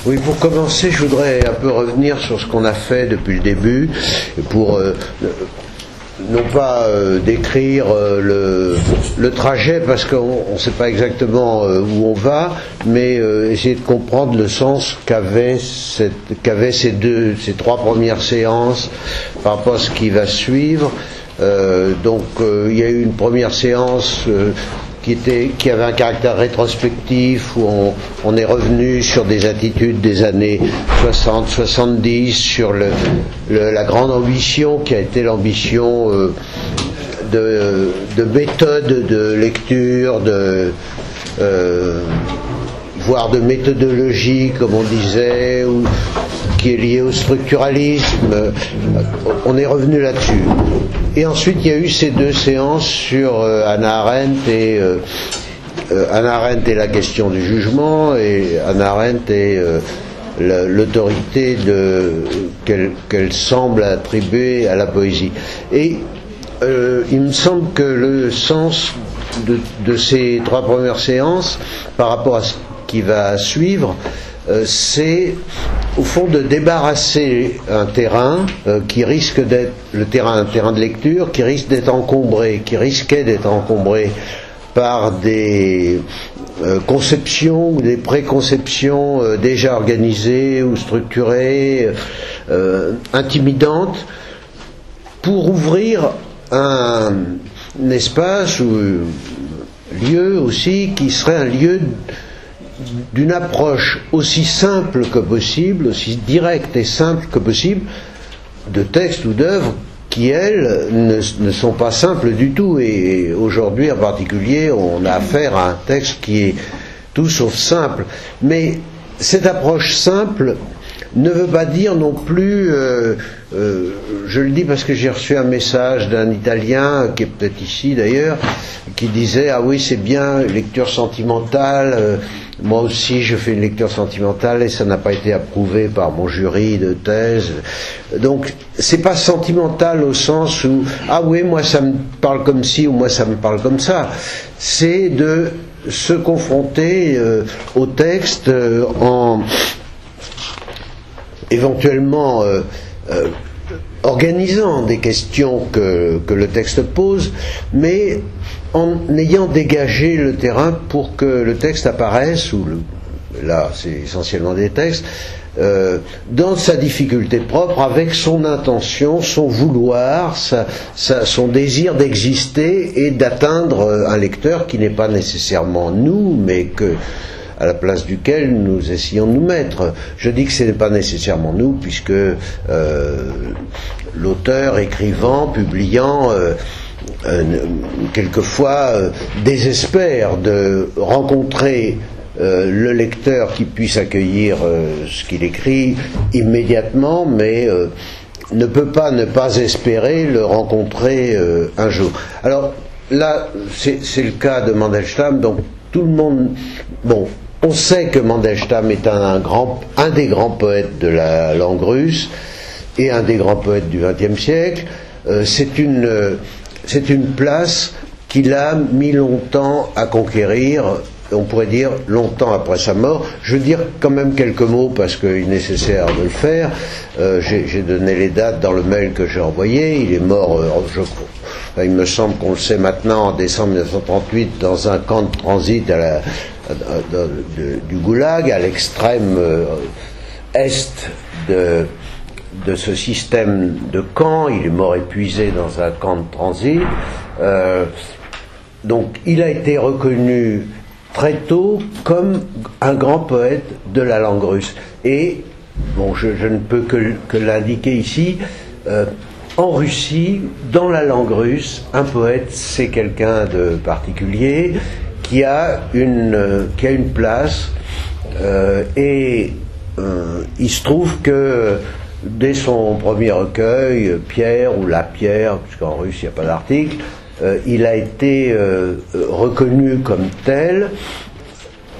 Oui, pour commencer, je voudrais un peu revenir sur ce qu'on a fait depuis le début, pour non pas décrire le trajet, parce qu'on ne sait pas exactement où on va, mais essayer de comprendre le sens qu'avaient ces trois premières séances par rapport à ce qui va suivre. Donc il y a eu une première séance qui avait un caractère rétrospectif, où on est revenu sur des attitudes des années 60, 70, sur la grande ambition qui a été l'ambition de méthode de lecture, voire de méthodologie, comme on disait, ou qui est liée au structuralisme. On est revenu là-dessus. Et ensuite, il y a eu ces deux séances sur Hannah Arendt et la question du jugement, et Hannah Arendt et l'autorité qu'elle semble attribuer à la poésie. Et il me semble que le sens de ces trois premières séances, par rapport à ce qui va suivre, c'est au fond de débarrasser un terrain qui risque d'être un terrain de lecture qui risquait d'être encombré par des conceptions ou des préconceptions déjà organisées ou structurées, intimidantes, pour ouvrir un espace ou lieu aussi qui serait un lieu d'une approche aussi simple que possible, aussi directe et simple que possible, de textes ou d'œuvres qui, elles, ne sont pas simples du tout. Et aujourd'hui, en particulier, on a affaire à un texte qui est tout sauf simple. Mais cette approche simple ne veut pas dire non plus, je le dis parce que j'ai reçu un message d'un Italien, qui est peut-être ici d'ailleurs, qui disait « Ah oui, c'est bien, lecture sentimentale, moi aussi je fais une lecture sentimentale et ça n'a pas été approuvé par mon jury de thèse. » Donc c'est pas sentimental au sens où « Ah oui, moi ça me parle comme ci ou moi ça me parle comme ça ». C'est de se confronter au texte en éventuellement organisant des questions que le texte pose, mais en ayant dégagé le terrain pour que le texte apparaisse, là c'est essentiellement des textes, dans sa difficulté propre, avec son intention, son vouloir, son désir d'exister et d'atteindre un lecteur qui n'est pas nécessairement nous, mais à la place duquel nous essayons de nous mettre. Je dis que ce n'est pas nécessairement nous, puisque l'auteur, écrivant, publiant, quelquefois désespère de rencontrer le lecteur qui puisse accueillir ce qu'il écrit immédiatement, mais ne peut pas ne pas espérer le rencontrer un jour. Alors là, c'est le cas de Mandelstam, donc tout le monde... Bon, on sait que Mandelstam est un des grands poètes de la langue russe et un des grands poètes du XXe siècle. C'est une place qu'il a mis longtemps à conquérir, on pourrait dire longtemps après sa mort. Je veux dire quand même quelques mots parce qu'il est nécessaire de le faire. J'ai donné les dates dans le mail que j'ai envoyé. Il est mort, il me semble qu'on le sait maintenant, en décembre 1938, dans un camp de transit du Goulag, à l'extrême est de ce système de camps. Il est mort épuisé dans un camp de transit. Donc il a été reconnu très tôt comme un grand poète de la langue russe. Et, bon, je ne peux que l'indiquer ici, en Russie, dans la langue russe, un poète, c'est quelqu'un de particulier, qui a une place, et il se trouve que dès son premier recueil, Pierre ou La Pierre, puisqu'en russe il n'y a pas d'article, il a été reconnu comme tel,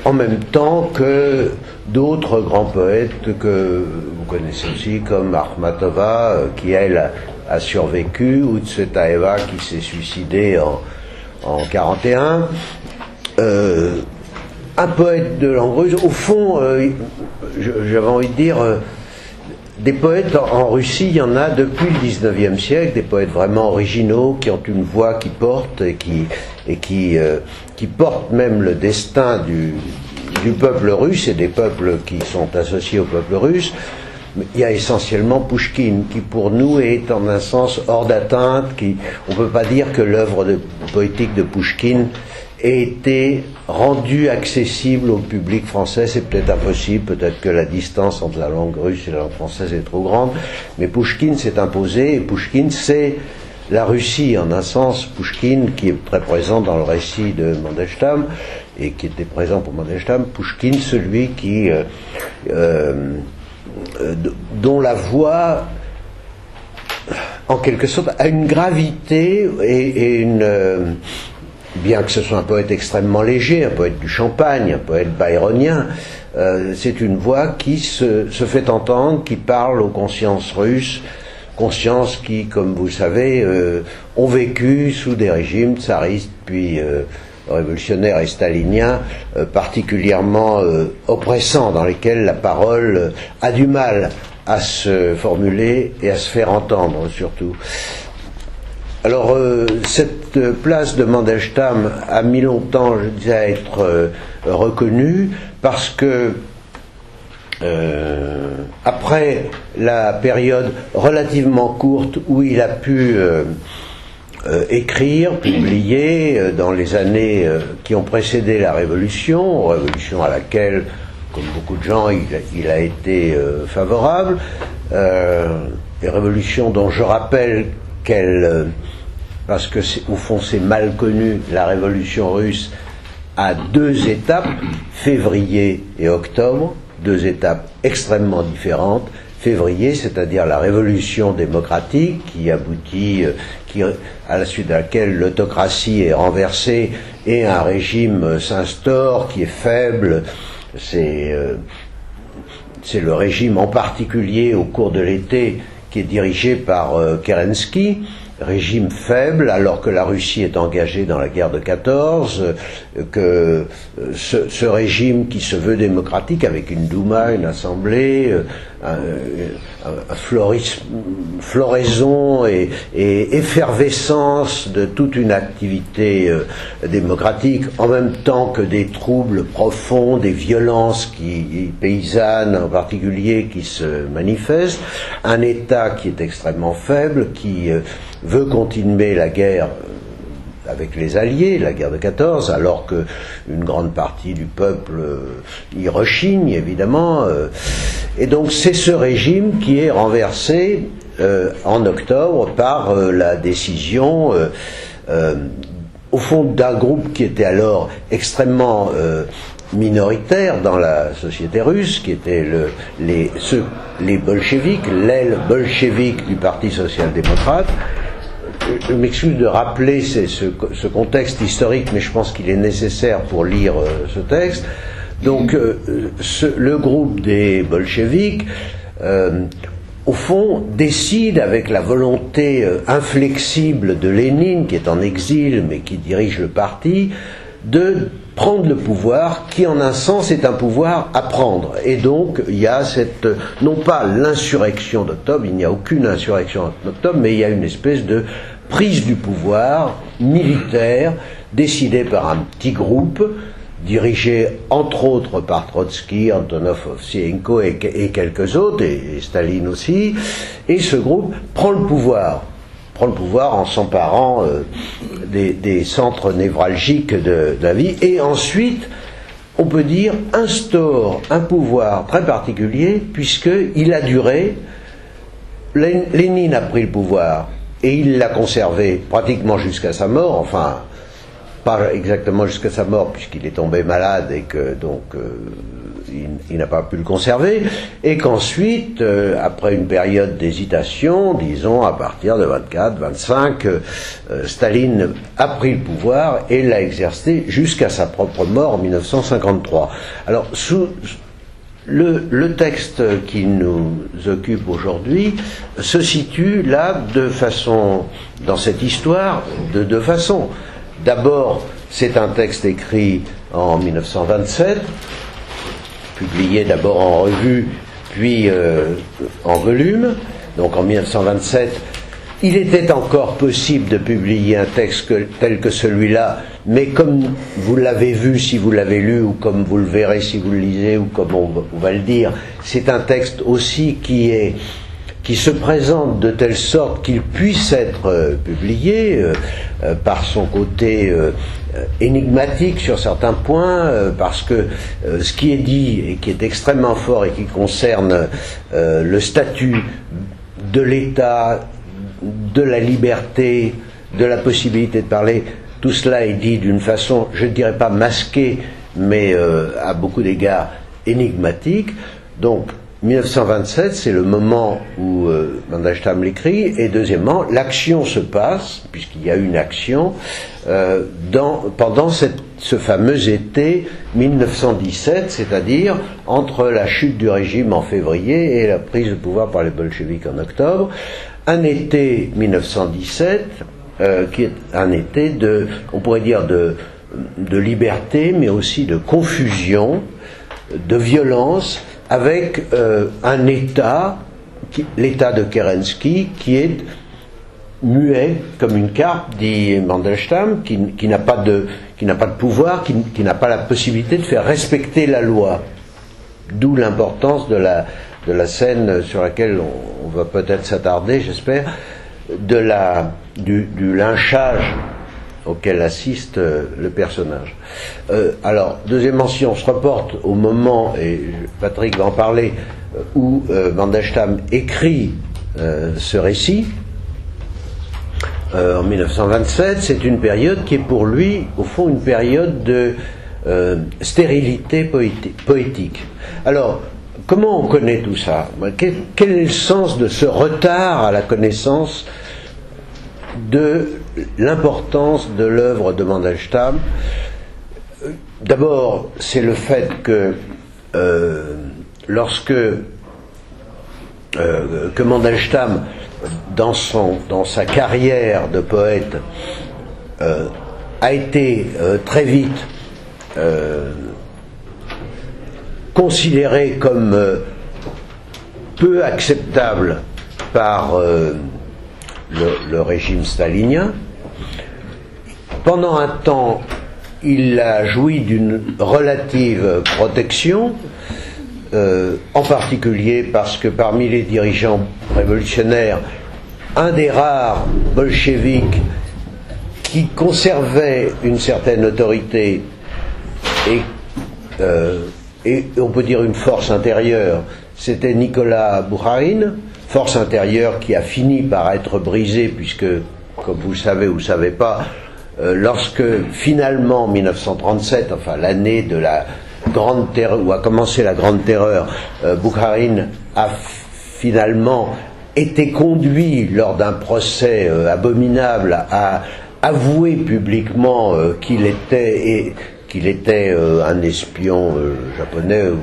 en même temps que d'autres grands poètes que vous connaissez aussi, comme Akhmatova, qui elle a survécu, ou Tsvetaeva qui s'est suicidée en 1941. un poète de langue russe, au fond, j'avais envie de dire, des poètes en Russie, il y en a depuis le 19e siècle, des poètes vraiment originaux, qui ont une voix qui porte et qui portent même le destin du peuple russe et des peuples qui sont associés au peuple russe. Il y a essentiellement Pouchkine, qui pour nous est en un sens hors d'atteinte, on ne peut pas dire que l'œuvre poétique de Pouchkine ait été rendue accessible au public français. C'est peut-être impossible, peut-être que la distance entre la langue russe et la langue française est trop grande, mais Pouchkine s'est imposé, et Pouchkine c'est la Russie en un sens. Pouchkine, qui est très présent dans le récit de Mandelstam, et qui était présent pour Mandelstam, Pouchkine, celui dont la voix, en quelque sorte, a une gravité et une... bien que ce soit un poète extrêmement léger, un poète du Champagne, un poète byronien, c'est une voix qui se fait entendre, qui parle aux consciences russes, consciences qui, comme vous le savez, ont vécu sous des régimes tsaristes, puis révolutionnaires et staliniens, particulièrement oppressants, dans lesquels la parole a du mal à se formuler et à se faire entendre, surtout. Alors, cette place de Mandelstam a mis longtemps, je disais, à être reconnue, parce que après la période relativement courte où il a pu écrire, publier, dans les années qui ont précédé la révolution à laquelle, comme beaucoup de gens, il a été favorable, des révolutions dont je rappelle parce que au fond c'est mal connu, la révolution russe a deux étapes, février et octobre, deux étapes extrêmement différentes. Février, c'est-à-dire la révolution démocratique qui aboutit, à la suite de laquelle l'autocratie est renversée et un régime s'instaure qui est faible. C'est le régime en particulier au cours de l'été qui est dirigé par Kerensky, régime faible alors que la Russie est engagée dans la guerre de 14, que ce régime qui se veut démocratique avec une Douma, une assemblée, floraison et effervescence de toute une activité démocratique, en même temps que des troubles profonds, des violences paysannes en particulier qui se manifestent, un État qui est extrêmement faible, qui veut continuer la guerre avec les Alliés, la guerre de 14, alors qu'une grande partie du peuple y rechigne, évidemment. Et donc c'est ce régime qui est renversé en octobre par la décision, au fond, d'un groupe qui était alors extrêmement minoritaire dans la société russe, qui étaient les bolcheviks, l'aile bolchevique du Parti social-démocrate. Je m'excuse de rappeler ce contexte historique, mais je pense qu'il est nécessaire pour lire ce texte. Donc, le groupe des bolcheviks, au fond, décide, avec la volonté inflexible de Lénine, qui est en exil, mais qui dirige le parti, de prendre le pouvoir, qui en un sens est un pouvoir à prendre. Et donc il y a non pas l'insurrection d'octobre, il n'y a aucune insurrection d'octobre, mais il y a une espèce de prise du pouvoir militaire décidée par un petit groupe, dirigé entre autres par Trotsky, Antonov, Ovsienko et quelques autres, et Staline aussi, et ce groupe prend le pouvoir en s'emparant des centres névralgiques de la vie, et ensuite, on peut dire, instaure un pouvoir très particulier, puisqu'il a duré. Lénine a pris le pouvoir, et il l'a conservé pratiquement jusqu'à sa mort, enfin, pas exactement jusqu'à sa mort, puisqu'il est tombé malade, et que donc il n'a pas pu le conserver, et qu'ensuite, après une période d'hésitation, disons à partir de 24-25, Staline a pris le pouvoir et l'a exercé jusqu'à sa propre mort en 1953. Alors, le texte qui nous occupe aujourd'hui se situe là dans cette histoire de deux façons. D'abord, C'est un texte écrit en 1927, publié d'abord en revue, puis en volume. Donc en 1927, il était encore possible de publier un texte tel que celui-là, mais comme vous l'avez vu si vous l'avez lu, ou comme vous le verrez si vous le lisez, ou comme on va le dire, c'est un texte aussi qui se présente de telle sorte qu'il puisse être publié par son côté énigmatique sur certains points, parce que ce qui est dit et qui est extrêmement fort et qui concerne le statut de l'État, de la liberté, de la possibilité de parler, tout cela est dit d'une façon, je ne dirais pas masquée, mais à beaucoup d'égards énigmatique. Donc 1927, c'est le moment où Mandelstam l'écrit, et deuxièmement, l'action se passe, puisqu'il y a une action, pendant ce fameux été 1917, c'est-à-dire entre la chute du régime en février et la prise de pouvoir par les bolcheviks en octobre. Un été 1917, qui est un été on pourrait dire de liberté, mais aussi de confusion, de violence, avec un État, l'État de Kerensky, qui est muet comme une carpe, dit Mandelstam, qui n'a pas de pouvoir, qui n'a pas la possibilité de faire respecter la loi. D'où l'importance de la scène sur laquelle on va peut-être s'attarder, j'espère, du lynchage auquel assiste le personnage. Alors, deuxièmement, si on se reporte au moment, et Patrick va en parler, où Mandelstam écrit ce récit, en 1927, c'est une période qui est pour lui, au fond, une période de stérilité poétique. Alors, comment on connaît tout ça? Quel est le sens de ce retard à la connaissance de l'importance de l'œuvre de Mandelstam? D'abord, c'est le fait que que Mandelstam, dans sa carrière de poète, a été très vite considéré comme peu acceptable par le régime stalinien. Pendant un temps, il a joui d'une relative protection, en particulier parce que parmi les dirigeants révolutionnaires, un des rares bolcheviks qui conservait une certaine autorité et on peut dire une force intérieure, c'était Nicolas Boukharine, force intérieure qui a fini par être brisée, puisque, comme vous le savez ou ne le savez pas, lorsque finalement, en 1937, enfin l'année de la Grande Terreur, où a commencé la Grande Terreur, Boukharine a finalement été conduit lors d'un procès abominable à avouer publiquement qu'il était un espion japonais ou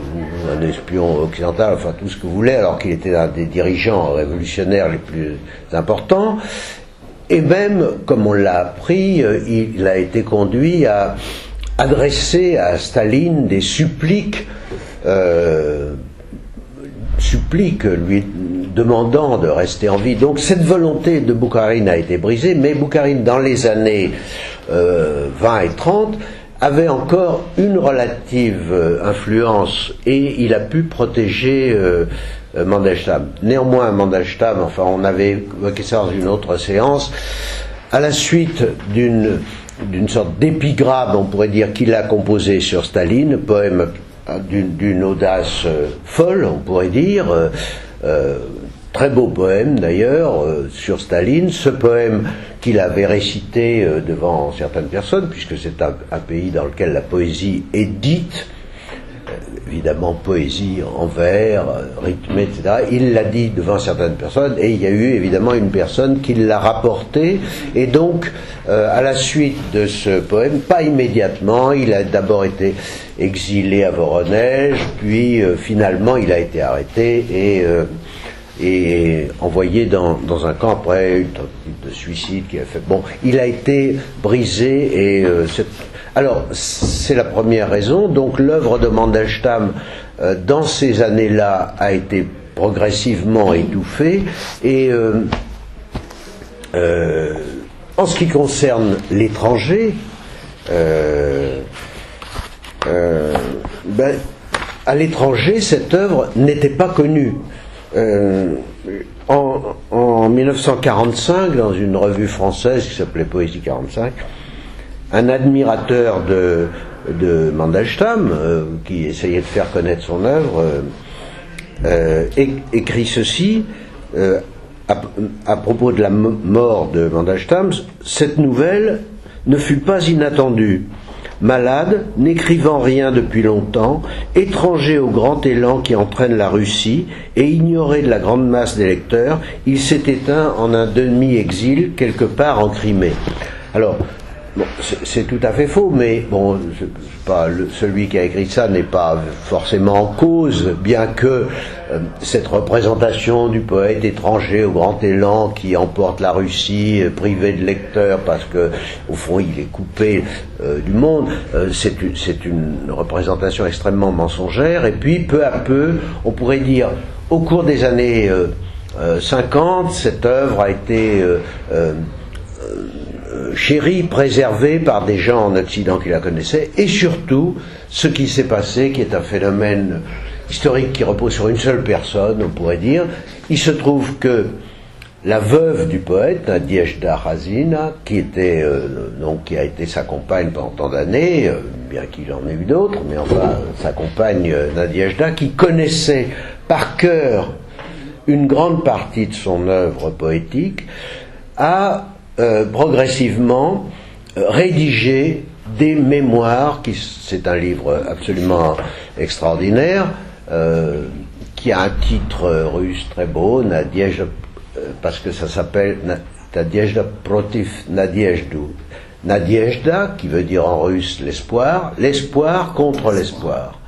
un espion occidental, enfin tout ce que vous voulez, alors qu'il était un des dirigeants révolutionnaires les plus importants. Et même, comme on l'a appris, il a été conduit à adresser à Staline des suppliques lui demandant de rester en vie. Donc cette volonté de Boukharine a été brisée, mais Boukharine, dans les années 20 et 30, avait encore une relative influence et il a pu protéger Mandelstam. Néanmoins, Mandelstam, enfin on avait évoqué ça dans une autre séance, à la suite d'une sorte d'épigramme, on pourrait dire, qu'il a composé sur Staline, poème d'une audace folle, on pourrait dire, très beau poème d'ailleurs, sur Staline. Ce poème qu'il avait récité devant certaines personnes, puisque c'est un pays dans lequel la poésie est dite, évidemment poésie en vers, rythmée, etc. Il l'a dit devant certaines personnes, et il y a eu évidemment une personne qui l'a rapporté, et donc à la suite de ce poème, pas immédiatement, il a d'abord été exilé à Voronezh, puis finalement il a été arrêté et envoyé dans un camp après une tentative de suicide qu'il a fait. Bon, il a été brisé, et Alors, c'est la première raison. Donc, l'œuvre de Mandelstam, dans ces années-là, a été progressivement étouffée. Et en ce qui concerne l'étranger, à l'étranger, cette œuvre n'était pas connue. En 1945, dans une revue française qui s'appelait Poésie 45, un admirateur de Mandelstam, qui essayait de faire connaître son œuvre, écrit ceci à propos de la mort de Mandelstam: cette nouvelle ne fut pas inattendue. Malade, n'écrivant rien depuis longtemps, étranger au grand élan qui entraîne la Russie et ignoré de la grande masse des lecteurs, il s'est éteint en un demi-exil quelque part en Crimée. Alors, bon, c'est tout à fait faux, mais bon, celui qui a écrit ça n'est pas forcément en cause, bien que cette représentation du poète étranger au grand élan qui emporte la Russie, privé de lecteurs parce que au fond il est coupé du monde, c'est une représentation extrêmement mensongère. Et puis peu à peu, on pourrait dire, au cours des années 50, cette œuvre a été chérie, préservée par des gens en Occident qui la connaissaient, et surtout ce qui s'est passé, qui est un phénomène historique qui repose sur une seule personne, on pourrait dire. Il se trouve que la veuve du poète, Nadejda Razina, qui a été sa compagne pendant tant d'années, bien qu'il en ait eu d'autres, mais enfin sa compagne Nadejda, qui connaissait par cœur une grande partie de son œuvre poétique, a progressivement rédigé des mémoires, c'est un livre absolument extraordinaire, qui a un titre russe très beau, Nadejda, parce que ça s'appelle Nadejda protiv Nadejdu. Nadejda, qui veut dire en russe l'espoir, l'espoir contre l'espoir.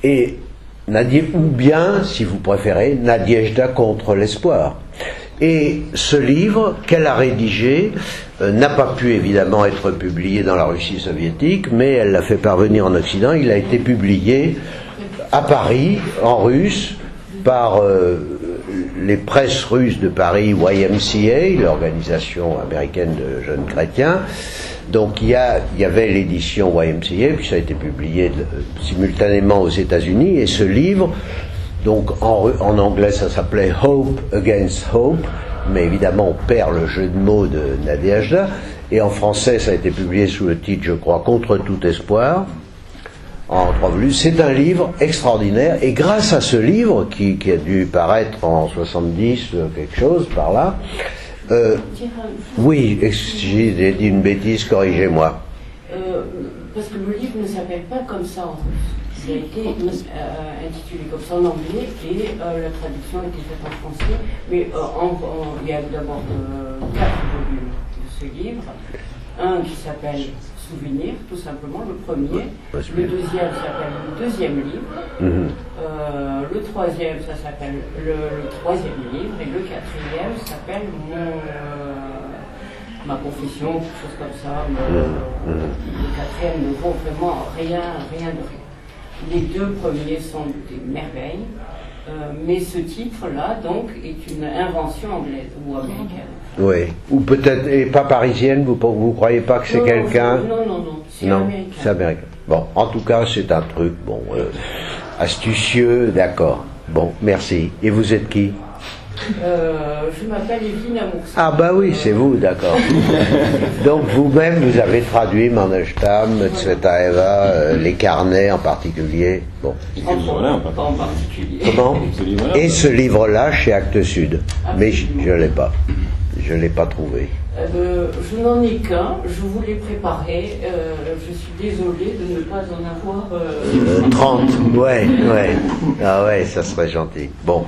Et ou bien, si vous préférez, Nadejda contre l'espoir. Et ce livre qu'elle a rédigé n'a pas pu évidemment être publié dans la Russie soviétique, mais elle l'a fait parvenir en Occident. Il a été publié à Paris, en russe, par les presses russes de Paris, YMCA, l'organisation américaine de jeunes chrétiens. Donc il y avait l'édition YMCA, puis ça a été publié simultanément aux États-Unis, et ce livre, donc en anglais ça s'appelait Hope Against Hope, mais évidemment on perd le jeu de mots de Nadejda, et en français ça a été publié sous le titre, je crois, Contre tout espoir, en 3 volumes. C'est un livre extraordinaire, et grâce à ce livre, qui a dû paraître en 70, quelque chose par là, oui, j'ai dit une bêtise, corrigez-moi. Parce que le livre ne s'appelle pas comme ça en russe. Il a été intitulé comme ça en anglais, et la traduction a été faite en français. Mais il y a d'abord 4 volumes de ce livre. Un qui s'appelle Souvenir, tout simplement, le premier. Le deuxième s'appelle le deuxième livre. Le troisième, ça s'appelle le troisième livre. Et le quatrième s'appelle ma confession, quelque chose comme ça. Le quatrième ne vaut vraiment rien de rien. Les 2 premiers sont des merveilles. Mais ce titre-là, donc, est une invention anglaise ou américaine. Oui, ou peut-être, et pas parisienne, vous croyez pas que c'est quelqu'un? Non, c'est américain. C'est américain. Bon, en tout cas, c'est un truc, bon, astucieux, d'accord. Bon, merci. Et vous êtes qui? Je m'appelle Evelyne Amour. Ah bah oui, c'est vous, d'accord. Donc vous-même, vous avez traduit Mandelstam, Tsvetaeva, les carnets en particulier. Bon. En particulier. Comment? Et ce livre-là chez Actes Sud. Mais je l'ai pas. Je l'ai pas trouvé. Je n'en ai qu'un. Je voulais préparer. Je suis désolée de ne pas en avoir 30. Ouais. Ah ouais, ça serait gentil. Bon.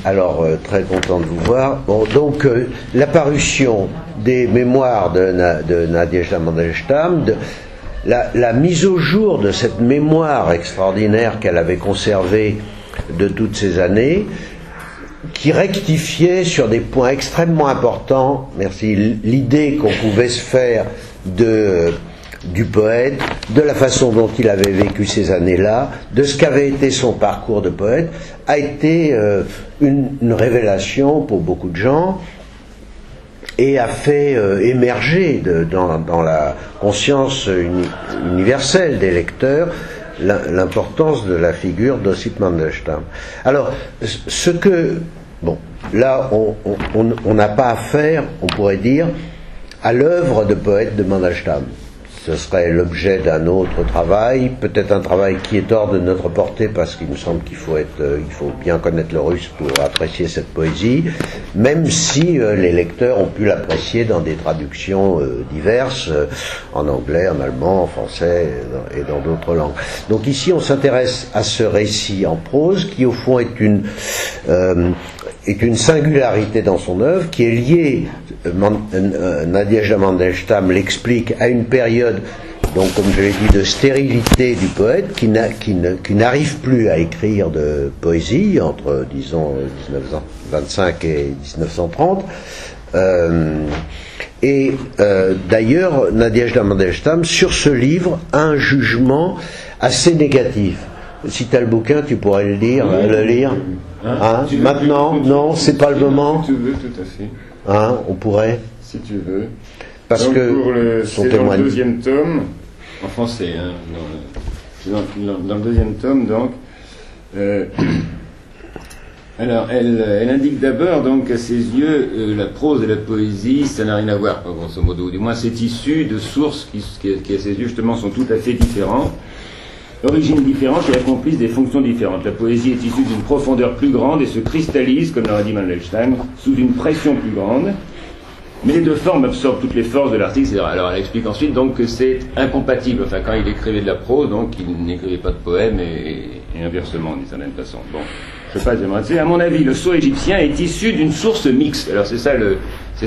Alors, très content de vous voir. Bon, donc, la parution des mémoires de Nadejda Mandelstam, la mise au jour de cette mémoire extraordinaire qu'elle avait conservée de toutes ces années, qui rectifiait sur des points extrêmement importants, merci, l'idée qu'on pouvait se faire de du poète, de la façon dont il avait vécu ces années-là, de ce qu'avait été son parcours de poète, a été une révélation pour beaucoup de gens et a fait émerger dans la conscience universelle des lecteurs l'importance de la figure d'Ossip Mandelstam. Alors, ce que... Bon, là, on n'a pas affaire, on pourrait dire, à l'œuvre de poète de Mandelstam. Ce serait l'objet d'un autre travail, peut-être un travail qui est hors de notre portée, parce qu'il me semble qu'il faut bien connaître le russe pour apprécier cette poésie, même si les lecteurs ont pu l'apprécier dans des traductions diverses, en anglais, en allemand, en français et dans d'autres langues. Donc ici, on s'intéresse à ce récit en prose, qui au fond est une singularité dans son œuvre, qui est liée, Nadezhda Mandelstam l'explique, à une période, donc comme je l'ai dit, de stérilité du poète, qui n'arrive plus à écrire de poésie entre, disons, 1925 et 1930. D'ailleurs, Nadezhda Mandelstam, sur ce livre, a un jugement assez négatif. Si tu as le bouquin, tu pourrais le lire. Hein, maintenant, non, c'est pas le moment. Si tu veux, tout à fait. Hein, on pourrait. Si tu veux. Parce donc que c'est dans le deuxième tome, en français, hein, dans le deuxième tome, donc. Alors, elle indique d'abord, donc, à ses yeux, la prose et la poésie, ça n'a rien à voir, grosso modo. Du moins, c'est issu de sources qui, à ses yeux, justement, sont tout à fait différentes. Origines différentes et accomplissent des fonctions différentes. La poésie est issue d'une profondeur plus grande et se cristallise, comme l'aurait dit Mandelstam, sous une pression plus grande. Mais les deux formes absorbent toutes les forces de l'artiste, etc. Alors elle explique ensuite donc que c'est incompatible. Enfin, quand il écrivait de la prose, donc il n'écrivait pas de poème et inversement, d'une certaine façon. Bon, je sais pas, j'aimerais dire. À mon avis, le sceau égyptien est issu d'une source mixte. Alors c'est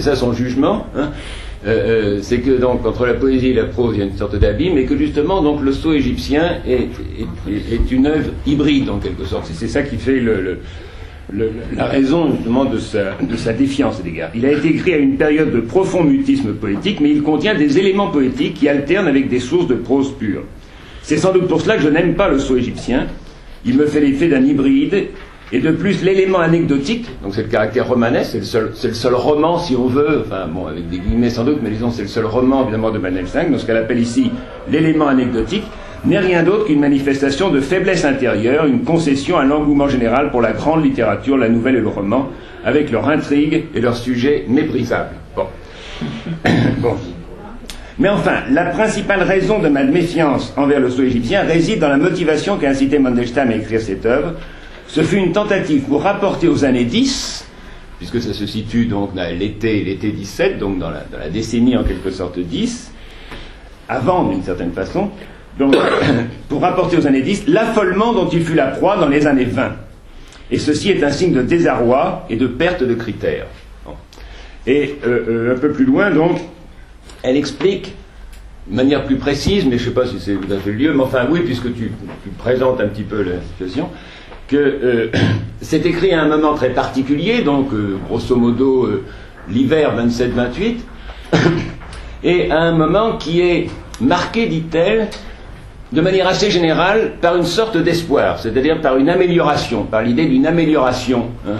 ça son jugement. Hein. C'est que donc entre la poésie et la prose il y a une sorte d'abîme, et que justement donc le sceau égyptien est une œuvre hybride en quelque sorte. C'est ça qui fait la raison justement de sa défiance à l'égard. Il a été écrit à une période de profond mutisme poétique, mais il contient des éléments poétiques qui alternent avec des sources de prose pure. C'est sans doute pour cela que je n'aime pas le sceau égyptien. Il me fait l'effet d'un hybride. Et de plus, l'élément anecdotique, donc c'est le caractère romanesque, c'est le seul roman, si on veut, enfin bon, avec des guillemets sans doute, mais disons c'est le seul roman évidemment de Mandelstam, donc ce qu'elle appelle ici l'élément anecdotique, n'est rien d'autre qu'une manifestation de faiblesse intérieure, une concession à l'engouement général pour la grande littérature, la nouvelle et le roman, avec leur intrigue et leur sujet méprisable. Bon. Bon. Mais enfin, la principale raison de ma méfiance envers le sceau égyptien réside dans la motivation qui a incité Mandelstam à écrire cette œuvre. Ce fut une tentative pour rapporter aux années 10, puisque ça se situe donc dans l'été 17, donc dans la décennie en quelque sorte 10, avant d'une certaine façon, donc pour rapporter aux années 10 l'affolement dont il fut la proie dans les années 20. Et ceci est un signe de désarroi et de perte de critères. Bon. Et un peu plus loin, donc, elle explique de manière plus précise, mais je ne sais pas si c'est tout à fait le lieu, mais enfin oui, puisque tu présentes un petit peu la situation, que c'est écrit à un moment très particulier, donc grosso modo l'hiver 27-28, et à un moment qui est marqué, dit-elle, de manière assez générale, par une sorte d'espoir, c'est-à-dire par une amélioration, par l'idée d'une amélioration. Hein.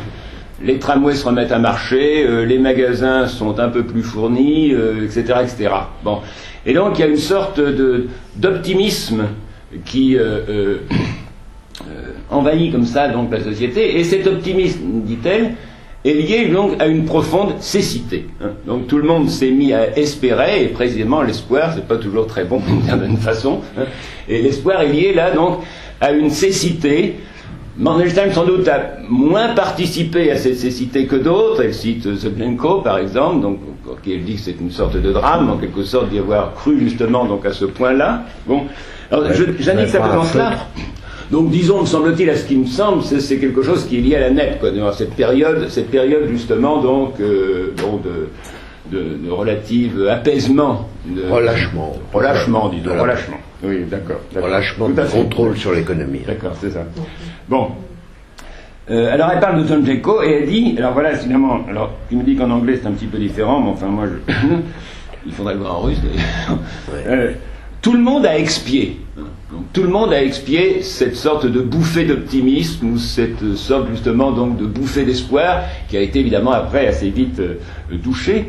Les tramways se remettent à marcher, les magasins sont un peu plus fournis, etc., etc. Bon. Et donc il y a une sorte d'optimisme qui envahit comme ça donc la société, et cet optimisme, dit-elle, est lié donc à une profonde cécité. Hein. Donc tout le monde s'est mis à espérer, et précisément l'espoir, c'est pas toujours très bon d'une certaine façon, hein. Et l'espoir est lié là donc à une cécité. Mandelstam sans doute a moins participé à cette cécité que d'autres. Elle cite Zeblenko par exemple, donc qui elle dit que c'est une sorte de drame en quelque sorte d'y avoir cru justement donc à ce point-là. Bon, alors j'indique simplement cela. Donc disons, me semble-t-il, à ce qui me semble, c'est quelque chose qui est lié à la NEP, quoi, cette période justement donc de relative apaisement, relâchement, disons, relâchement. Oui, d'accord. Relâchement de contrôle sur l'économie. D'accord, c'est ça. Bon. Alors elle parle de Zeblenko et elle dit, alors voilà, finalement, alors tu me dis qu'en anglais c'est un petit peu différent, mais enfin moi il faudrait le voir en russe. tout le monde a expié. Donc, tout le monde a expié cette sorte de bouffée d'optimisme ou cette sorte justement donc de bouffée d'espoir qui a été évidemment après assez vite douchée.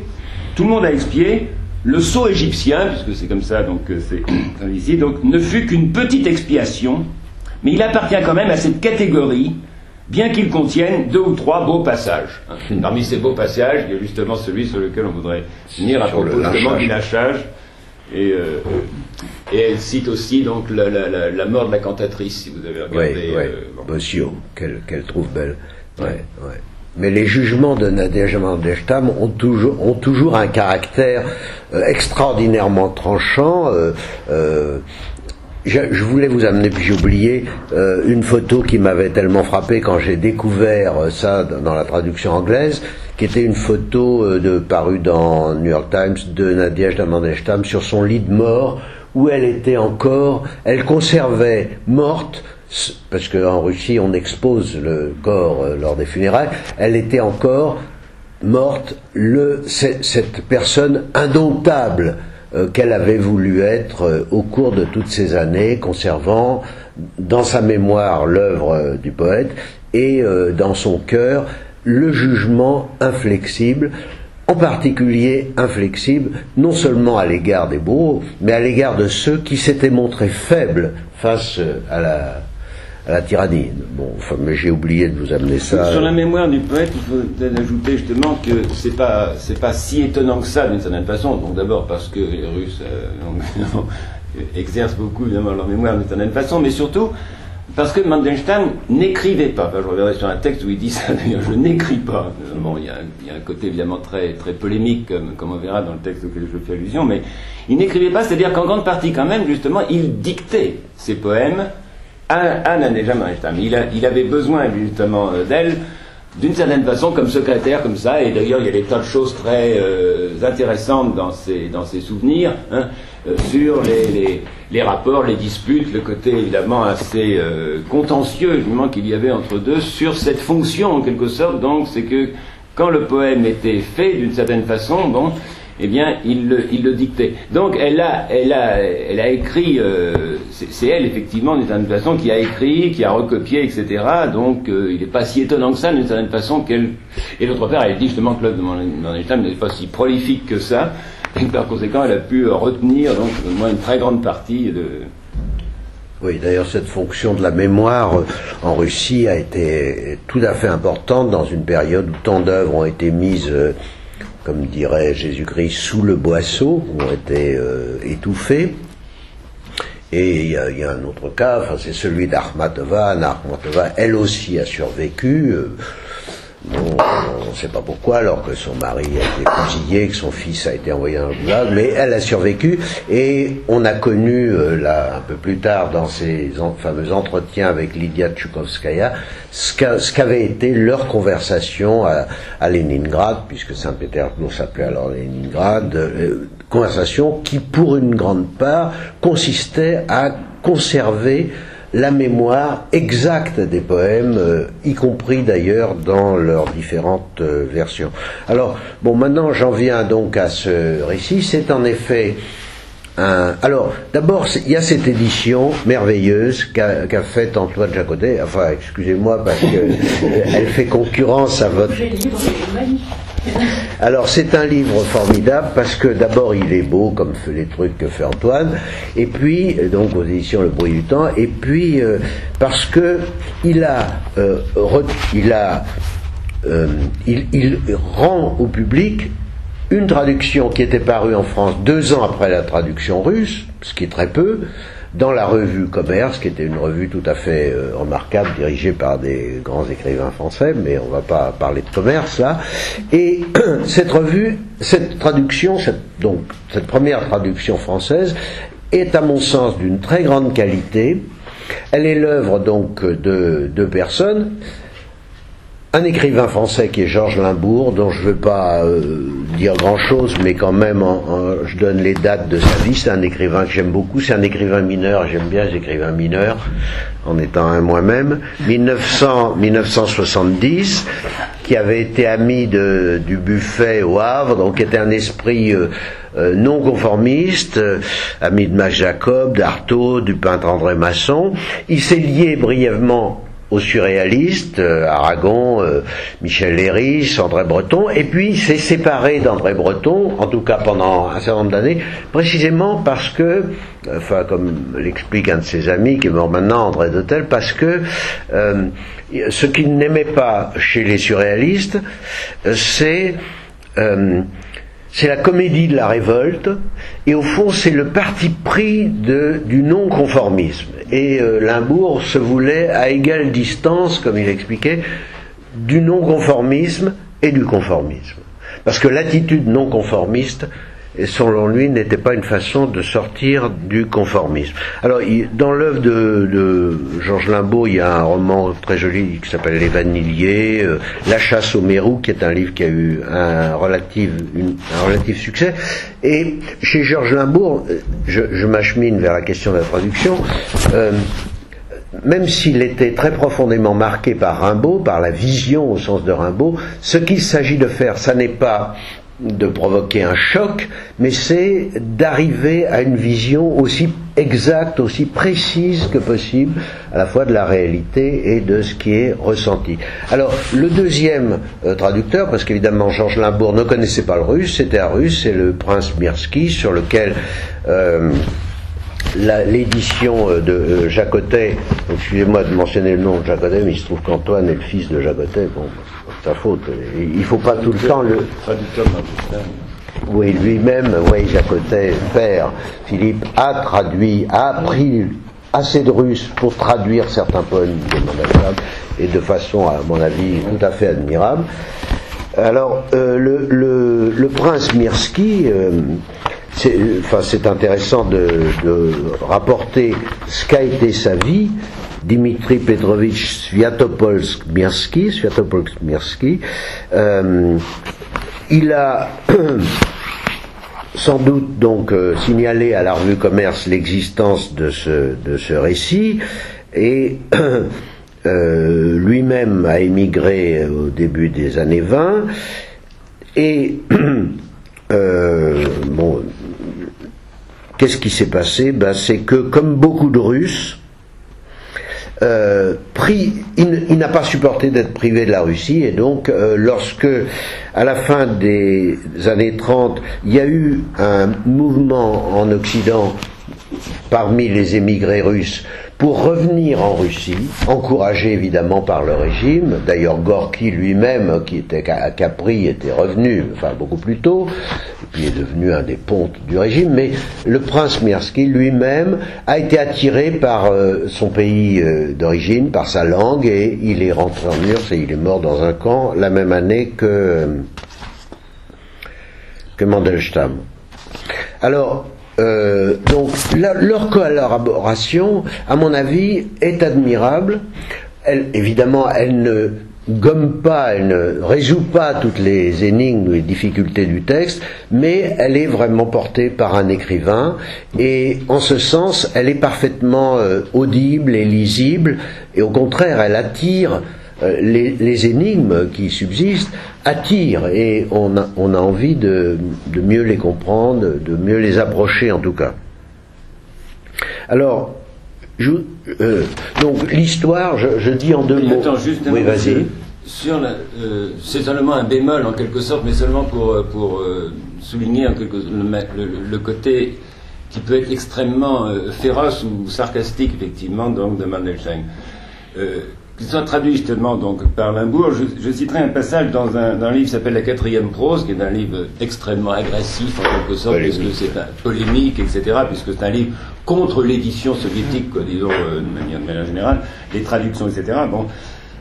Tout le monde a expié. Le sceau égyptien, puisque c'est comme ça donc c'est ici, donc ne fut qu'une petite expiation, mais il appartient quand même à cette catégorie, bien qu'il contienne 2 ou 3 beaux passages. Parmi ces beaux passages, il y a justement celui sur lequel on voudrait venir à propos justement du lynchage. Et elle cite aussi donc la mort de la cantatrice, si vous avez regardé. Oui, Bossio, qu'elle trouve belle. Ouais. Mais les jugements de Nadège Mandelstam ont toujours un caractère extraordinairement tranchant. Je voulais vous amener, puis j'ai oublié, une photo qui m'avait tellement frappé quand j'ai découvert ça dans la traduction anglaise, qui était une photo parue dans New York Times de Nadège Mandelstam sur son lit de mort, où elle conservait morte, parce qu'en Russie on expose le corps lors des funérailles, elle était encore morte, cette personne indomptable qu'elle avait voulu être au cours de toutes ces années, conservant dans sa mémoire l'œuvre du poète et dans son cœur le jugement inflexible, en particulier inflexible non seulement à l'égard des bourreaux, mais à l'égard de ceux qui s'étaient montrés faibles face à la tyrannie. Bon, enfin, mais j'ai oublié de vous amener ça. Sur la mémoire du poète, il faut peut-être ajouter justement que c'est pas si étonnant que ça d'une certaine façon. Donc d'abord parce que les Russes exercent beaucoup évidemment leur mémoire d'une certaine façon, mais surtout parce que Mandelstam n'écrivait pas. Enfin, je reviendrai sur un texte où il dit ça d'ailleurs, je n'écris pas. Bon, il y a un côté évidemment très, très polémique, comme on verra dans le texte auquel je fais allusion, mais il n'écrivait pas, c'est-à-dire qu'en grande partie quand même, justement, il dictait ses poèmes à Nadège Mandelstam. Il avait besoin justement d'elle d'une certaine façon comme secrétaire, comme ça, et d'ailleurs il y a des tas de choses très intéressantes dans ses souvenirs, sur les rapports, les disputes, le côté évidemment assez contentieux justement qu'il y avait entre deux sur cette fonction en quelque sorte. Donc c'est que quand le poème était fait d'une certaine façon, bon, eh bien il le dictait. Donc elle a écrit, c'est elle effectivement d'une certaine façon qui a écrit, qui a recopié, etc. Donc il n'est pas si étonnant que ça d'une certaine façon qu'elle, et d'autre part elle dit justement que l'œuvre de Mandelstam n'est pas si prolifique que ça, et par conséquent elle a pu retenir donc au moins une très grande partie de... Oui, d'ailleurs cette fonction de la mémoire en Russie a été tout à fait importante dans une période où tant d'œuvres ont été mises comme dirait Jésus-Christ, sous le boisseau, ont été étouffés. Et il y a un autre cas, enfin, c'est celui d'Akhmatova. Akhmatova, elle aussi, a survécu. Bon, on ne sait pas pourquoi, alors que son mari a été fusillé, que son fils a été envoyé dans le goulag, mais elle a survécu, et on a connu, là, un peu plus tard, dans ces fameux entretiens avec Lydia Tchoukovskaya, ce qu'avait été leur conversation à Leningrad, puisque Saint-Pétersbourg s'appelait alors Leningrad, conversation qui, pour une grande part, consistait à conserver la mémoire exacte des poèmes, y compris d'ailleurs dans leurs différentes versions. Alors, bon, maintenant j'en viens donc à ce récit. C'est en effet un... Alors, d'abord, il y a cette édition merveilleuse qu'a faite Antoine Jacotet. Enfin, excusez-moi, parce qu'elle fait concurrence à votre... Alors c'est un livre formidable parce que d'abord il est beau comme les trucs que fait Antoine, et puis donc aux éditions Le Bruit du Temps, et puis parce que il rend au public une traduction qui était parue en France 2 ans après la traduction russe, ce qui est très peu, dans la revue Commerce, qui était une revue tout à fait remarquable, dirigée par des grands écrivains français, mais on ne va pas parler de Commerce là. Et cette revue, cette traduction, cette première traduction française, est à mon sens d'une très grande qualité. Elle est l'œuvre donc de 2 personnes. Un écrivain français qui est Georges Limbourg, dont je ne veux pas dire grand-chose, mais quand même je donne les dates de sa vie. C'est un écrivain que j'aime beaucoup, c'est un écrivain mineur, j'aime bien les écrivains mineurs, en étant un moi-même. 1970, qui avait été ami du Buffet au Havre, donc était un esprit non conformiste, ami de Max Jacob, d'Artaud, du peintre André Masson. Il s'est lié brièvement aux surréalistes, Aragon, Michel Léris, André Breton, et puis il s'est séparé d'André Breton, en tout cas pendant un certain nombre d'années, précisément parce que, enfin comme l'explique un de ses amis qui est mort maintenant, André Dautel, parce que ce qu'il n'aimait pas chez les surréalistes, c'est la comédie de la révolte, et au fond c'est le parti pris du non-conformisme. Et Limbourg se voulait à égale distance, comme il expliquait, du non-conformisme et du conformisme. Parce que l'attitude non-conformiste, selon lui, n'était pas une façon de sortir du conformisme. Alors, dans l'œuvre de Georges Limbourg, il y a un roman très joli qui s'appelle Les Vanilliers, La chasse au mérou, qui est un livre qui a eu un relatif succès. Et chez Georges Limbourg, je m'achemine vers la question de la traduction, même s'il était très profondément marqué par Rimbaud, par la vision au sens de Rimbaud, ce qu'il s'agit de faire, ça n'est pas de provoquer un choc, mais c'est d'arriver à une vision aussi exacte, aussi précise que possible, à la fois de la réalité et de ce qui est ressenti. Alors, le deuxième traducteur, parce qu'évidemment Georges Limbourg ne connaissait pas le russe, c'était un russe, c'est le prince Mirski, sur lequel l'édition de Jacotet, excusez-moi de mentionner le nom de Jacotet, mais il se trouve qu'Antoine est le fils de Jacotet, bon, c'est sa faute, il ne faut pas tout le temps le... Traducteur de Oui, lui-même, oui, Jacotet, père, Philippe, a appris assez de russe pour traduire certains poèmes de Mandelstam, et de façon, à mon avis, tout à fait admirable. Alors, le prince Mirski... c'est intéressant de rapporter ce qu'a été sa vie. Dimitri Petrovitch Sviatopolsk-Mirski, il a sans doute donc signalé à la revue Commerce l'existence de ce récit, et lui-même a émigré au début des années 20, et bon, qu'est-ce qui s'est passé? C'est que, comme beaucoup de Russes, il n'a pas supporté d'être privé de la Russie, et donc lorsque, à la fin des années 30, il y a eu un mouvement en Occident parmi les émigrés russes pour revenir en Russie, encouragé évidemment par le régime. D'ailleurs Gorky lui-même, qui était à Capri, était revenu, enfin beaucoup plus tôt, et puis est devenu un des pontes du régime, mais le prince Mirski lui-même a été attiré par son pays d'origine, par sa langue, et il est rentré en URSS et il est mort dans un camp la même année que Mandelstam. Alors, donc leur collaboration, à mon avis, est admirable. Évidemment, elle ne gomme pas, elle ne résout pas toutes les énigmes ou les difficultés du texte, mais elle est vraiment portée par un écrivain, et en ce sens, elle est parfaitement audible et lisible, et au contraire, elle attire. Les énigmes qui subsistent attirent, et on a envie de mieux les comprendre, de mieux les approcher en tout cas. Alors, donc l'histoire, je dis en deux mots. Attends, juste oui, vas-y. C'est seulement un bémol en quelque sorte, mais seulement pour souligner le côté qui peut être extrêmement féroce ou sarcastique effectivement donc de Mandelstam. Qui soit traduit justement donc par Limbourg. Je citerai un passage dans un livre qui s'appelle La Quatrième Prose, qui est un livre extrêmement agressif en quelque sorte, puisque c'est polémique, etc., puisque c'est un livre contre l'édition soviétique, quoi, disons, de manière générale, les traductions, etc. Bon.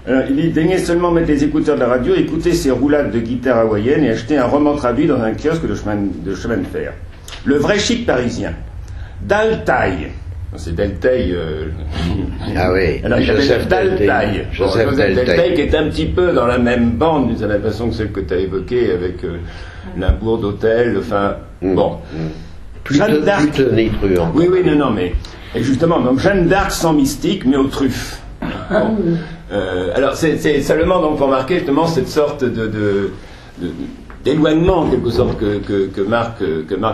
Il dit: daignez seulement mettre les écouteurs de la radio, écouter ces roulades de guitare hawaïenne et acheter un roman traduit dans un kiosque de chemin de fer. Le vrai chic parisien. Daltaï. C'est Deltaï. Ah oui, alors, Joseph Deltaï. Joseph Deltaï, qui est un petit peu dans la même bande, d'une certaine façon, que celle que tu as évoquée avec Limbourg d'Hôtel, enfin, bon. Jeanne d'Arc. Oui, non, mais. Et justement, donc Jeanne d'Arc sans mystique, mais aux truffes. Bon. Alors c'est seulement donc pour marquer justement cette sorte d'éloignement en quelque sorte que marque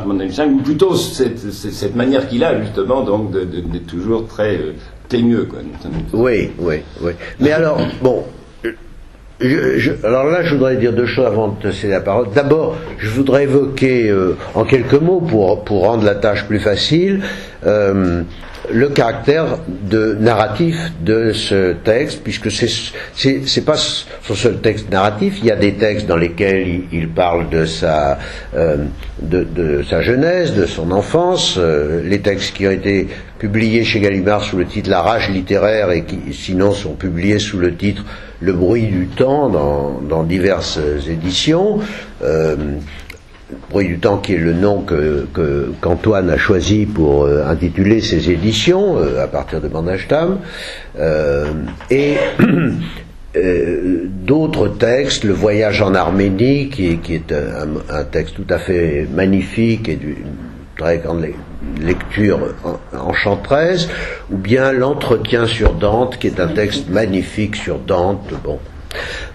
Mandelstam, ou plutôt cette manière qu'il a justement donc d'être toujours très teigneux, quoi. Oui. Mais alors, bon, alors là, je voudrais dire deux choses avant de te céder la parole. D'abord, je voudrais évoquer en quelques mots, pour rendre la tâche plus facile, le caractère narratif de ce texte, puisque c'est pas son seul texte narratif. Il y a des textes dans lesquels il parle de sa jeunesse, de son enfance, les textes qui ont été publiés chez Gallimard sous le titre La Rage littéraire et qui sinon sont publiés sous le titre Le bruit du temps dans diverses éditions. Bruit du temps qui est le nom qu'Antoine a choisi pour intituler ses éditions à partir de Mandelstam, et d'autres textes, Le voyage en Arménie qui est un texte tout à fait magnifique et d'une très grande lecture enchanteresse, ou bien L'entretien sur Dante qui est un texte magnifique sur Dante. Bon.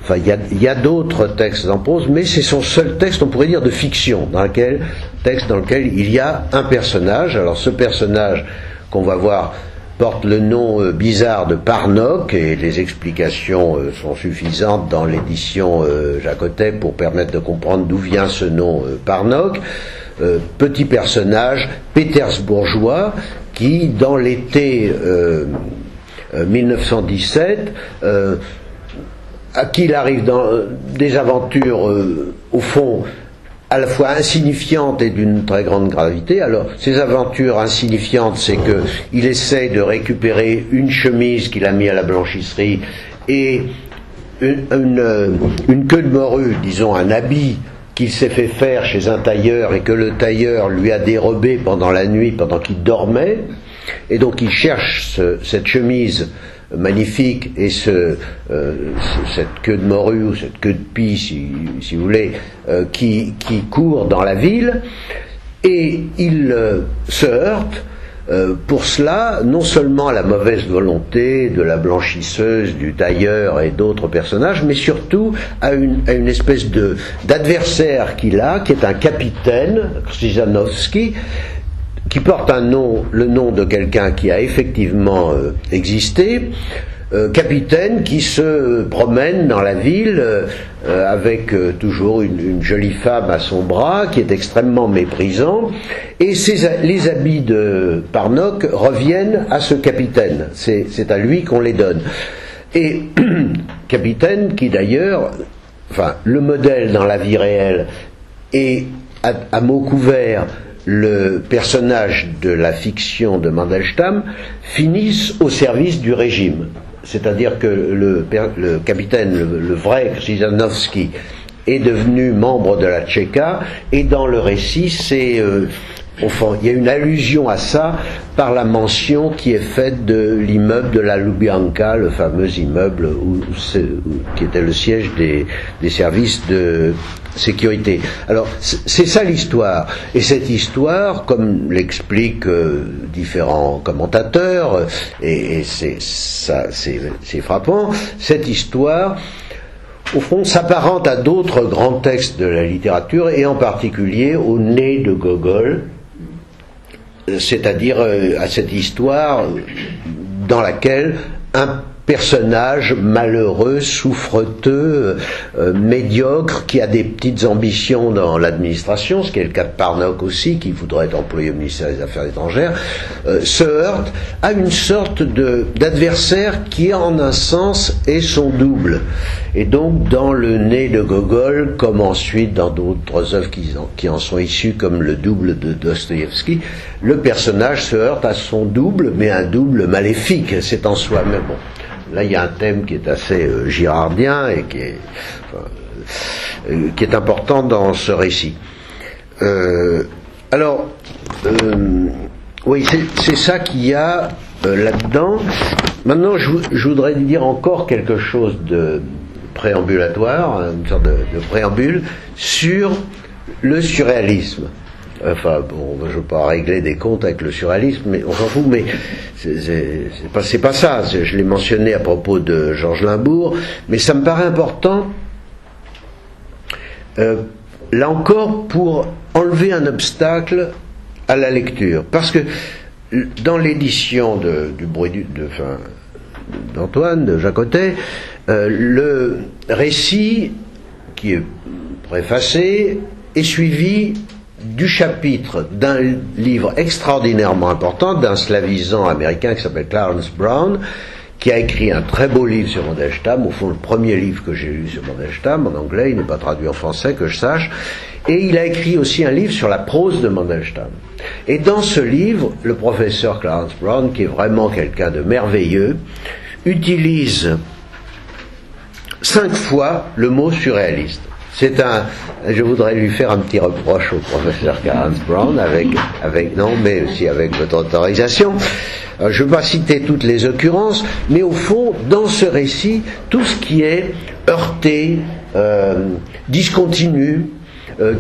Enfin, il y a d'autres textes en prose, mais c'est son seul texte, on pourrait dire, de fiction, dans lequel il y a un personnage. Alors ce personnage qu'on va voir porte le nom bizarre de Parnoc, et les explications sont suffisantes dans l'édition Jacotet pour permettre de comprendre d'où vient ce nom Parnoc. Petit personnage pétersbourgeois qui, dans l'été 1917, à qui il arrive dans des aventures, au fond, à la fois insignifiantes et d'une très grande gravité. Alors, ces aventures insignifiantes, c'est qu'il essaie de récupérer une chemise qu'il a mis à la blanchisserie et une queue de morue, disons un habit qu'il s'est fait faire chez un tailleur et que le tailleur lui a dérobé pendant la nuit, pendant qu'il dormait. Et donc il cherche cette chemise magnifique et cette queue de morue ou cette queue de pie, si vous voulez, qui court dans la ville, et il se heurte pour cela non seulement à la mauvaise volonté de la blanchisseuse, du tailleur et d'autres personnages, mais surtout à une espèce d'adversaire qu'il a, qui est un capitaine, Krzyżanowski, qui porte le nom de quelqu'un qui a effectivement existé, capitaine qui se promène dans la ville avec toujours une jolie femme à son bras, qui est extrêmement méprisant, et les habits de Parnoc reviennent à ce capitaine, c'est à lui qu'on les donne. Et capitaine qui d'ailleurs, enfin le modèle dans la vie réelle est à mots couverts le personnage de la fiction de Mandelstam, finissent au service du régime. C'est-à-dire que le capitaine, le vrai Krzyżanowski, est devenu membre de la Tchéka, et dans le récit, il y a une allusion à ça par la mention qui est faite de l'immeuble de la Lubyanka, le fameux immeuble qui était le siège des services de sécurité. Alors c'est ça l'histoire, et cette histoire, comme l'expliquent différents commentateurs, et c'est frappant, cette histoire au fond s'apparente à d'autres grands textes de la littérature, et en particulier au Nez de Gogol, c'est-à-dire à cette histoire dans laquelle un personnage malheureux, souffreteux, médiocre, qui a des petites ambitions dans l'administration, ce qui est le cas de Parnoc aussi, qui voudrait être employé au ministère des Affaires étrangères, se heurte à une sorte d'adversaire qui, en un sens, est son double. Et donc, dans le Nez de Gogol, comme ensuite dans d'autres œuvres qui en sont issues, comme le double de Dostoïevski, le personnage se heurte à son double, mais un double maléfique, c'est en soi-même. Bon. Là, il y a un thème qui est assez girardien et qui est important dans ce récit. Oui, c'est ça qu'il y a là-dedans. Maintenant, je voudrais dire encore quelque chose de préambulatoire, une sorte de préambule, sur le surréalisme. enfin bon, je ne veux pas régler des comptes avec le surréalisme, mais on s'en fout, mais c'est pas ça, je l'ai mentionné à propos de Georges Limbourg, mais ça me paraît important, là encore, pour enlever un obstacle à la lecture, parce que dans l'édition du bruit d'Antoine, de Jacotet, le récit qui est préfacé est suivi du chapitre d'un livre extraordinairement important d'un slavisant américain qui s'appelle Clarence Brown, qui a écrit un très beau livre sur Mandelstam, au fond le premier livre que j'ai lu sur Mandelstam, en anglais, il n'est pas traduit en français que je sache, et il a écrit aussi un livre sur la prose de Mandelstam. Et dans ce livre, le professeur Clarence Brown, qui est vraiment quelqu'un de merveilleux, utilise 5 fois le mot surréaliste. Je voudrais lui faire un petit reproche au professeur Clarence Brown, non, mais aussi avec votre autorisation. Je ne vais pas citer toutes les occurrences, mais au fond, dans ce récit, tout ce qui est heurté, discontinu,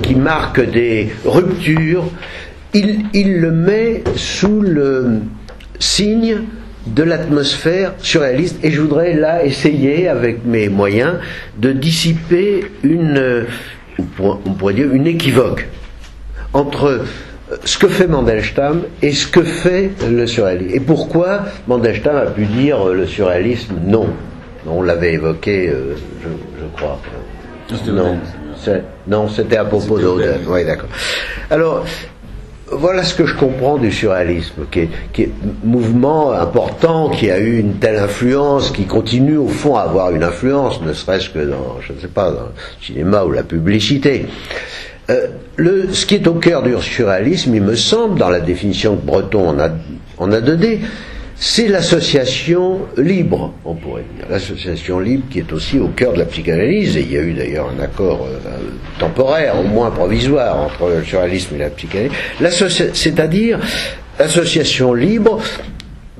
qui marque des ruptures, il le met sous le signe de l'atmosphère surréaliste, et je voudrais là essayer avec mes moyens de dissiper on pourrait dire une équivoque entre ce que fait Mandelstam et ce que fait le surréalisme, et pourquoi Mandelstam a pu dire le surréalisme non. On l'avait évoqué, je crois. Non, c'était à propos d'Auden. Oui, d'accord. Alors voilà ce que je comprends du surréalisme, qui est mouvement important, qui a eu une telle influence, qui continue au fond à avoir une influence, ne serait-ce que dans, je ne sais pas, dans le cinéma ou la publicité. Ce qui est au cœur du surréalisme, il me semble, dans la définition que Breton en a donnée, c'est l'association libre, on pourrait dire. L'association libre qui est aussi au cœur de la psychanalyse, et il y a eu d'ailleurs un accord temporaire, au moins provisoire, entre le surréalisme et la psychanalyse. C'est-à-dire l'association libre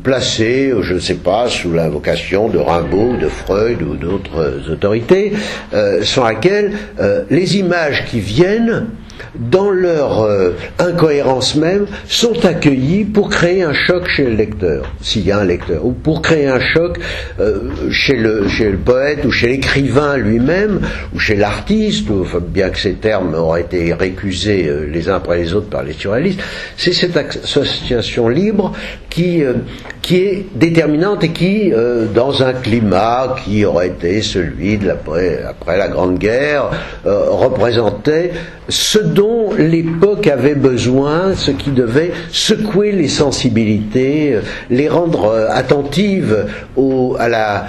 placée, je ne sais pas, sous l'invocation de Rimbaud, de Freud ou d'autres autorités, sans laquelle les images qui viennent, dans leur incohérence même, sont accueillis pour créer un choc chez le lecteur, s'il y a un lecteur, ou pour créer un choc chez le poète ou chez l'écrivain lui-même, ou chez l'artiste, bien que ces termes auraient été récusés les uns après les autres par les surréalistes. C'est cette association libre qui est déterminante et qui, dans un climat qui aurait été celui de après la Grande Guerre, représentait ce dont l'époque avait besoin, ce qui devait secouer les sensibilités, les rendre attentives à la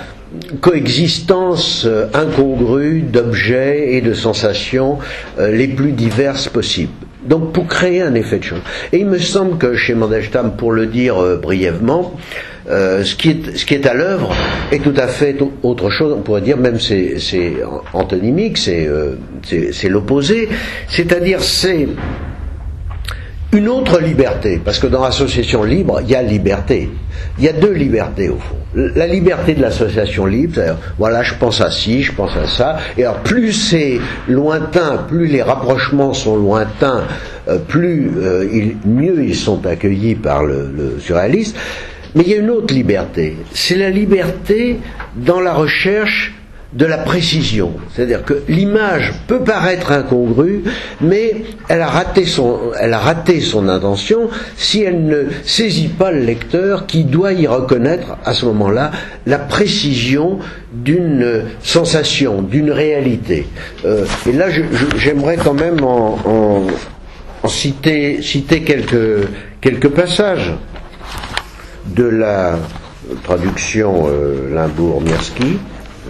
coexistence incongrue d'objets et de sensations les plus diverses possibles. Donc pour créer un effet de choc. Et il me semble que chez Mandelstam, pour le dire brièvement, ce qui est à l'œuvre est tout à fait autre chose. On pourrait dire même c'est antonymique, c'est l'opposé. C'est-à-dire c'est une autre liberté, parce que dans l'association libre, il y a liberté. Il y a 2 libertés au fond. La liberté de l'association libre, c'est-à-dire, voilà, je pense à ci, je pense à ça, et alors plus c'est lointain, plus les rapprochements sont lointains, mieux ils sont accueillis par le surréaliste. Mais il y a une autre liberté, c'est la liberté dans la recherche de la précision. C'est-à-dire que l'image peut paraître incongrue, mais elle a raté son intention si elle ne saisit pas le lecteur qui doit y reconnaître à ce moment-là la précision d'une sensation, d'une réalité. Et là, j'aimerais quand même en citer quelques passages de la traduction Limbourg-Mirski.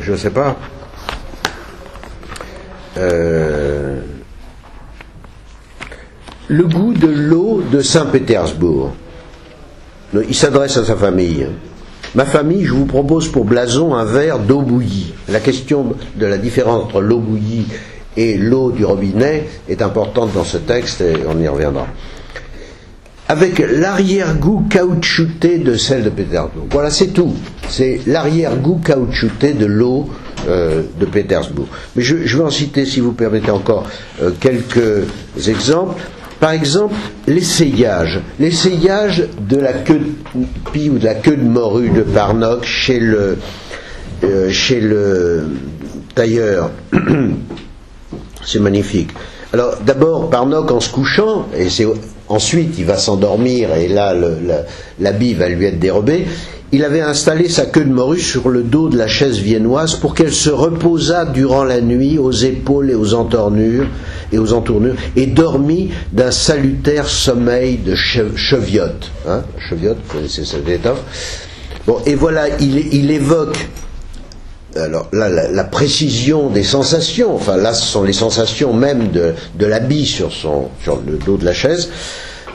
Je ne sais pas. Le goût de l'eau de Saint-Pétersbourg. Il s'adresse à sa famille. Ma famille, je vous propose pour blason un verre d'eau bouillie. La question de la différence entre l'eau bouillie et l'eau du robinet est importante dans ce texte et on y reviendra. Avec l'arrière-goût caoutchouté de celle de Pétersbourg. Voilà, c'est tout. C'est l'arrière-goût caoutchouté de l'eau de Pétersbourg. Mais je vais en citer, si vous permettez, encore quelques exemples. Par exemple, l'essayage de la queue de pie ou de la queue de morue de Parnok chez le tailleur. C'est magnifique. Alors d'abord, Parnok en se couchant, et ensuite il va s'endormir, et là l'habit va lui être dérobé, il avait installé sa queue de morue sur le dos de la chaise viennoise pour qu'elle se reposât durant la nuit aux épaules et aux entournures, et dormit d'un salutaire sommeil de cheviote. Hein, cheviote, vous connaissez cette étoffe. Bon, et voilà, il évoque alors là, la précision des sensations, enfin là ce sont les sensations même de l'habit sur le dos de la chaise,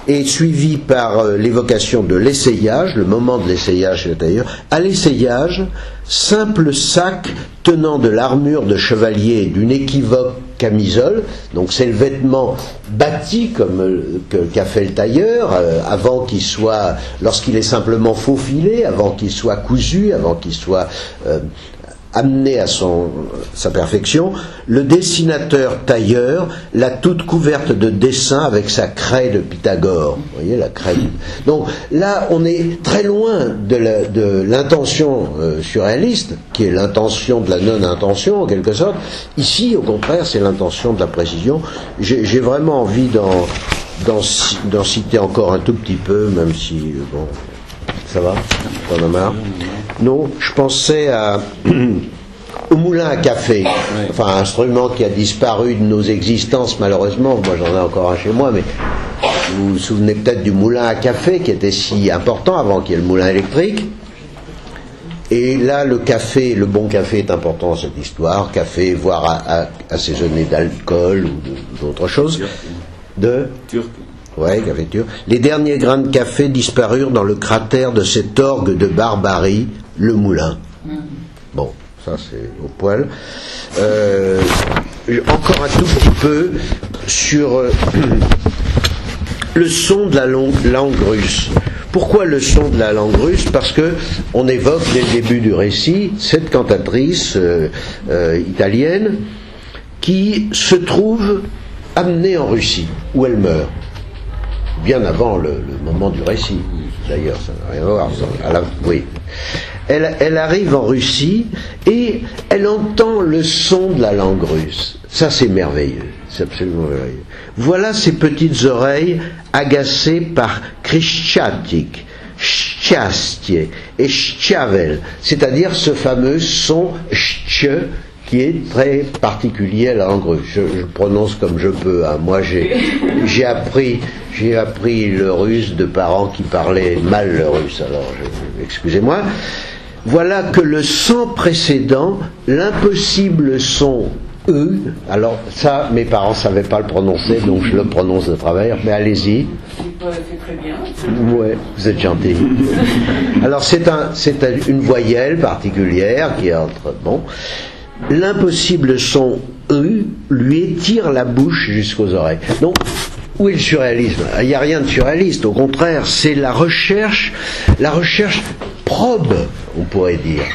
et suivi par l'évocation de l'essayage, le moment de l'essayage chez le tailleur. À l'essayage, simple sac tenant de l'armure de chevalier et d'une équivoque camisole, donc c'est le vêtement bâti qu'a fait le tailleur, avant qu'il soit, lorsqu'il est simplement faufilé, avant qu'il soit cousu, avant qu'il soit amené à sa perfection. Le dessinateur tailleur l'a toute couverte de dessins avec sa craie de Pythagore. Vous voyez la craie. Donc là, on est très loin de l'intention surréaliste, qui est l'intention de la non-intention en quelque sorte. Ici, au contraire, c'est l'intention de la précision. J'ai vraiment envie d'en citer encore un tout petit peu, même si bon. Ça va? T'en as marre? Non, je pensais au moulin à café, enfin un instrument qui a disparu de nos existences malheureusement. Moi j'en ai encore un chez moi, mais vous vous souvenez peut-être du moulin à café qui était si important avant qu'il y ait le moulin électrique. Et là le café, le bon café est important dans cette histoire, café voire assaisonné d'alcool ou d'autres choses. Turc. Ouais, café turc. Les derniers grains de café disparurent dans le cratère de cet orgue de barbarie, le moulin. Bon, ça c'est au poil. Encore un tout petit peu sur le son de la langue russe. Pourquoi le son de la langue russe? Parce que on évoque dès le début du récit cette cantatrice italienne qui se trouve amenée en Russie, où elle meurt. Bien avant le moment du récit, d'ailleurs, ça n'a rien à voir. Oui. Elle arrive en Russie et elle entend le son de la langue russe. Ça, c'est merveilleux. C'est absolument merveilleux. Voilà ses petites oreilles agacées par Krishchatik, Shchastie et Shchavel, c'est-à-dire ce fameux son ch qui est très particulier à la langue russe. Je prononce comme je peux. Hein. Moi, j'ai appris le russe de parents qui parlaient mal le russe. Alors, excusez-moi. Voilà que le son précédent, l'impossible son E. Alors ça, mes parents ne savaient pas le prononcer, donc je le prononce de travers. Mais allez-y. C'est très bien. Ouais, vous êtes gentil. Alors c'est une voyelle particulière qui est entre bon. L'impossible son E lui étire la bouche jusqu'aux oreilles. Donc, où est le surréalisme? Il n'y a rien de surréaliste, au contraire, c'est la recherche probe, on pourrait dire,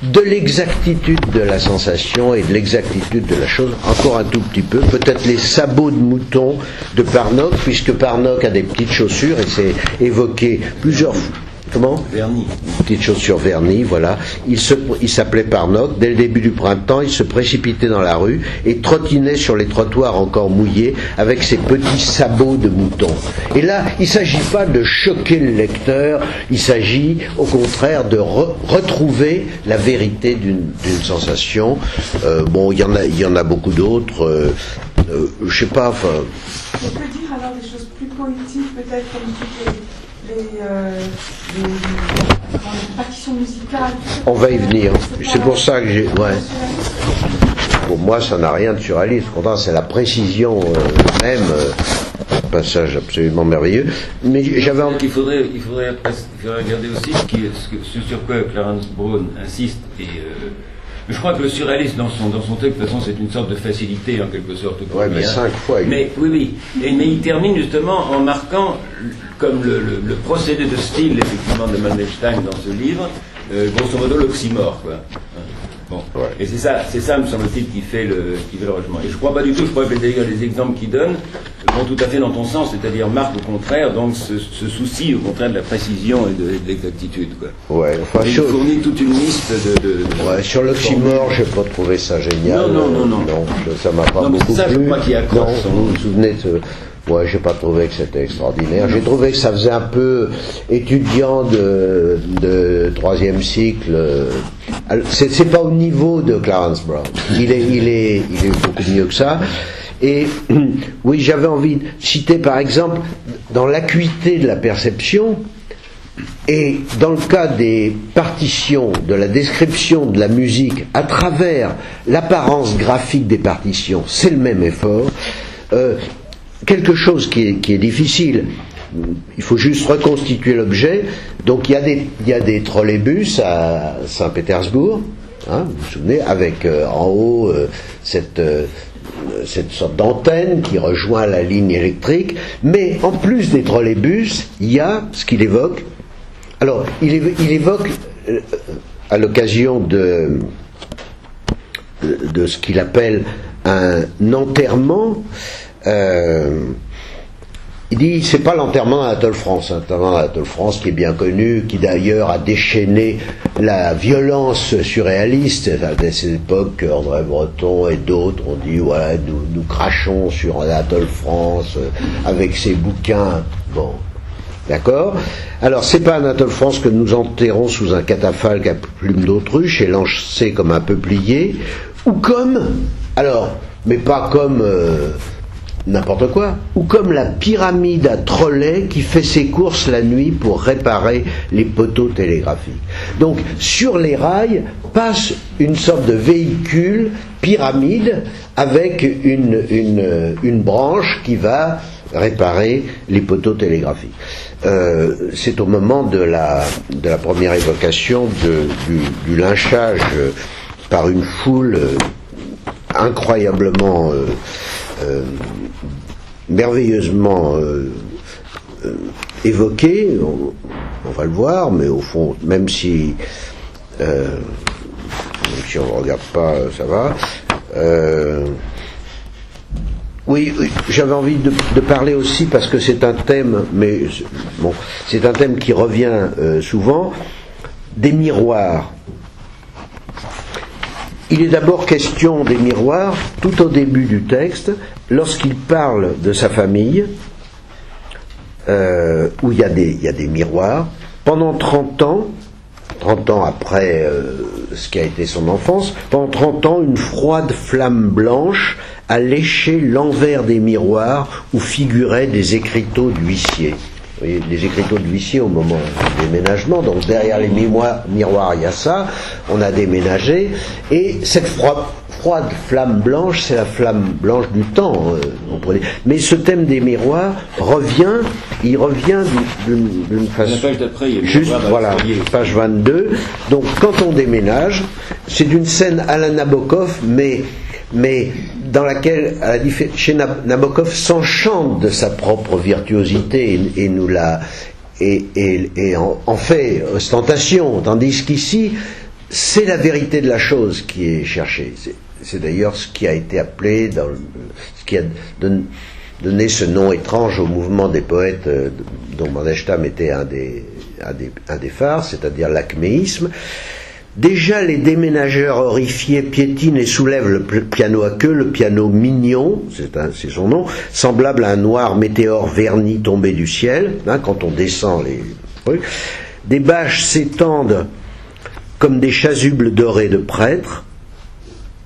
de l'exactitude de la sensation et de l'exactitude de la chose, encore un tout petit peu, peut-être les sabots de mouton de Parnok, puisque Parnok a des petites chaussures, et c'est évoqué plusieurs fois. Comment? Vernis. Petite chaussure vernie, voilà. Il s'appelait Parnok. Dès le début du printemps, il se précipitait dans la rue et trottinait sur les trottoirs encore mouillés avec ses petits sabots de mouton. Et là, il ne s'agit pas de choquer le lecteur, il s'agit au contraire de retrouver la vérité d'une sensation. Bon, il y en a beaucoup d'autres. Je sais pas, enfin... On peut dire alors des choses plus poétiques, peut-être, comme toutes les partitions musicales. On va y venir. C'est pour ça que j'ai... Ouais. Pour moi, ça n'a rien de surréaliste. Au contraire, c'est la précision même. Un passage absolument merveilleux. Mais j'avais... Il faudrait regarder aussi ce sur quoi Clarence Brown insiste. Et je crois que le surréalisme dans son texte, de toute façon, c'est une sorte de facilité en quelque sorte. Ouais, mais 5 fois. Mais oui. Mais il termine justement en marquant, comme le procédé de style effectivement de Mandelstam dans ce livre, grosso modo l'oxymore, quoi. Bon. Ouais. Et c'est ça, me semble-t-il, qui fait le relogement. Et je crois pas du tout, je crois que d'ailleurs les exemples qu'il donne vont tout à fait dans ton sens, c'est-à-dire marquent au contraire donc ce souci au contraire de la précision et de l'exactitude. Ouais, enfin, il fournit toute une liste ouais, sur l'oxymore, j'ai pas trouvé ça génial. Non, ça m'a pas beaucoup plu. Je crois qu'il y a non, vous vous souvenez de ouais, j'ai pas trouvé que c'était extraordinaire. J'ai trouvé que ça faisait un peu étudiant de troisième cycle. C'est pas au niveau de Clarence Brown. Il est beaucoup mieux que ça. Et oui, j'avais envie de citer par exemple dans l'acuité de la perception et dans le cas des partitions, de la description de la musique à travers l'apparence graphique des partitions, c'est le même effort. Quelque chose qui est difficile, il faut juste reconstituer l'objet. Donc il y a des trolleybus à Saint-Pétersbourg, hein, vous vous souvenez, avec en haut cette sorte d'antenne qui rejoint la ligne électrique, mais en plus des trolleybus, il y a ce qu'il évoque. Alors, il évoque à l'occasion de ce qu'il appelle un enterrement. Il dit c'est pas l'enterrement d'Anatole France, l'enterrement d'Anatole France qui est bien connu, qui d'ailleurs a déchaîné la violence surréaliste à cette époque. André Breton et d'autres ont dit voilà, nous crachons sur Anatole France avec ses bouquins. Bon, d'accord. Alors c'est pas Anatole France que nous enterrons sous un catafalque à plume d'autruche et lancé comme un peuplier, ou comme, alors, mais pas comme n'importe quoi, ou comme la pyramide à Trollet qui fait ses courses la nuit pour réparer les poteaux télégraphiques. Donc sur les rails passe une sorte de véhicule pyramide avec une branche qui va réparer les poteaux télégraphiques. C'est au moment de la première évocation du lynchage par une foule incroyablement merveilleusement évoqué, on va le voir, mais au fond, même si on ne regarde pas, ça va. Oui, j'avais envie de parler aussi, parce que c'est un thème, mais bon, c'est un thème qui revient souvent, des miroirs. Il est d'abord question des miroirs tout au début du texte, lorsqu'il parle de sa famille, où il y a des miroirs. Pendant 30 ans après ce qui a été son enfance, pendant 30 ans, une froide flamme blanche a léché l'envers des miroirs où figuraient des écriteaux d'huissiers. Vous voyez, les écriteaux de l'huissier au moment du déménagement, donc derrière les miroirs il y a ça, on a déménagé, et cette froide flamme blanche, c'est la flamme blanche du temps, mais ce thème des miroirs revient d'une façon... La page d'après, il y a juste, voilà, page 22, donc quand on déménage, c'est d'une scène à la Nabokov, mais dans laquelle, chez Nabokov, s'enchante de sa propre virtuosité et nous et en fait ostentation, tandis qu'ici, c'est la vérité de la chose qui est cherchée. C'est d'ailleurs ce qui a été appelé, ce qui a donné ce nom étrange au mouvement des poètes dont Mandelstam était un des phares, c'est-à-dire l'acméisme. Déjà, les déménageurs horrifiés piétinent et soulèvent le piano à queue, le piano mignon, c'est son nom, semblable à un noir météore verni tombé du ciel, hein, quand on descend les trucs. Des bâches s'étendent comme des chasubles dorés de prêtres,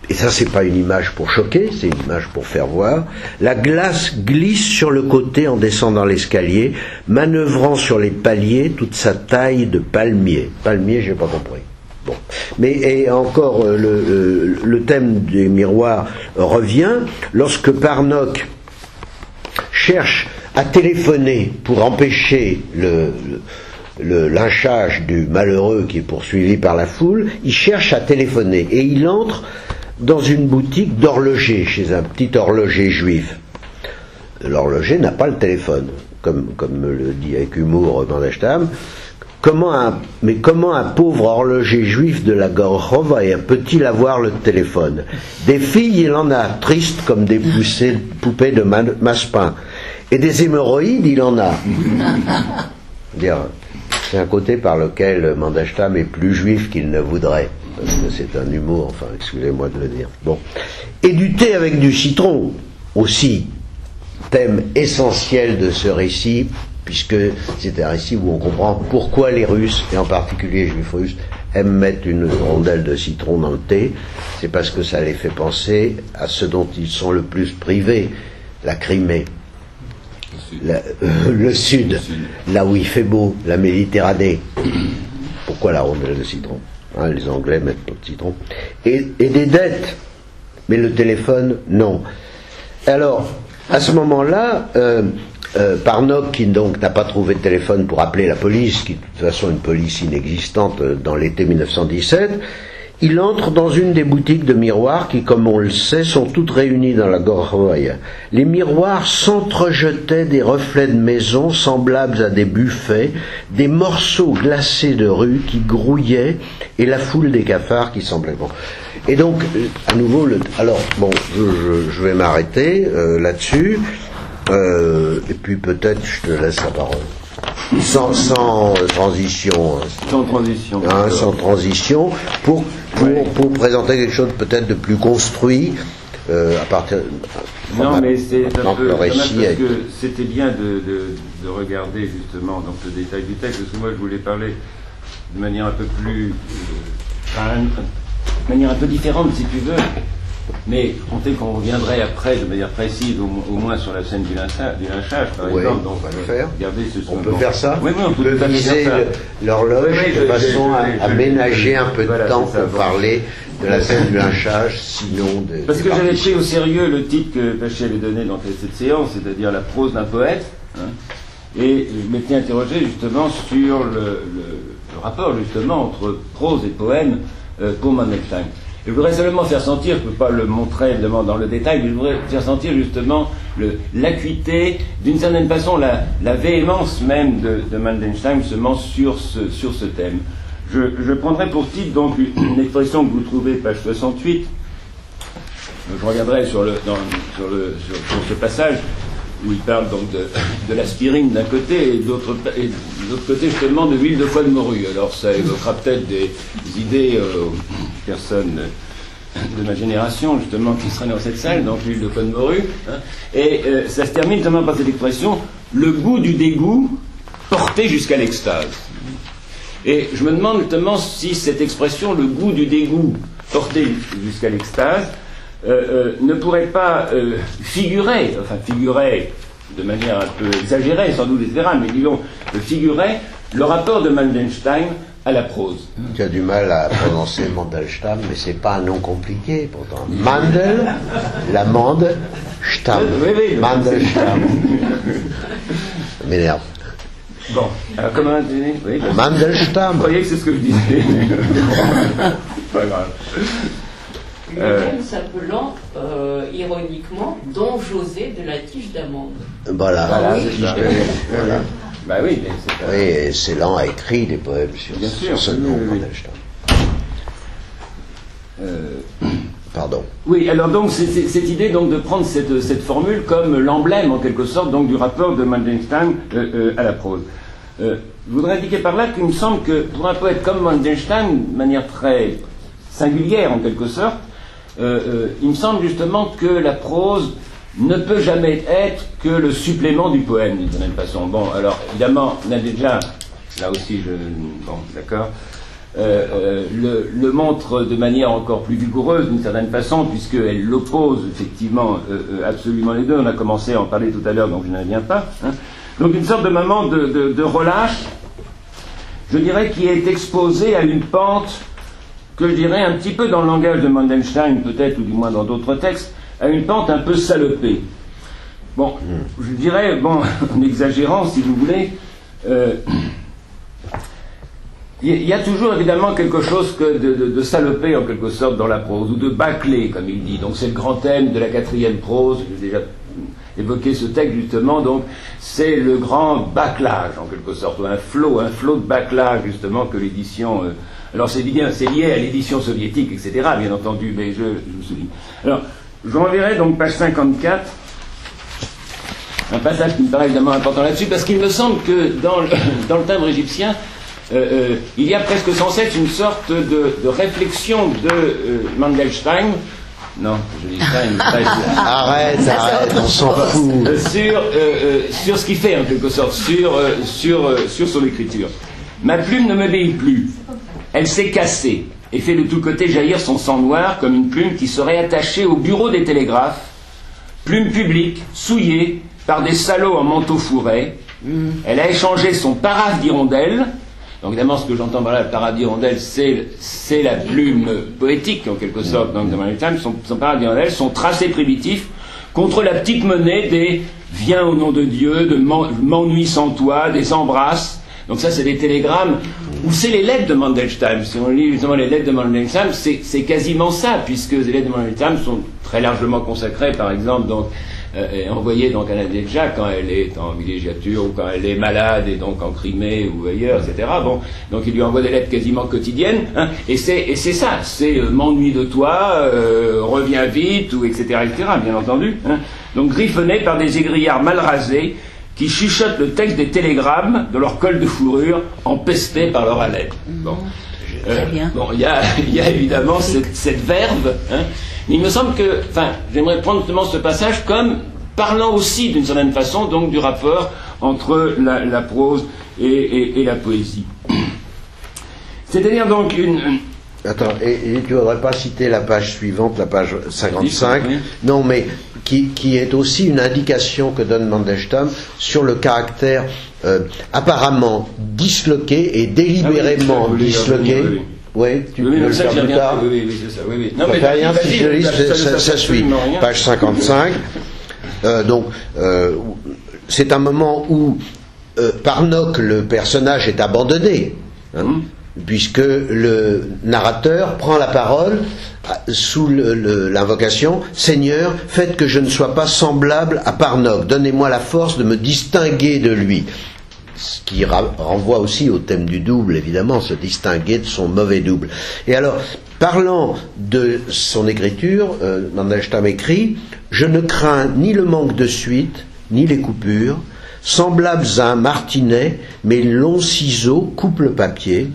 et ça c'est pas une image pour choquer, c'est une image pour faire voir. La glace glisse sur le côté en descendant l'escalier, manœuvrant sur les paliers toute sa taille de palmier. Palmier, j'ai pas compris. Bon. Mais et encore le thème des miroirs revient lorsque Parnok cherche à téléphoner pour empêcher le lynchage du malheureux qui est poursuivi par la foule. Il cherche à téléphoner et il entre dans une boutique d'horloger chez un petit horloger juif. L'horloger n'a pas le téléphone, comme le dit avec humour Mandelstam. comment un pauvre horloger juif de la Gorchovaïa peut-il avoir le téléphone? Des filles, il en a, tristes comme des poupées de massepain. Et des hémorroïdes, il en a. C'est un côté par lequel Mandelstam est plus juif qu'il ne voudrait. Parce que c'est un humour, enfin, excusez-moi de le dire. Bon. Et du thé avec du citron, aussi, thème essentiel de ce récit, puisque c'est un récit où on comprend pourquoi les Russes, et en particulier les Juifs russes, aiment mettre une rondelle de citron dans le thé. C'est parce que ça les fait penser à ce dont ils sont le plus privés, la Crimée. Le sud, là où il fait beau, la Méditerranée. Pourquoi la rondelle de citron? Les Anglais mettent pas de citron. Et des dettes. Mais le téléphone, non. Alors, à ce moment-là, Parnok, qui donc n'a pas trouvé de téléphone pour appeler la police, qui est de toute façon une police inexistante dans l'été 1917, il entre dans une des boutiques de miroirs qui, comme on le sait, sont toutes réunies dans la Gorchovaïa. Les miroirs s'entrejetaient des reflets de maisons semblables à des buffets, des morceaux glacés de rue qui grouillaient et la foule des cafards qui semblaient bon. Et donc, à nouveau, alors, bon, je vais m'arrêter là-dessus, et puis peut-être je te laisse la parole. Sans transition. Sans transition. Sans transition, pour présenter quelque chose peut-être de plus construit, à partir. Non, mais c'est un peu le récit parce que c'était bien de regarder justement donc le détail du texte, parce que moi je voulais parler de manière un peu plus, de manière un peu différente si tu veux. Mais comptez qu'on reviendrait après de manière précise, au moins sur la scène du lynchage, par exemple. Donc, on va le faire. Regardez on peut faire ça. Oui, on peut viser l'horloge de façon à ménager un peu de temps pour parler de la scène du lynchage, sinon de. Parce que j'avais pris au sérieux le titre que Paché avait donné dans cette séance, c'est-à-dire la prose d'un poète, et je m'étais interrogé justement sur le rapport justement entre prose et poème pour Mandelstam. Je voudrais seulement faire sentir, je ne peux pas le montrer évidemment dans le détail, mais je voudrais faire sentir justement l'acuité, d'une certaine façon la véhémence même de Mandelstam justement sur ce thème. Je prendrai pour titre donc une expression que vous trouvez page 68. Je reviendrai sur ce passage où il parle donc de l'aspirine d'un côté et de l'autre côté justement de l'huile de foie de morue. Alors ça évoquera peut-être des idées aux personnes de ma génération justement qui seraient dans cette salle, donc l'huile de foie de morue. Et ça se termine justement par cette expression, le goût du dégoût porté jusqu'à l'extase. Et je me demande justement si cette expression, le goût du dégoût porté jusqu'à l'extase, ne pourrait pas figurer de manière un peu exagérée, sans doute, etc., mais disons, figurer le rapport de Mandelstam à la prose. Tu as du mal à prononcer Mandelstam, mais c'est pas un nom compliqué, pourtant. Mandel, l'amande, Stam. Oui, Mandelstam. Ça m'énerve. Bon, alors comment oui, Mandelstam. Vous voyez que c'est ce que je disais. Pas grave. Lui-même s'appelant ironiquement Don José de la tige d'amande. Voilà. Voilà. Bah oui, mais c'est oui, et Celan a écrit des poèmes sur ce nom, Mandelstam. Pardon. Oui, alors donc c'est cette idée donc de prendre cette formule comme l'emblème en quelque sorte donc du rapport de Mandelstam à la prose. Je voudrais indiquer par là qu'il me semble que pour un poète comme Mandelstam, de manière très singulière en quelque sorte, il me semble justement que la prose ne peut jamais être que le supplément du poème d'une certaine façon. Bon, alors évidemment, on a déjà, là aussi, d'accord, le montre de manière encore plus vigoureuse d'une certaine façon, puisqu'elle l'oppose effectivement absolument les deux. On a commencé à en parler tout à l'heure, donc je n'en reviens pas. Donc une sorte de moment de relâche, je dirais, qui est exposé à une pente que je dirais un petit peu dans le langage de Mandelstam, peut-être, ou du moins dans d'autres textes, à une pente un peu salopée. Bon, je dirais, bon, en exagérant, si vous voulez, il y a toujours évidemment quelque chose de salopé en quelque sorte dans la prose, ou de bâclé, comme il dit. Donc c'est le grand thème de la 4e prose, évoqué ce texte justement, donc c'est le grand bâclage en quelque sorte, un flot de bâclage justement que l'édition... alors c'est lié à l'édition soviétique, etc. bien entendu, mais je me souviens. Alors, je renverrai donc page 54, un passage qui me paraît évidemment important là-dessus, parce qu'il me semble que dans le timbre égyptien, il y a presque sans cesse une sorte de réflexion de Mandelstam. Non, je dis Stein. Arrête, on s'en fout. Sur ce qu'il fait en quelque sorte, sur son écriture. Ma plume ne m'obéit plus. Elle s'est cassée et fait de tous côtés jaillir son sang noir comme une plume qui serait attachée au bureau des télégraphes. Plume publique, souillée par des salauds en manteau fourré. Elle a échangé son paraphe d'hirondelle. Donc évidemment, ce que j'entends par là, le paraphe d'hirondelle, c'est la plume poétique en quelque sorte. Donc dans les femmes, son paraphe d'hirondelle, son tracé primitif contre la petite monnaie des viens au nom de Dieu, de m'ennuie sans toi, des embrasses. Donc ça, c'est des télégrammes, ou c'est les lettres de Mandelstam. Si on lit justement les lettres de Mandelstam, c'est quasiment ça, puisque les lettres de Mandelstam sont très largement consacrées, par exemple, donc envoyée donc à Nadezhda quand elle est en villégiature ou quand elle est malade et donc en Crimée ou ailleurs, etc. Bon, donc il lui envoie des lettres quasiment quotidiennes, hein, et c'est ça, c'est m'ennuie de toi, reviens vite, ou etc., bien entendu. Hein. Donc griffonné par des aigrillards mal rasés qui chuchotent le texte des télégrammes de leur col de fourrure, empestés par leur haleine. Bon. Bon, il y a évidemment cette verve, hein. Il me semble que, enfin, j'aimerais prendre justement ce passage comme parlant aussi d'une certaine façon donc du rapport entre la prose et la poésie. C'est-à-dire donc une... Attends, et tu ne voudrais pas citer la page suivante, la page 55, oui. Non, mais qui est aussi une indication que donne Mandelstam sur le caractère apparemment disloqué et délibérément disloqué. Oui, tu peux le faire plus tard. Oui, c'est ça. Oui. Non, mais rien, si je lis, ça suit. Page 55. C'est un moment où Parnok, le personnage, est abandonné. Hein, puisque le narrateur prend la parole sous l'invocation « Seigneur, faites que je ne sois pas semblable à Parnok, donnez-moi la force de me distinguer de lui ». Ce qui renvoie aussi au thème du double, évidemment, se distinguer de son mauvais double. Et alors, parlant de son écriture, Mandelstam écrit « Je ne crains ni le manque de suite, ni les coupures, semblables à un martinet, mes longs ciseaux coupent le papier.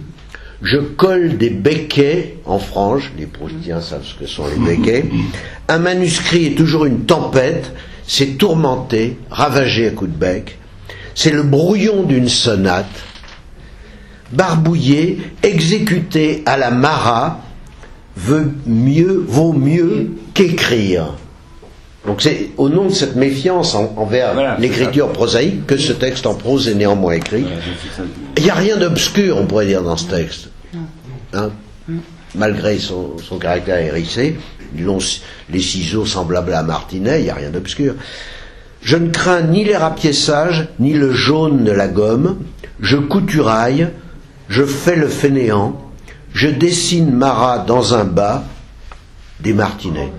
Je colle des béquets en frange, les Proustiens savent ce que sont les béquets. Un manuscrit est toujours une tempête, c'est tourmenté, ravagé à coups de bec. C'est le brouillon d'une sonate, barbouillé, exécuté à la Marat, vaut mieux qu'écrire. Donc c'est au nom de cette méfiance envers l'écriture prosaïque que ce texte en prose est néanmoins écrit. Il n'y a rien d'obscur, on pourrait dire, dans ce texte. Hein, malgré son caractère hérissé, les ciseaux semblables à un martinet, il n'y a rien d'obscur. Je ne crains ni les rapiessages, ni le jaune de la gomme. Je couturaille, je fais le fainéant, je dessine Marat dans un bas, des martinets.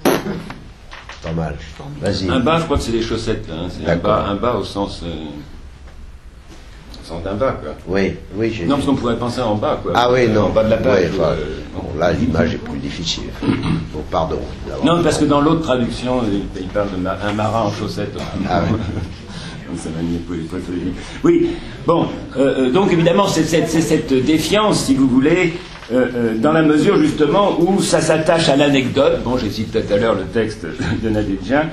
Pas mal. Vas-y. Un bas, je crois que c'est des chaussettes. Hein. C'est un bas au sens d'un bas, quoi. Oui. Non, parce qu'on pourrait penser en bas, quoi. Ah oui, non. En bas de la page. Oui, bon, là, l'image est plus difficile. Bon, pardon. Non, parce que dans l'autre traduction, il parle d'un marin en chaussettes. Ah oui. Ça m'a mis les poils sur les yeux. Oui. Bon, donc évidemment, c'est cette défiance, si vous voulez, dans la mesure justement où ça s'attache à l'anecdote. Bon, j'ai cité tout à l'heure le texte de Nadezhda.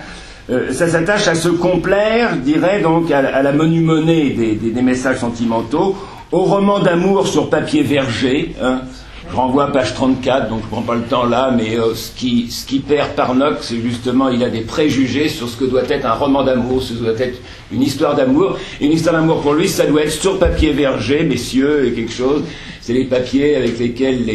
Ça s'attache à se complaire, je dirais, donc à la monumonée des messages sentimentaux, au roman d'amour sur papier verger. Hein. Je renvoie à page 34, donc je ne prends pas le temps là, mais ce qui perd Parnok, c'est justement, il a des préjugés sur ce que doit être un roman d'amour, ce que doit être une histoire d'amour. Une histoire d'amour pour lui, ça doit être sur papier verger, messieurs, et quelque chose. C'est les papiers avec lesquels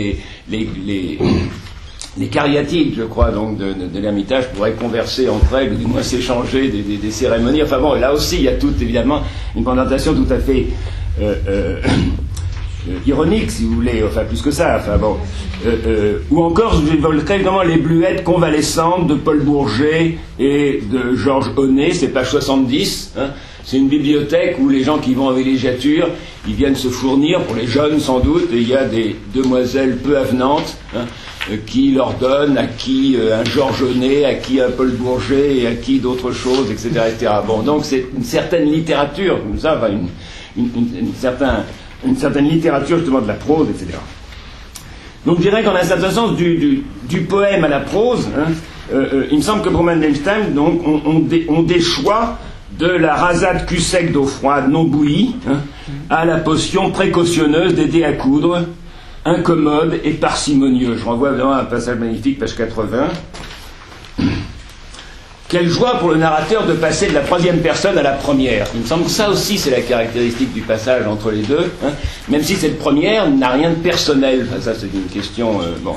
les cariatides, je crois, donc de l'Ermitage pourraient converser entre elles, ou du moins s'échanger des cérémonies. Enfin bon, là aussi, il y a toute, évidemment, une présentation tout à fait ironique, si vous voulez, enfin plus que ça, enfin bon. Ou encore, j'évoquerai évidemment les Bluettes convalescentes de Paul Bourget et de Georges Honnet, c'est page 70. Hein. C'est une bibliothèque où les gens qui vont en villégiature, ils viennent se fournir, pour les jeunes sans doute, et il y a des demoiselles peu avenantes hein, qui leur donnent, à qui un Georges Honnet, à qui un Paul Bourget, et à qui d'autres choses, etc., etc. Bon, donc c'est une certaine littérature, comme ça, enfin une certaine littérature justement de la prose, etc. Donc je dirais qu'en un certain sens, du poème à la prose, hein, il me semble que pour Mandelstam, donc, on déchoit de la rasade cul sec d'eau froide non bouillie hein, à la potion précautionneuse des dés à coudre, incommode et parcimonieux. Je renvoie évidemment à un passage magnifique, page 80. Quelle joie pour le narrateur de passer de la troisième personne à la première. Il me semble que ça aussi c'est la caractéristique du passage entre les deux, hein, même si cette première n'a rien de personnel. Enfin, ça c'est une question... bon.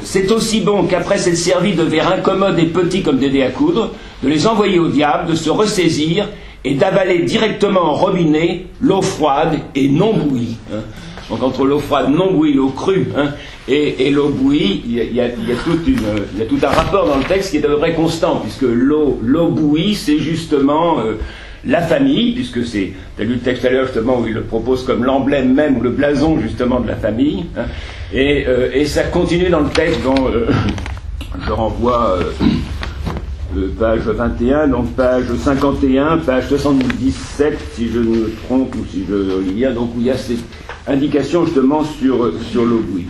C'est aussi bon qu'après s'être servi de verres incommodes et petits comme des dés à coudre, de les envoyer au diable, de se ressaisir et d'avaler directement au robinet l'eau froide et non bouillie. Hein. Donc entre l'eau froide non bouillie, l'eau crue, hein, et l'eau bouillie, il y a tout un rapport dans le texte qui est à peu près constant, puisque l'eau bouillie, c'est justement la famille, puisque c'est, tu as lu le texte à l'heure justement où il le propose comme l'emblème même, ou le blason justement de la famille, hein, et ça continue dans le texte dont je renvoie page 21, donc page 51, page 77, si je ne me trompe ou si je lis bien, donc où il y a cette indication justement sur l'eau bouillie.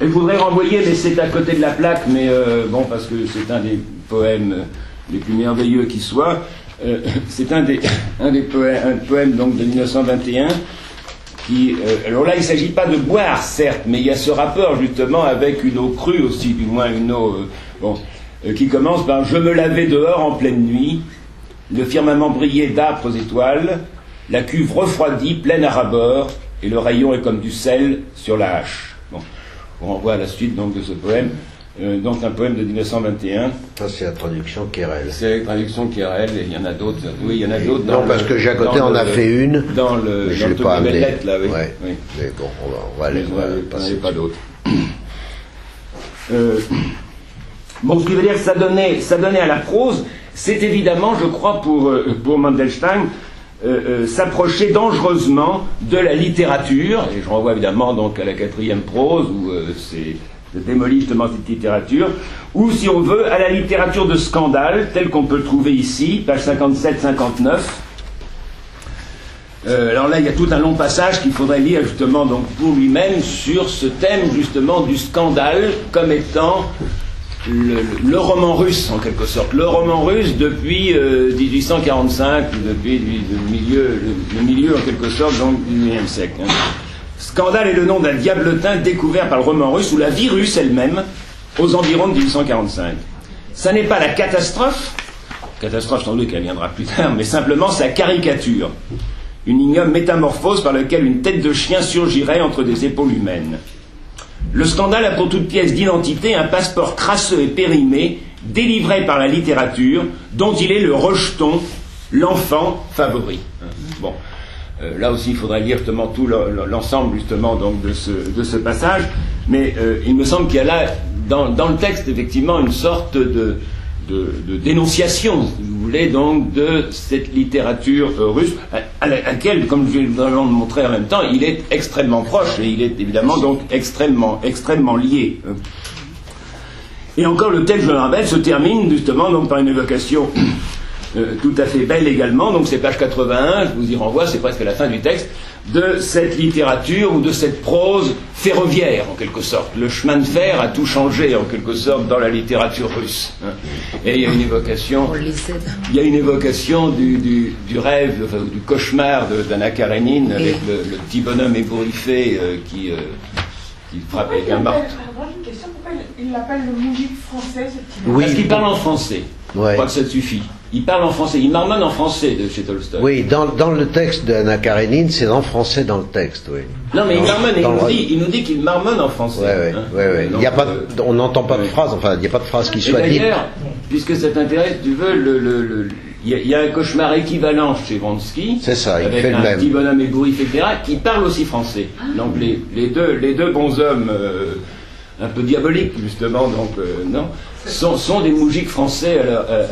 Il faudrait renvoyer, mais c'est à côté de la plaque, mais bon, parce que c'est un des poèmes les plus merveilleux qui soit. C'est un poème donc de 1921 qui, alors là il ne s'agit pas de boire certes, mais il y a ce rapport justement avec une eau crue aussi, du moins une eau qui commence par « Je me lavais dehors en pleine nuit, le firmament brillait d'âpres étoiles, la cuve refroidie, pleine à ras-bord, et le rayon est comme du sel sur la hache. » Bon, on renvoie à la suite donc de ce poème. Donc un poème de 1921. Ça c'est la traduction Querelle. C'est la traduction Querelle, et il y en a d'autres. Oui, il y en a d'autres. Non, parce que Jacotet en a fait une. Dans le mais je l'ai pas amené. Lettre, là, oui. Ouais. Oui. Mais bon, on va aller passer. Pas d'autres. Bon, ce qui veut dire que ça donnait à la prose, c'est évidemment, je crois, pour Mandelstam, s'approcher dangereusement de la littérature, et je renvoie évidemment donc à la quatrième prose, où c'est démolit justement cette littérature, ou si on veut, à la littérature de scandale, telle qu'on peut le trouver ici, page 57-59. Alors là, il y a tout un long passage qu'il faudrait lire justement donc, pour lui-même sur ce thème justement du scandale comme étant le roman russe en quelque sorte. Le roman russe depuis 1845, depuis le milieu en quelque sorte donc, du XIXe siècle. Hein. Scandale est le nom d'un diabletin découvert par le roman russe ou la vie russe elle-même aux environs de 1845. Ça n'est pas la catastrophe sans doute qu'elle viendra plus tard, mais simplement sa caricature. Une ignoble métamorphose par laquelle une tête de chien surgirait entre des épaules humaines. Le scandale a pour toute pièce d'identité un passeport crasseux et périmé, délivré par la littérature, dont il est le rejeton, l'enfant favori. Bon. Là aussi, il faudrait lire justement tout l'ensemble justement donc de ce passage, mais il me semble qu'il y a là dans le texte effectivement une sorte de dénonciation, si vous voulez, donc de cette littérature russe à laquelle, comme je vais vous le montrer en même temps, il est extrêmement proche et il est évidemment donc extrêmement lié. Et encore le texte, je le rappelle, se termine justement donc par une évocation tout à fait belle également, donc c'est page 81, je vous y renvoie, c'est presque la fin du texte, de cette littérature ou de cette prose ferroviaire en quelque sorte. Le chemin de fer a tout changé en quelque sorte dans la littérature russe. Et il y a une évocation, du rêve, enfin, du cauchemar d'Anna Karénine avec le petit bonhomme ébouriffé qui frappe avec un marteau. J'ai une question, pourquoi il l'appelle le moujik français, ce petit Oui. Parce qu'il parle en français. Ouais. Je crois que ça suffit. Il parle en français, il marmonne en français de chez Tolstoï. Oui, dans le texte d'Anna Karénine, c'est en français dans le texte, oui. Non, mais il marmonne, et il nous dit qu'il marmonne en français. Oui. Il y a pas, on n'entend pas de phrase, enfin, il n'y a pas de phrase qui soit dite. D'ailleurs, puisque ça t'intéresse, tu veux, il y a un cauchemar équivalent chez Vronsky, c'est ça, il avec fait le un même. petit bonhomme ébouriffé, etc., qui parle aussi français. Donc les deux bonshommes un peu diaboliques, justement, donc non, sont des moujiks français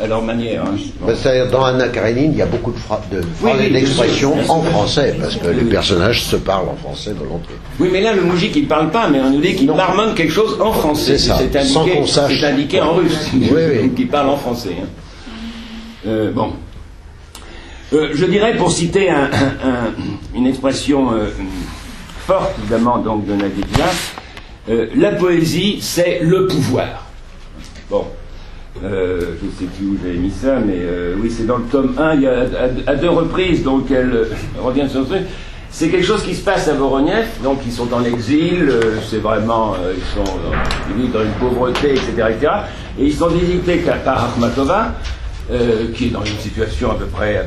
à leur manière. Hein. Ben, c'est-à-dire, dans Anna Karénine, il y a beaucoup de phrases oui, d'expressions bien sûr. en français, parce que les personnages se parlent en français volontiers. Oui, mais là, le moujik, il ne parle pas, mais on nous dit qu'il marmonne quelque chose en français. C'est ça, C'est sans qu'on sache. C'est indiqué en russe, Oui. qu'il parle en français. Hein. Bon. Je dirais, pour citer une expression forte, évidemment, donc, de Nabokov, la poésie, c'est le pouvoir. Bon. Je ne sais plus où j'avais mis ça, mais oui, c'est dans le tome 1, il y a à 2 reprises, donc elle revient sur ce truc. C'est quelque chose qui se passe à Voronev, donc ils sont en exil, c'est vraiment, ils vivent dans une pauvreté, etc., et ils sont visités par Akhmatova, qui est dans une situation à peu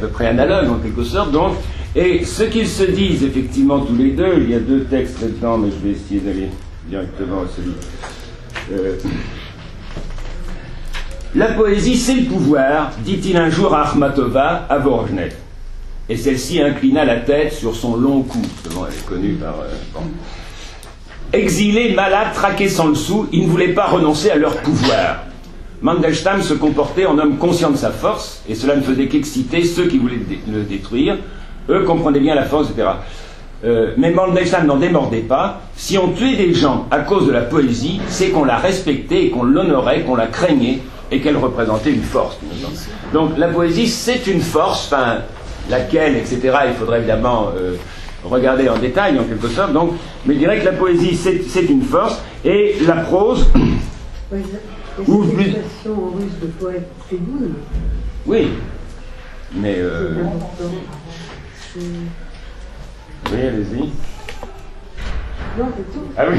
près analogue, en quelque sorte, donc, et ce qu'ils se disent, effectivement, tous les deux, il y a 2 textes là-dedans, mais je vais essayer d'aller directement à celui. La poésie, c'est le pouvoir, dit-il un jour à Akhmatova, à Voronev. Et celle-ci inclina la tête sur son long cou. Justement, elle est connue par... Bon. Exilés, malades, traqués sans le sou, ils ne voulaient pas renoncer à leur pouvoir. Mandelstam se comportait en homme conscient de sa force, et cela ne faisait qu'exciter ceux qui voulaient le détruire. Eux comprenaient bien la force, etc. Mais Mandelstam n'en démordait pas. Si on tuait des gens à cause de la poésie, c'est qu'on la respectait, et qu'on l'honorait, qu'on la craignait, et qu'elle représentait une force. Donc la poésie, c'est une force, enfin, laquelle, etc., il faudrait évidemment regarder en détail, en quelque sorte. Donc, mais je dirais que la poésie, c'est une force, et la prose... Oui, ou c'est plus... l'expression en russe de poète Pégoun. Oui, mais... C'est important. Oui, allez-y. Non, c'est tout. Ah oui.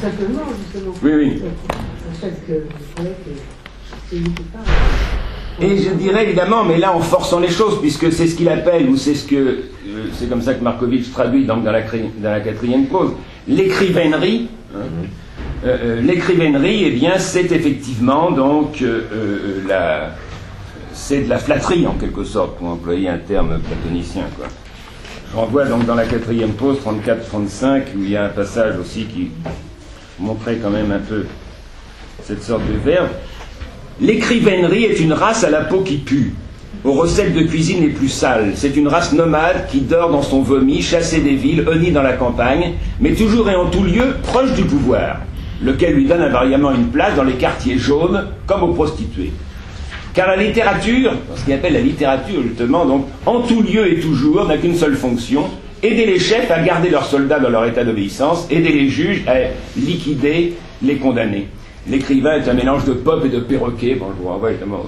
Simplement, justement. Oui, oui. Le fait que le poète c'est lui qui parle. Et je dirais évidemment, mais là en forçant les choses, puisque c'est ce qu'il appelle, ou c'est ce que, c'est comme ça que Markovitch traduit donc dans la 4e prose, l'écrivainerie. Hein, l'écrivainerie, eh bien, c'est effectivement donc c'est de la flatterie en quelque sorte, pour employer un terme platonicien, quoi. Je renvoie donc dans la 4e prose, 34-35, où il y a un passage aussi qui montrait quand même un peu cette sorte de verbe. L'écrivainerie est une race à la peau qui pue, aux recettes de cuisine les plus sales. C'est une race nomade qui dort dans son vomi, chassée des villes, honnie dans la campagne, mais toujours et en tout lieu proche du pouvoir, lequel lui donne invariablement une place dans les quartiers jaunes, comme aux prostituées. Car la littérature, ce qu'il appelle la littérature justement, donc, en tout lieu et toujours, n'a qu'une seule fonction, aider les chefs à garder leurs soldats dans leur état d'obéissance, aider les juges à liquider les condamnés. L'écrivain est un mélange de pop et de perroquet. Bon, je vous renvoie évidemment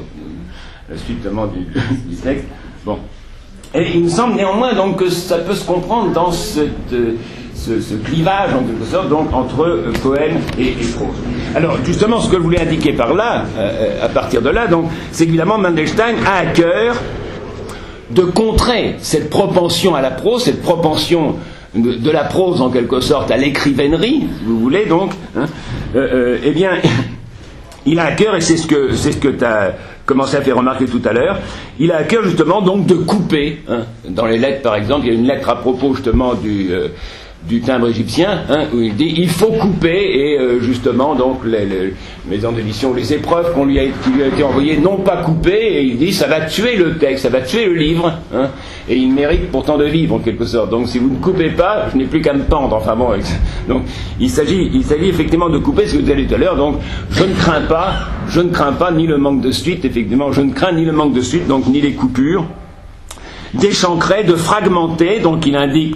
la suite du texte. Bon. Et il me semble néanmoins donc que ça peut se comprendre dans ce clivage, en quelque sorte, donc, entre poème et prose. Alors, justement, ce que je voulais indiquer par là, à partir de là, donc, c'est qu'évidemment, Mandelstam a à cœur de contrer cette propension à la prose, cette propension de la prose en quelque sorte à l'écrivainerie, si vous voulez, donc, hein, eh bien, il a à cœur, et c'est ce que tu as commencé à faire remarquer tout à l'heure, il a à cœur justement donc de couper, hein, dans les lettres par exemple, il y a une lettre à propos justement du timbre égyptien, hein, où il dit il faut couper, et justement donc les maisons d'édition, les épreuves qui lui a été envoyées n'ont pas coupé, et il dit ça va tuer le texte, ça va tuer le livre, hein, et il mérite pourtant de vivre en quelque sorte. Donc si vous ne coupez pas, je n'ai plus qu'à me pendre. Enfin bon, donc il s'agit effectivement de couper, ce que vous avez dit tout à l'heure. Donc je ne crains pas ni le manque de suite, effectivement, je ne crains ni le manque de suite, donc ni les coupures, d'échancrer, de fragmenter. Donc il indique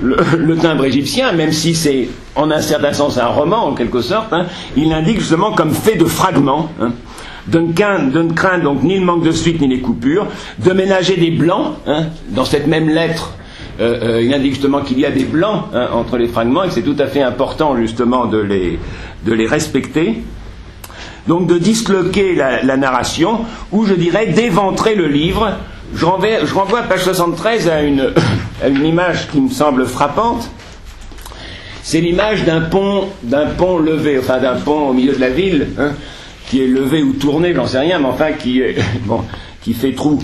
le timbre égyptien, même si c'est en un certain sens un roman en quelque sorte, hein, il l'indique justement comme fait de fragments, hein, de ne craindre donc ni le manque de suite ni les coupures, de ménager des blancs, hein, dans cette même lettre il indique justement qu'il y a des blancs, hein, entre les fragments, et que c'est tout à fait important justement de les respecter. Donc de disloquer la narration, ou je dirais d'éventrer le livre. Je renvoie à page 73 à une image qui me semble frappante. C'est l'image d'un pont levé, enfin d'un pont au milieu de la ville, hein, qui est levé ou tourné, j'en sais rien, mais enfin qui qui fait trou.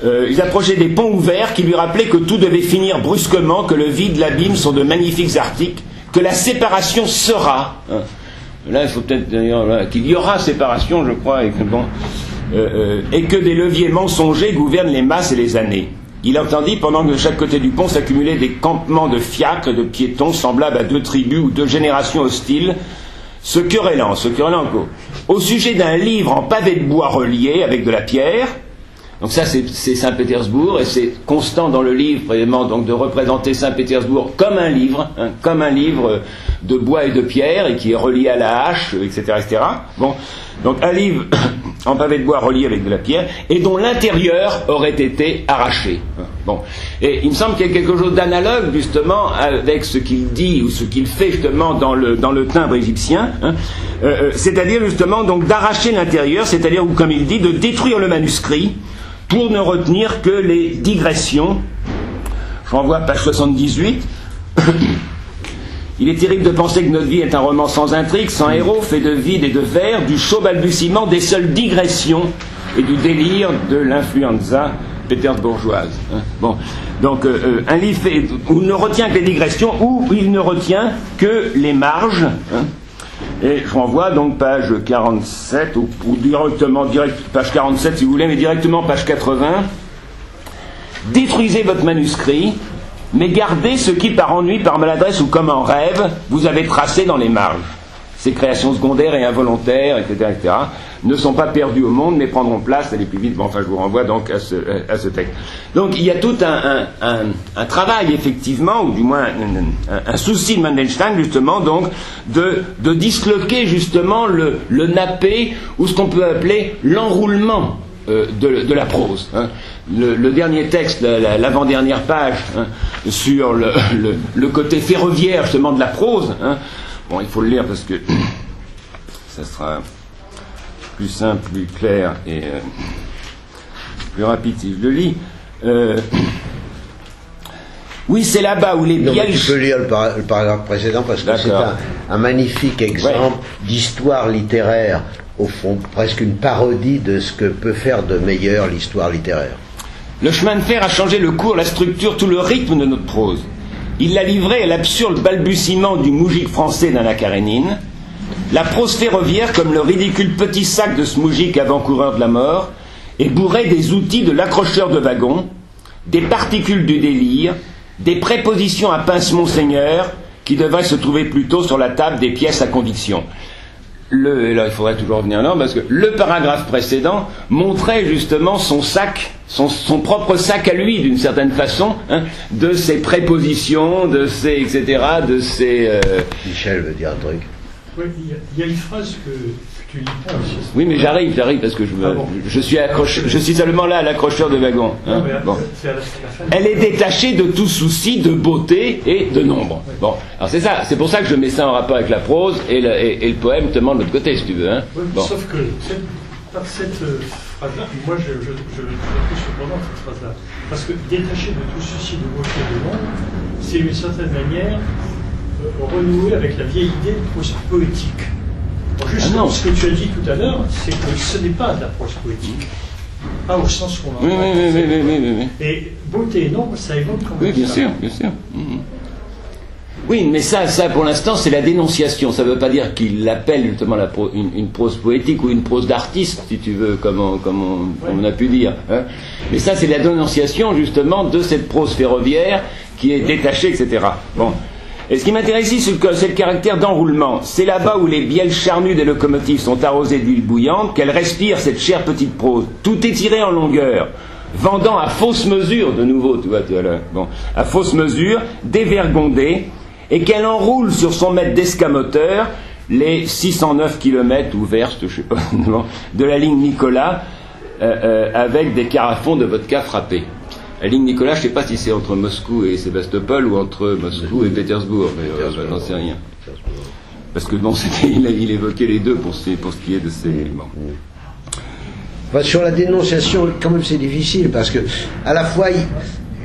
Ils approchaient des ponts ouverts qui lui rappelaient que tout devait finir brusquement, que le vide, l'abîme sont de magnifiques arctiques, que la séparation sera. Là, il faut peut-être dire qu'il y aura séparation, je crois, et que des leviers mensongers gouvernent les masses et les années. Il entendit, pendant que de chaque côté du pont s'accumulaient des campements de fiacres et de piétons semblables à deux tribus ou deux générations hostiles, se querellant au sujet d'un livre en pavé de bois relié avec de la pierre. Donc ça, c'est Saint-Pétersbourg, et c'est constant dans le livre, précisément, donc de représenter Saint-Pétersbourg comme un livre de bois et de pierre, et qui est relié à la hache, etc., etc. Bon, donc un livre en pavé de bois relié avec de la pierre, et dont l'intérieur aurait été arraché. Bon, et il me semble qu'il y a quelque chose d'analogue, justement, avec ce qu'il dit, ou ce qu'il fait, justement, dans le timbre égyptien, c'est-à-dire, justement, donc d'arracher l'intérieur, c'est-à-dire, ou comme il dit, de détruire le manuscrit, pour ne retenir que les digressions. Je renvoie à page 78. Il est terrible de penser que notre vie est un roman sans intrigue, sans héros, fait de vide et de vers, du chaud balbutiement des seules digressions et du délire de l'influenza pétersbourgeoise. Bon, donc un livre où il ne retient que les digressions, où il ne retient que les marges. Et je renvoie donc page 47, ou directement page 47 si vous voulez, mais directement page 80. Détruisez votre manuscrit, mais gardez ce qui, par ennui, par maladresse ou comme en rêve, vous avez tracé dans les marges. Ces créations secondaires et involontaires, etc., ne sont pas perdues au monde, mais prendront place, aller plus vite. Bon, enfin, je vous renvoie donc à ce texte. Donc, il y a tout un travail, effectivement, ou du moins un souci de Mandelstein, justement, donc, de disloquer, justement, le nappé, ou ce qu'on peut appeler l'enroulement de la prose. Le dernier texte, l'avant-dernière page, sur le côté ferroviaire, justement, de la prose, bon, il faut le lire parce que ça sera plus simple, plus clair et plus rapide si je le lis. Oui, c'est là-bas où les bielles... Tu peux lire le paragraphe précédent parce que c'est un magnifique exemple d'histoire littéraire, au fond, presque une parodie de ce que peut faire de meilleur l'histoire littéraire. Le chemin de fer a changé le cours, la structure, tout le rythme de notre prose. Il l'a livré à l'absurde balbutiement du moujik français d'Anna Karénine. La prose ferroviaire, comme le ridicule petit sac de ce moujik avant-coureur de la mort, est bourrée des outils de l'accrocheur de wagon, des particules du délire, des prépositions à pince monseigneur, qui devraient se trouver plutôt sur la table des pièces à conviction. Et là, il faudrait toujours revenir là, parce que le paragraphe précédent montrait justement son sac, son propre sac à lui, d'une certaine façon, de ses prépositions, de ses, etc., de ses... Michel veut dire un truc. Oui, il y a une phrase que tu lis pas aussi. Oui, mais j'arrive, parce que je suis seulement là à l'accrocheur de wagon. Bon. Elle est détachée de tout souci de beauté et de nombre. Bon, alors c'est pour ça que je mets ça en rapport avec la prose et le poème te demande de l'autre côté, si tu veux. Oui, bon. Sauf que cette phrase-là, moi je trouve cependant cette phrase-là. Parce que détacher de tout souci de beauté et de nombre, c'est d'une certaine manière renouer avec la vieille idée de prose poétique. Alors justement, ce que tu as dit tout à l'heure, c'est que ce n'est pas de la prose poétique, pas au sens qu'on l'entend. Oui. Et beauté et nombre, ça évoque quand même. Oui, bien sûr. Oui, mais ça pour l'instant, c'est la dénonciation. Ça ne veut pas dire qu'il l'appelle justement une prose poétique ou une prose d'artiste, si tu veux, comme on a pu dire. Mais ça, c'est la dénonciation justement de cette prose ferroviaire qui est détachée, etc. Bon. Et ce qui m'intéresse ici, c'est le caractère d'enroulement. C'est là-bas où les bielles charnues des locomotives sont arrosées d'huile bouillante qu'elle respire cette chère petite prose. Tout étiré en longueur, vendant à fausse mesure, de nouveau, tu vois là, bon, à fausse mesure, dévergondée, et qu'elle enroule sur son mètre d'escamoteur les 609 km ou verst, je sais pas, de la ligne Nicolas, avec des carafons de vodka frappés. La ligne Nicolas, je ne sais pas si c'est entre Moscou et Sébastopol ou entre Moscou et Pétersbourg, j'en sais rien. Parce que bon, il évoquait les deux pour ce qui est de ces éléments. Enfin, sur la dénonciation, quand même, c'est difficile parce que à la fois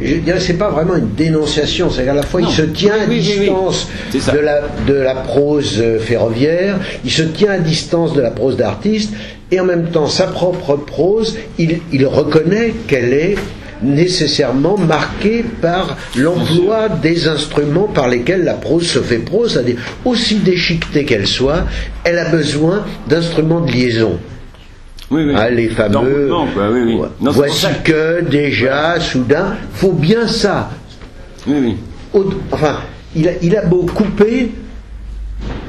je dirais que c'est pas vraiment une dénonciation, c'est qu'à la fois Non. il se tient à Oui. distance C'est ça. de la prose ferroviaire, il se tient à distance de la prose d'artiste, et en même temps sa propre prose, il reconnaît qu'elle est nécessairement marquée par l'emploi des instruments par lesquels la prose se fait prose, c'est-à-dire aussi déchiquetée qu'elle soit, elle a besoin d'instruments de liaison. Oui. Ah, les fameux D'enroulement, quoi, oui. Non, c'est pour voici ça que déjà, soudain, faut bien ça. Oui. Enfin, il a beau couper,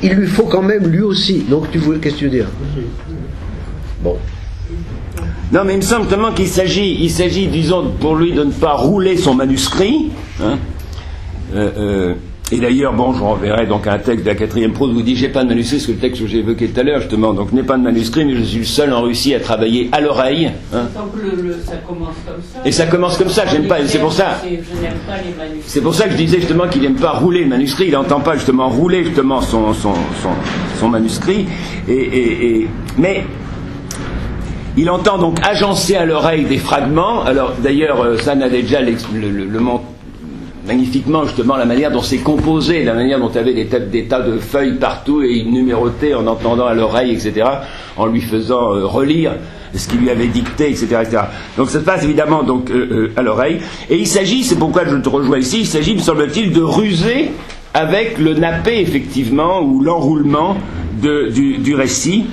il lui faut quand même lui aussi. Donc qu'est-ce que tu veux dire? Bon. Non, mais il me semble tellement qu'il s'agit, disons, pour lui de ne pas rouler son manuscrit. Hein. Et d'ailleurs, bon, je renverrai donc un texte de la 4e prose où il dit j'ai pas de manuscrit, c'est le texte que j'ai évoqué tout à l'heure, justement. Donc, je n'ai pas de manuscrit, mais je suis le seul en Russie à travailler à l'oreille. Hein. Tant que ça commence comme ça. Et ça commence comme ça, j'aime pas, c'est pour ça. Je n'aime pas les manuscrits. C'est pour ça que je disais justement qu'il n'aime pas rouler le manuscrit, il n'entend pas justement rouler justement son manuscrit. Mais il entend donc agencer à l'oreille des fragments. Alors d'ailleurs, ça Nadejda le montre magnifiquement justement la manière dont c'est composé, la manière dont il y avait des tas de feuilles partout et il numérotait en entendant à l'oreille, etc., en lui faisant relire ce qu'il lui avait dicté, etc., etc. Donc ça se passe évidemment donc à l'oreille. Et il s'agit, c'est pourquoi je te rejoins ici, il s'agit, me semble-t-il, de ruser avec le nappé, effectivement, ou l'enroulement du récit,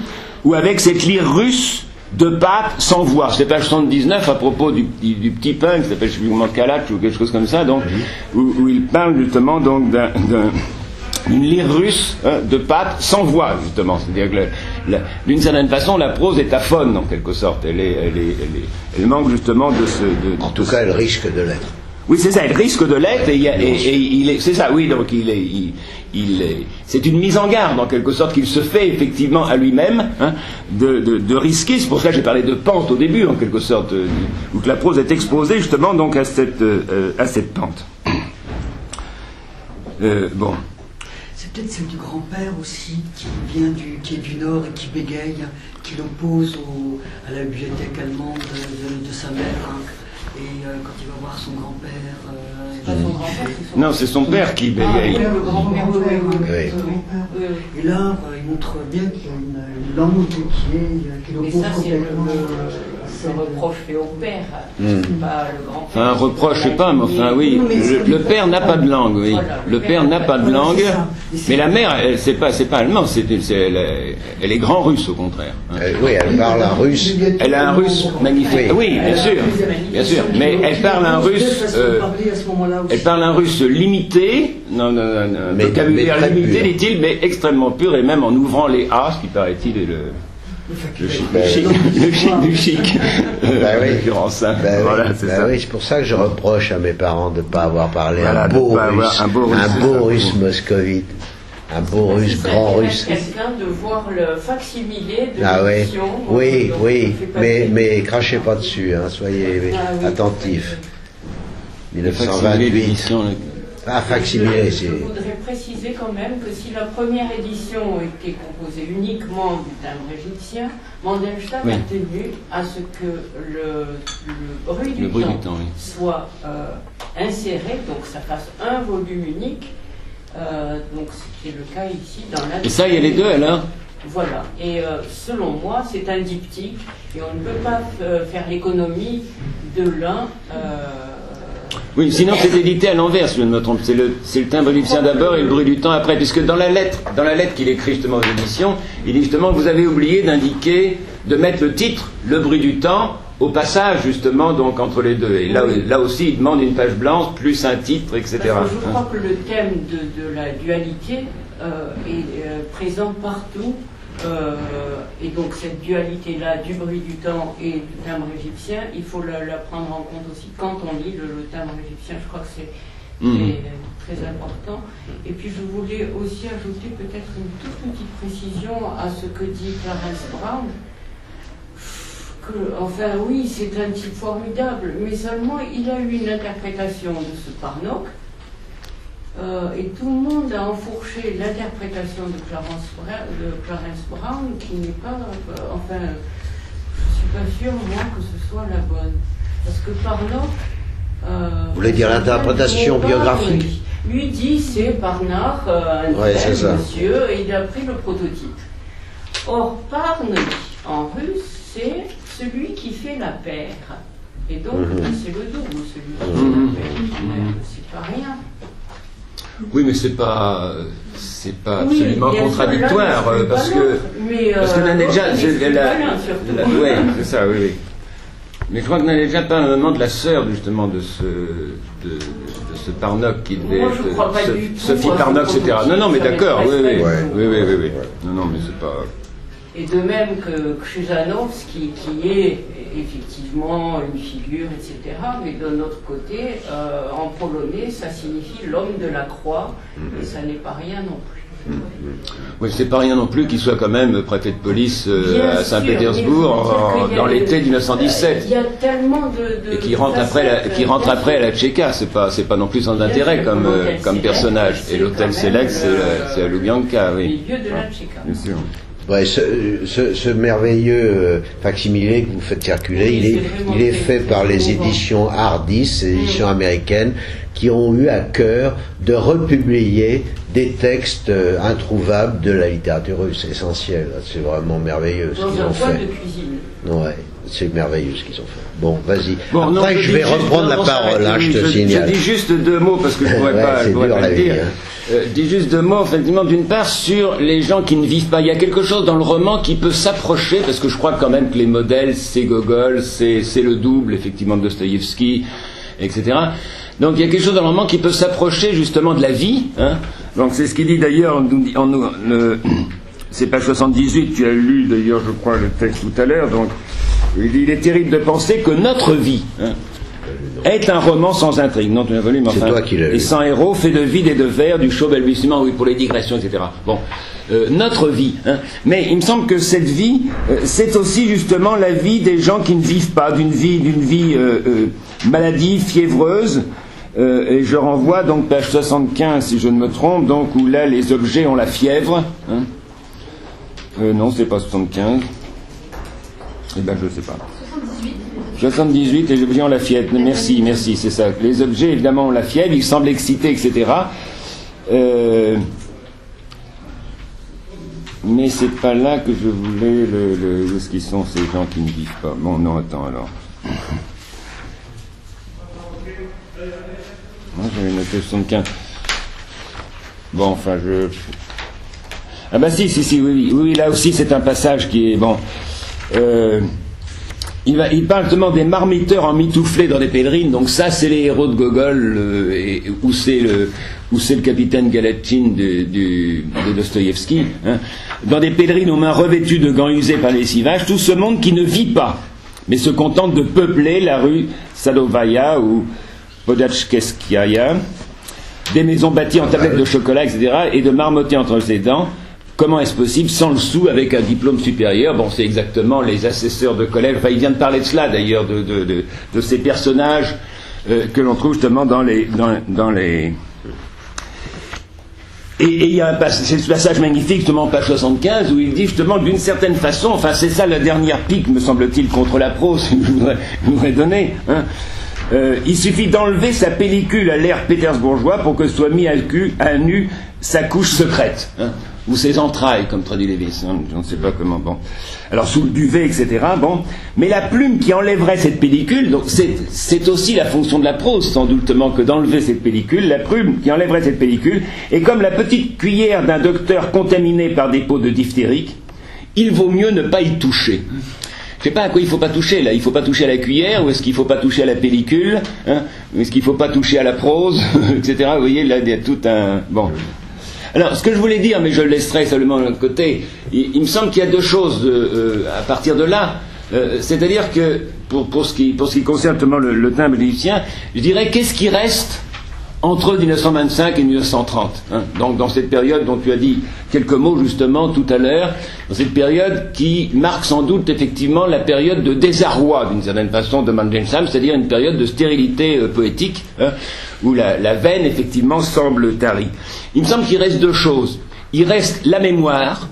ou avec cette lyre russe de Pape sans voix. C'est page 79 à propos du petit punk qui s'appelle, je sais plus comment, Kalatch ou quelque chose comme ça, donc, où il parle justement donc d'une lyre russe de Pape sans voix, justement. C'est-à-dire que d'une certaine façon, la prose est aphone en quelque sorte. Elle manque justement de ce. En tout cas, elle risque de l'être. Oui, c'est ça, elle risque de l'être, c'est ça, oui, donc c'est une mise en garde, en quelque sorte, qu'il se fait effectivement à lui-même, hein, de risquer. C'est pour ça que j'ai parlé de pente au début, en quelque sorte, où que la prose est exposée justement donc à cette pente. Bon. C'est peut-être celle du grand-père aussi, qui est du Nord et qui bégaye, qui l'oppose à la bibliothèque allemande de sa mère. Hein. Et quand il va voir son grand-père... Non, c'est son père qui bégaye. Le grand-père, Et là, il montre bien qu'il y a une langue qui l'oppose complètement. C'est reproche fait au père, pas le grand-père. Enfin, un reproche, je sais pas, mais enfin, oui. Le père n'a pas de langue, oui. Le père n'a pas de langue, mais la mère, c'est pas allemand, elle est grand russe, au contraire. Hein. Oui, elle parle un russe. Elle a un russe magnifique. Oui, bien sûr. Mais elle parle un russe. Elle parle un russe limité, un vocabulaire limité, dit-il, mais extrêmement pur, et même en ouvrant les A, ce qui paraît-il est le chic. Voilà, c'est ça. Oui, c'est pour ça que je reproche à mes parents de ne pas avoir parlé un beau russe moscovite. Un beau russe, grand russe. Quelqu'un de voir le facsimilé de l'édition. Oui, mais crachez pas dessus, hein, soyez attentifs. 1928. Facsimilé, c'est... Je voudrais préciser quand même que si la première édition était composée uniquement du timbre égyptien, Mandelstam a tenu à ce que le bruit du temps soit inséré, donc ça fasse un volume unique. Donc c'était le cas ici dans la... Et ça, il y a les deux alors? Voilà, et selon moi, c'est un diptyque, et on ne peut pas faire l'économie de l'un... Oui, sinon c'est édité à l'envers, si je ne me trompe. C'est le timbre égyptien d'abord et le bruit du temps après. Puisque dans la lettre qu'il écrit justement aux éditions, il dit justement vous avez oublié de mettre le titre, le bruit du temps, au passage justement donc entre les deux. Et là aussi, il demande une page blanche plus un titre, etc. Parce que je crois que le thème de la dualité est présent partout. Et donc cette dualité-là du bruit du temps et du timbre égyptien, il faut la prendre en compte aussi quand on lit le timbre égyptien. Je crois que c'est très important. Et puis je voulais aussi ajouter peut-être une toute petite précision à ce que dit Clarence Brown. Enfin oui, c'est un type formidable, mais seulement il a eu une interprétation de ce Parnok. Et tout le monde a enfourché l'interprétation de Clarence Brown, qui n'est pas... enfin, je ne suis pas sûre, moi, que ce soit la bonne. Parce que Parnok Vous voulez dire l'interprétation biographique? Lui dit c'est Parnar, un tel monsieur, et il a pris le prototype. Or, Parny, en russe, c'est celui qui fait la paire. Et donc, c'est le double, celui qui fait la paire. C'est pas rien. Oui, mais c'est pas absolument contradictoire, parce que Nadejda, oui, c'est ça, oui, oui. Mais je crois que Nadejda pas un moment de la sœur, justement, de ce Parnok qui devait être Sophie Parnok, etc. Non, mais d'accord, oui. Non, mais c'est pas... Et de même que Krzyżanowski, qui est effectivement une figure, etc., mais d'un autre côté, en polonais, ça signifie l'homme de la croix, et ça n'est pas rien non plus. Oui, c'est pas rien non plus qu'il soit quand même préfet de police à Saint-Pétersbourg dans l'été 1917. Il y a tellement de... Et qui rentre après à la Tchéka, c'est pas non plus sans intérêt comme personnage. Et l'hôtel Selex, c'est à Lubyanka, oui. Le lieu de la Tchéka. Bien sûr. Ouais, ce merveilleux facsimilé que vous faites circuler, il est fait par les éditions Hardis, les éditions américaines, qui ont eu à cœur de republier des textes introuvables de la littérature russe, essentielle. C'est vraiment merveilleux ce qu'ils ont fait. De cuisine. Ouais, c'est merveilleux ce qu'ils ont fait. Bon, vas-y. Bon, après, je vais reprendre la parole, hein, je te signale. Je dis juste deux mots, parce que je ne pourrais pas le dire. Je dis juste deux mots, effectivement, d'une part, sur les gens qui ne vivent pas. Il y a quelque chose dans le roman qui peut s'approcher, parce que je crois quand même que les modèles, c'est Gogol, c'est le double, effectivement, de Dostoïevski, etc. Donc il y a quelque chose dans le roman qui peut s'approcher, justement, de la vie. Hein. Donc c'est ce qu'il dit, d'ailleurs, c'est page 78, tu as lu, d'ailleurs, je crois, le texte tout à l'heure, donc il dit, il est terrible de penser que notre vie... est un roman sans intrigue, non, tu n'as volume, enfin, et sans héros, fait de vide et de verre, du chaud balbutiement, oui, pour les digressions, etc. Bon, notre vie, hein. Mais il me semble que cette vie, c'est aussi justement la vie des gens qui ne vivent pas, d'une vie maladive, fiévreuse, et je renvoie donc page 75, si je ne me trompe, donc où là les objets ont la fièvre, hein. Non, c'est pas 75. Eh ben, je sais pas. 78, les objets ont la fièvre. Merci, c'est ça. Les objets, évidemment, ont la fièvre, ils semblent excités, etc. Mais c'est pas là que je voulais où est-ce qu'ils sont ces gens qui ne vivent pas. Bon, non, attends, alors. Moi, j'avais noté 75. Bon, enfin, Ah bah si, oui, là aussi, c'est un passage qui est... Bon... Il parle justement des marmiteurs emmitouflés dans des pèlerines, donc ça c'est les héros de Gogol, où c'est le capitaine Galatchin de Dostoïevski, hein, dans des pèlerines aux mains revêtues de gants usés par les lessivage, tout ce monde qui ne vit pas, mais se contente de peupler la rue Sadovaya ou Podachkeskaya, des maisons bâties en tablettes de chocolat, etc., et de marmotter entre ses dents. Comment est-ce possible sans le sou avec un diplôme supérieur? Bon, c'est exactement les assesseurs de collège. Enfin, il vient de parler de cela d'ailleurs, de ces personnages que l'on trouve justement dans les. Et il y a c'est ce passage magnifique justement page 75 où il dit justement d'une certaine façon, enfin c'est ça la dernière pique me semble-t-il contre la prose que je voudrais donner. Hein. Il suffit d'enlever sa pellicule à l'air pétersbourgeois pour que soit mis à nu sa couche secrète. Hein. Ou ses entrailles, comme traduit Lévis, hein, je ne sais pas comment, bon. Alors, sous le duvet, etc., bon. Mais la plume qui enlèverait cette pellicule, donc c'est aussi la fonction de la prose, sans doutement, que d'enlever cette pellicule, la plume qui enlèverait cette pellicule, est comme la petite cuillère d'un docteur contaminé par des pots de diphtérique, il vaut mieux ne pas y toucher. Je sais pas à quoi il faut pas toucher, là. Il faut pas toucher à la cuillère, ou est-ce qu'il faut pas toucher à la pellicule, hein, ou est-ce qu'il faut pas toucher à la prose, etc., vous voyez, là, il y a tout un... Bon... Alors, ce que je voulais dire, mais je le laisserai seulement de l'autre côté, il me semble qu'il y a deux choses à partir de là. C'est-à-dire que, pour ce qui concerne justement le timbre égyptien, je dirais qu'est-ce qui reste entre 1925 et 1930, hein, donc dans cette période dont tu as dit quelques mots justement tout à l'heure, dans cette période qui marque sans doute effectivement la période de désarroi d'une certaine façon de Mandelstam, c'est-à-dire une période de stérilité poétique, hein, où la veine effectivement semble tarie. Il me semble qu'il reste deux choses. Il reste la mémoire,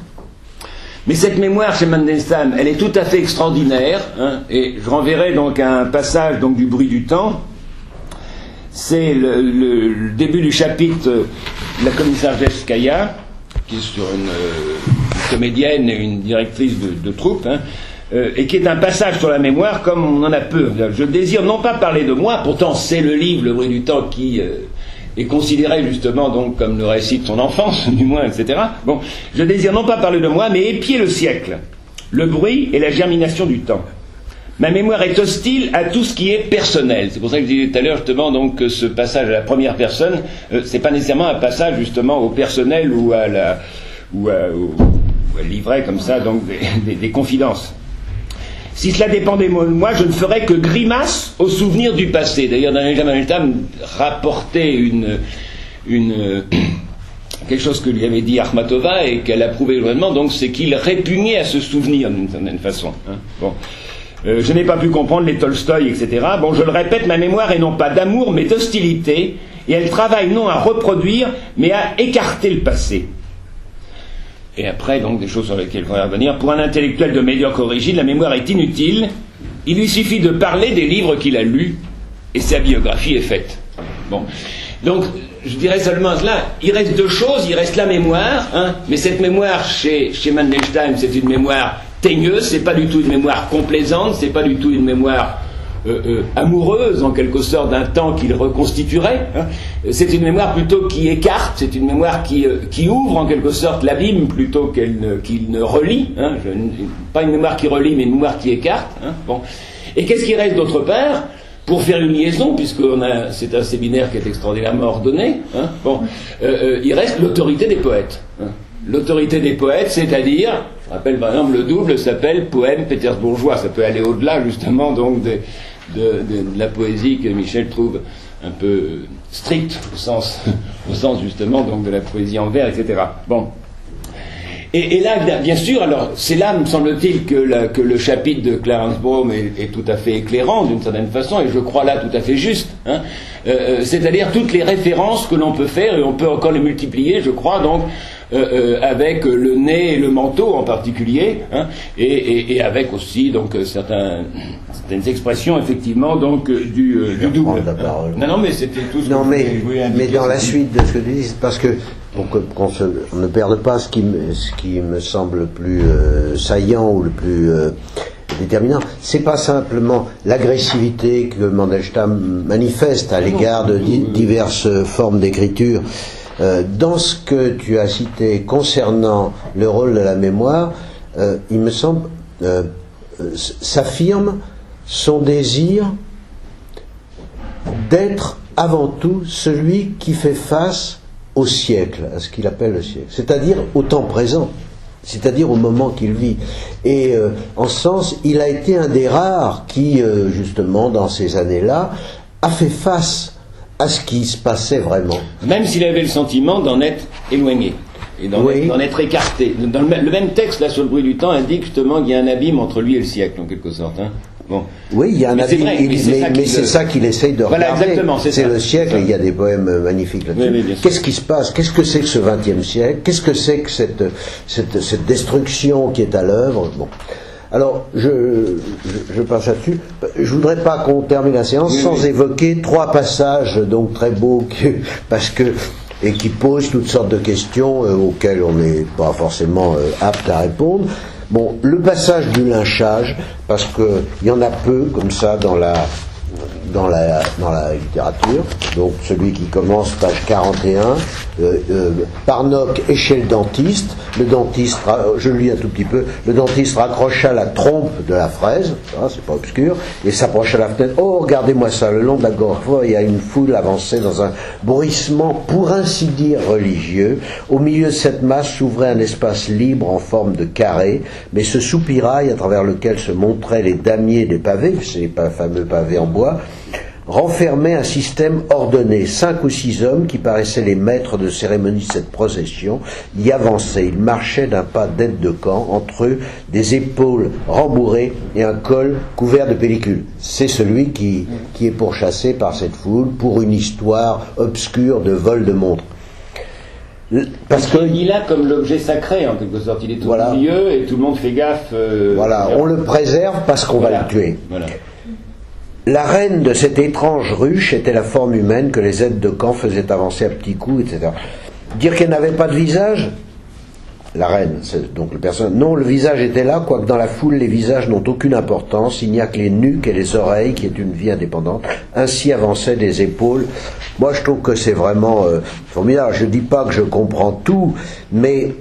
mais cette mémoire chez Mandelstam, elle est tout à fait extraordinaire, hein, et je renverrai donc à un passage donc du Bruit du temps, c'est le début du chapitre La commissaire Jeskaya, qui est sur une comédienne et une directrice de troupe, hein, et qui est un passage sur la mémoire comme on en a peu. Je désire non pas parler de moi, pourtant c'est le livre, Le bruit du temps, qui est considéré justement donc comme le récit de son enfance, du moins, etc. Bon, je désire non pas parler de moi, mais épier le siècle, le bruit et la germination du temps. Ma mémoire est hostile à tout ce qui est personnel. C'est pour ça que je disais tout à l'heure justement donc que ce passage à la première personne, c'est pas nécessairement un passage justement au personnel ou à livrer comme ça donc des confidences. Si cela dépendait de moi, je ne ferais que grimace au souvenir du passé. D'ailleurs, Daniel Jamal rapportait quelque chose que lui avait dit Akhmatova et qu'elle approuvait vraiment, donc c'est qu'il répugnait à se souvenir d'une certaine façon. Hein. Bon. Je n'ai pas pu comprendre les Tolstoï, etc. Bon, je le répète, ma mémoire est non pas d'amour, mais d'hostilité, et elle travaille non à reproduire, mais à écarter le passé. Et après, donc, des choses sur lesquelles il faudrait revenir. Pour un intellectuel de médiocre origine, la mémoire est inutile. Il lui suffit de parler des livres qu'il a lus, et sa biographie est faite. Bon. Donc, je dirais seulement cela. Il reste deux choses. Il reste la mémoire, hein, mais cette mémoire, chez Mandelstam, c'est une mémoire teigneuse, c'est pas du tout une mémoire complaisante, c'est pas du tout une mémoire amoureuse, en quelque sorte, d'un temps qu'il reconstituerait. Hein. C'est une mémoire plutôt qui écarte, c'est une mémoire qui ouvre, en quelque sorte, l'abîme plutôt qu'il ne relie. Hein. Pas une mémoire qui relie, mais une mémoire qui écarte. Hein. Bon. Et qu'est-ce qui reste d'autre part ? Pour faire une liaison, puisque c'est un séminaire qui est extraordinairement ordonné, hein. Bon, il reste l'autorité des poètes. Hein. L'autorité des poètes, c'est-à-dire, je rappelle par exemple, le double s'appelle poème pétersbourgeois. Ça peut aller au-delà justement donc de la poésie que Michel trouve un peu stricte au sens justement donc de la poésie en vers, etc. Bon. Et là, bien sûr, alors c'est là, me semble-t-il, que le chapitre de Clarence Baum est tout à fait éclairant d'une certaine façon, et je crois là tout à fait juste. Hein. C'est-à-dire toutes les références que l'on peut faire, et on peut encore les multiplier, je crois, donc avec le nez et le manteau en particulier, hein, et avec aussi donc certaines expressions effectivement donc du double. Non, mais c'était tout ce non, que mais dans la aussi. suite de ce que tu dis, parce que pour qu'on ne perde pas ce qui me semble le plus saillant ou le plus déterminant, c'est pas simplement l'agressivité que Mandelstam manifeste à l'égard de diverses formes d'écriture. Dans ce que tu as cité concernant le rôle de la mémoire, il me semble s'affirme son désir d'être avant tout celui qui fait face au siècle, à ce qu'il appelle le siècle, c'est-à-dire au temps présent, c'est-à-dire au moment qu'il vit. Et en ce sens, il a été un des rares qui, justement, dans ces années-là, a fait face à ce qui se passait vraiment. Même s'il avait le sentiment d'en être éloigné et d'en être écarté. Dans le même texte, là, sur le bruit du temps, indique justement qu'il y a un abîme entre lui et le siècle, en quelque sorte. Hein. Bon. Oui, il y a un abîme, mais c'est ça qu'il essaye de regarder. Voilà, exactement, c'est le siècle, et il y a des poèmes magnifiques là-dessus. Oui, qu'est-ce qui se passe ? Qu'est-ce que c'est que ce XXe siècle ? Qu'est-ce que c'est que cette destruction qui est à l'œuvre ? Bon. Alors, je passe là-dessus. Je voudrais pas qu'on termine la séance sans évoquer trois passages donc très beaux et qui posent toutes sortes de questions auxquelles on n'est pas forcément apte à répondre. Bon, le passage du lynchage, parce que il y en a peu comme ça dans la littérature. Donc celui qui commence page 41, Parnok est chez le dentiste. Le dentiste, je lis un tout petit peu, le dentiste raccrocha la trompe de la fraise, hein, c'est pas obscur, et s'approcha à la fenêtre. Oh, regardez-moi ça, le long de la gorge, il y a une foule avancée dans un bruissement pour ainsi dire religieux. Au milieu de cette masse s'ouvrait un espace libre en forme de carré, mais ce soupirail à travers lequel se montraient les damiers des pavés, ces fameux pavés en bois, renfermait un système ordonné. 5 ou 6 hommes qui paraissaient les maîtres de cérémonie de cette procession y avançaient. Ils marchaient d'un pas d'aide de camp, entre eux des épaules rembourrées et un col couvert de pellicule. C'est celui qui est pourchassé par cette foule pour une histoire obscure de vol de montre. Parce qu'il a comme l'objet sacré en quelque sorte, il est au milieu et tout le monde fait gaffe. On le préserve parce qu'on va le tuer. Voilà. La reine de cette étrange ruche était la forme humaine que les aides de camp faisaient avancer à petits coups, etc. Dire qu'elle n'avait pas de visage, la reine, c'est donc le personnage. Non, le visage était là, quoique dans la foule, les visages n'ont aucune importance. Il n'y a que les nuques et les oreilles, qui est une vie indépendante. Ainsi avançaient des épaules. Moi, je trouve que c'est vraiment formidable. Je ne dis pas que je comprends tout, mais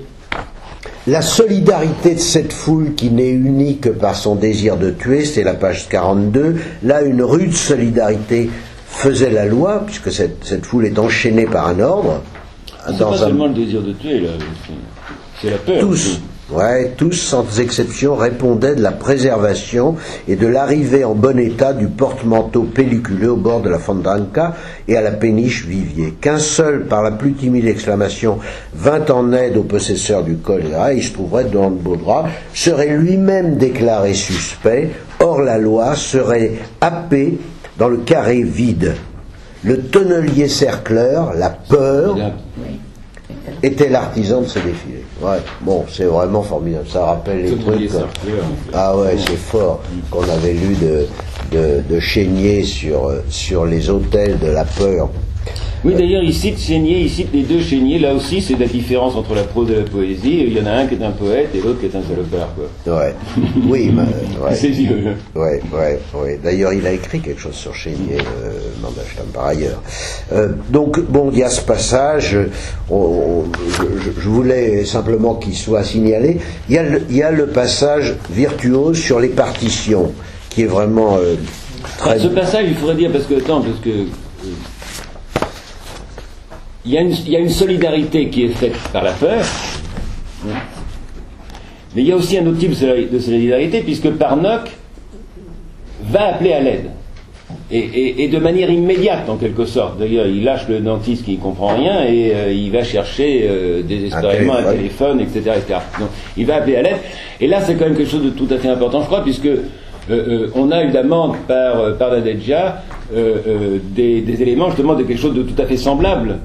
la solidarité de cette foule qui n'est unie que par son désir de tuer, c'est la page 42. Là, une rude solidarité faisait la loi, puisque cette foule est enchaînée par un ordre. C'est pas seulement le désir de tuer, là. C'est la peur. Tous, sans exception, répondaient de la préservation et de l'arrivée en bon état du porte-manteau pelliculeux au bord de la Fontanka et à la péniche Vivier. Qu'un seul, par la plus timide exclamation, vint en aide au possesseur du choléra, il se trouverait dans le beau drap, serait lui-même déclaré suspect, or la loi serait happée dans le carré vide. Le tonnelier cercleur, la peur, était l'artisan de ce défilé. Ouais, bon, c'est vraiment formidable. Ça rappelle les trucs. Ah ouais, c'est fort. Qu'on avait lu de Chénier sur les autels de la peur. Oui, d'ailleurs, il cite Chénier, il cite les deux Chénier. Là aussi, c'est la différence entre la prose et la poésie. Il y en a un qui est un poète et l'autre qui est un salopard, quoi. Ouais. Oui, ouais. C'est vieux. Ouais. D'ailleurs, il a écrit quelque chose sur Chénier, Mandelstam, par ailleurs. Donc, bon, il y a ce passage. Je voulais simplement qu'il soit signalé. Il y a le passage virtuose sur les partitions, qui est vraiment très. Ce passage, il faudrait dire parce que il y a une solidarité qui est faite par la peur, mais il y a aussi un autre type de solidarité, puisque Parnok va appeler à l'aide, et de manière immédiate en quelque sorte. D'ailleurs, il lâche le dentiste qui ne comprend rien, et il va chercher désespérément un téléphone, etc., etc. Donc, il va appeler à l'aide, et là c'est quand même quelque chose de tout à fait important, je crois, puisque on a évidemment par Nadezhda des éléments justement de quelque chose de tout à fait semblable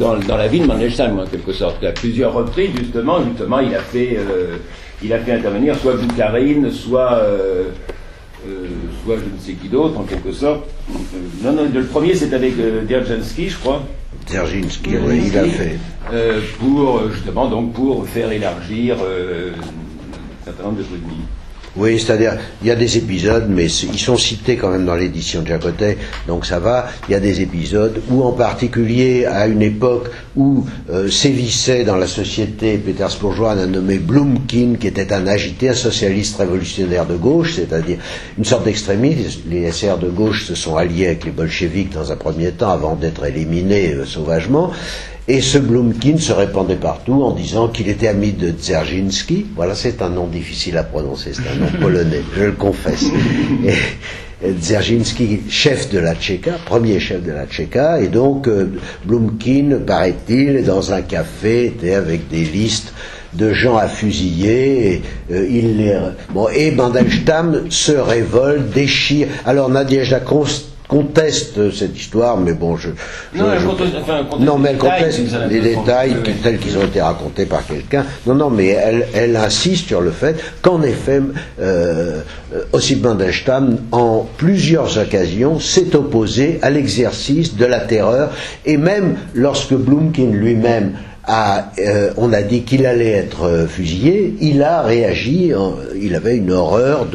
dans la vie de Mandelstam en quelque sorte. À plusieurs reprises justement il a fait intervenir soit Boukharine, soit je ne sais qui d'autre en quelque sorte. Non, le premier c'est avec Dzerzhinsky, je crois. Dzerzhinsky, oui, il a fait. Pour faire élargir un certain nombre de poésies. Oui, c'est-à-dire, il y a des épisodes, mais ils sont cités quand même dans l'édition de Jacotet, donc ça va. Il y a des épisodes où, en particulier, à une époque où sévissait dans la société pétersbourgeoise un nommé Blumkin, qui était un agité, un socialiste révolutionnaire de gauche, c'est-à-dire une sorte d'extrémiste. Les SR de gauche se sont alliés avec les bolcheviks dans un premier temps, avant d'être éliminés sauvagement. Et ce Blumkin se répandait partout en disant qu'il était ami de Dzerzhinsky. Voilà, c'est un nom difficile à prononcer, c'est un nom polonais, je le confesse. Et Dzerzhinsky, chef de la Tchéka, premier chef de la Tchéka, et donc Blumkin, paraît-il, dans un café, était avec des listes de gens à fusiller, et Mandelstam se révolte, déchire. Alors Nadezhda conteste cette histoire, mais bon, non, mais elle conteste les détails tels qu'ils ont été racontés par quelqu'un. Non, mais elle insiste sur le fait qu'en effet, Ossip Mandelstam, en plusieurs occasions, s'est opposé à l'exercice de la terreur, et même lorsque Blumkin lui-même on a dit qu'il allait être fusillé, il a réagi, il avait une horreur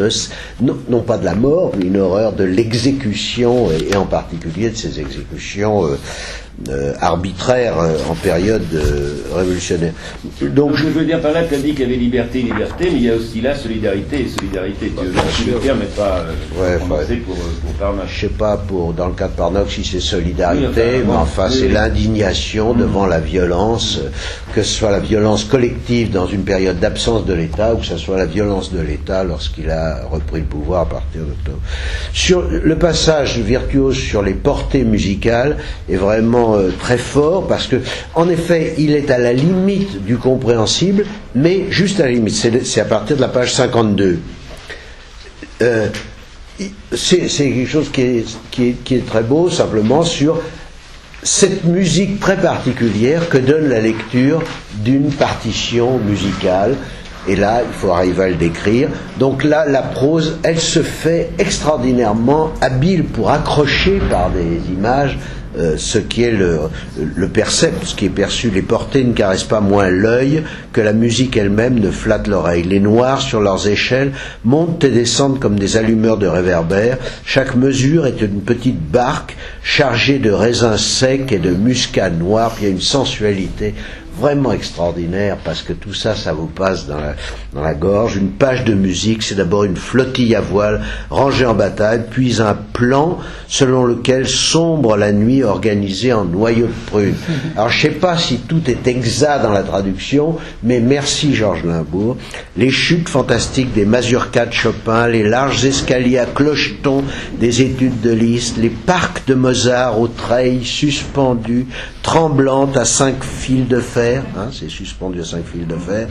non pas de la mort, mais une horreur de l'exécution, et en particulier de ces exécutions arbitraires en période révolutionnaire. Donc je veux dire par là, tu as dit qu'il y avait liberté, mais il y a aussi là solidarité. Le terme n'est pas prononcé pour Parnok. Je sais pas dans le cas de Parnok si c'est solidarité, mais enfin c'est l'indignation devant la violence, que ce soit la violence collective dans une période d'absence de l'État, ou que ce soit la violence de l'État lorsqu'il a repris le pouvoir à partir d'octobre. Sur le passage virtuose sur les portées musicales est vraiment très fort, parce que en effet il est à la limite du compréhensible, mais juste à la limite. C'est à partir de la page 52. C'est quelque chose qui est très beau, simplement sur cette musique très particulière que donne la lecture d'une partition musicale. Et là, il faut arriver à le décrire. Donc là, la prose, elle se fait extraordinairement habile pour accrocher par des images ce qui est le percept, ce qui est perçu. Les portées ne caressent pas moins l'œil que la musique elle-même ne flatte l'oreille. Les noirs, sur leurs échelles, montent et descendent comme des allumeurs de réverbères. Chaque mesure est une petite barque chargée de raisins secs et de muscade noire. Puis il y a une sensualité vraiment extraordinaire, parce que tout ça, ça vous passe dans la gorge. Une page de musique, c'est d'abord une flottille à voile rangée en bataille, puis un plan selon lequel sombre la nuit organisée en noyaux de prune. Alors je sais pas si tout est exact dans la traduction, mais merci Georges Limbourg. Les chutes fantastiques des mazurkas de Chopin, les larges escaliers à clochetons des études de Liszt, les parcs de Mozart aux treilles suspendues, tremblantes à 5 fils de fer, c'est suspendu à 5 fils de fer,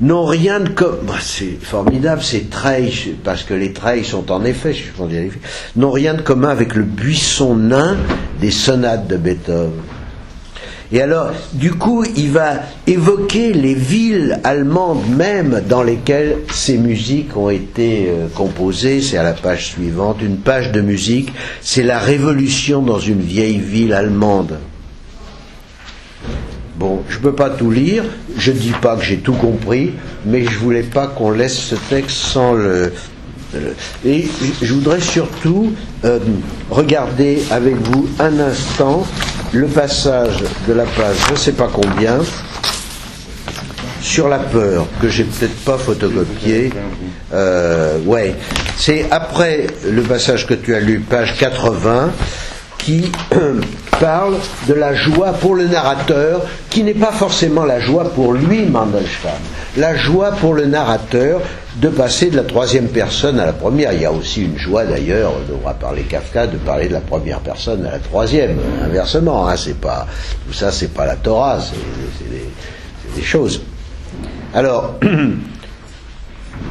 n'ont rien de commun. C'est formidable, ces treilles, parce que les treilles sont en effet suspendues à des fils, n'ont rien de commun avec le buisson nain des sonates de Beethoven. Et alors, du coup, il va évoquer les villes allemandes même dans lesquelles ces musiques ont été composées. C'est à la page suivante. Une page de musique, c'est la révolution dans une vieille ville allemande. Bon, je ne peux pas tout lire, je ne dis pas que j'ai tout compris, mais je ne voulais pas qu'on laisse ce texte sans le... Et je voudrais surtout regarder avec vous un instant le passage de la page, je ne sais pas combien, sur la peur, que j'ai peut-être pas photocopié. Ouais, c'est après le passage que tu as lu, page 80, qui parle de la joie pour le narrateur, qui n'est pas forcément la joie pour lui, Mandelstam. La joie pour le narrateur de passer de la troisième personne à la première. Il y a aussi une joie d'ailleurs, on devra parler Kafka, de parler de la première personne à la troisième, inversement. C'est pas, tout ça, c'est pas la Torah, c'est des choses. Alors,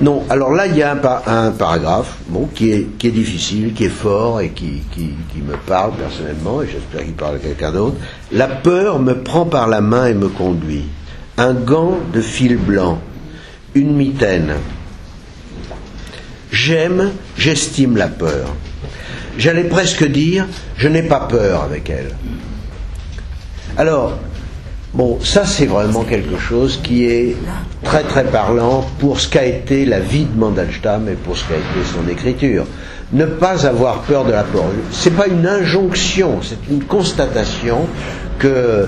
non, alors là, il y a un paragraphe qui est difficile, qui est fort et qui me parle personnellement, et j'espère qu'il parle à quelqu'un d'autre. La peur me prend par la main et me conduit. Un gant de fil blanc, une mitaine. J'estime la peur. J'allais presque dire, je n'ai pas peur avec elle. Alors, bon, ça c'est vraiment quelque chose qui est très très parlant pour ce qu'a été la vie de Mandelstam et pour ce qu'a été son écriture. Ne pas avoir peur de la peur. C'est pas une injonction, c'est une constatation que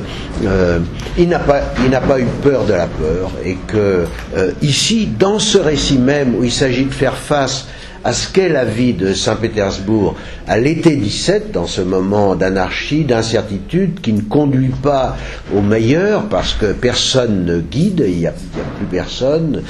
il n'a pas eu peur de la peur et que ici, dans ce récit même où il s'agit de faire face à ce qu'est la vie de Saint-Pétersbourg à l'été 17, dans ce moment d'anarchie, d'incertitude qui ne conduit pas au meilleur parce que personne ne guide, il n'y a plus personne.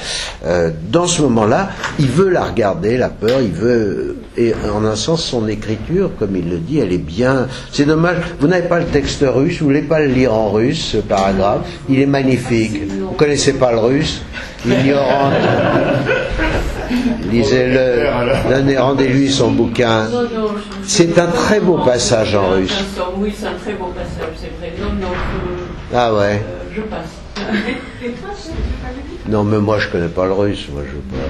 Dans ce moment-là, il veut la regarder, la peur, il veut, et en un sens, son écriture, comme il le dit, elle est bien. C'est dommage, vous n'avez pas le texte russe, vous ne voulez pas le lire en russe, ce paragraphe. Il est magnifique. Vous ne connaissez pas le russe, ignorant. Lisez-le, rendez-lui son bouquin. C'est un très beau passage en russe. Oui, c'est un très beau passage, c'est vrai. Ah ouais. Je passe. Non, mais moi je connais pas le russe. Moi, je pas...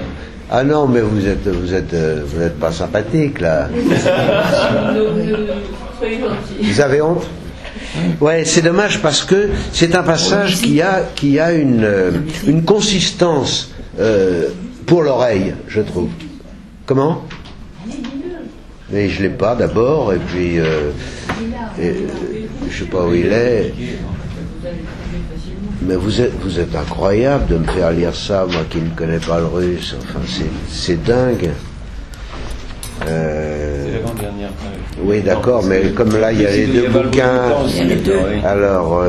Ah non, mais vous êtes pas sympathique là. Soyez gentils. Vous avez honte? Ouais, c'est dommage parce que c'est un passage qui a une consistance. Pour l'oreille, je trouve. Comment? Mais je l'ai pas d'abord, et puis je sais pas où il est. Mais vous êtes incroyable de me faire lire ça, moi qui ne connais pas le russe. Enfin, c'est dingue. C'est l'avant-dernière. Oui, d'accord, mais comme là il y a les deux bouquins. Alors,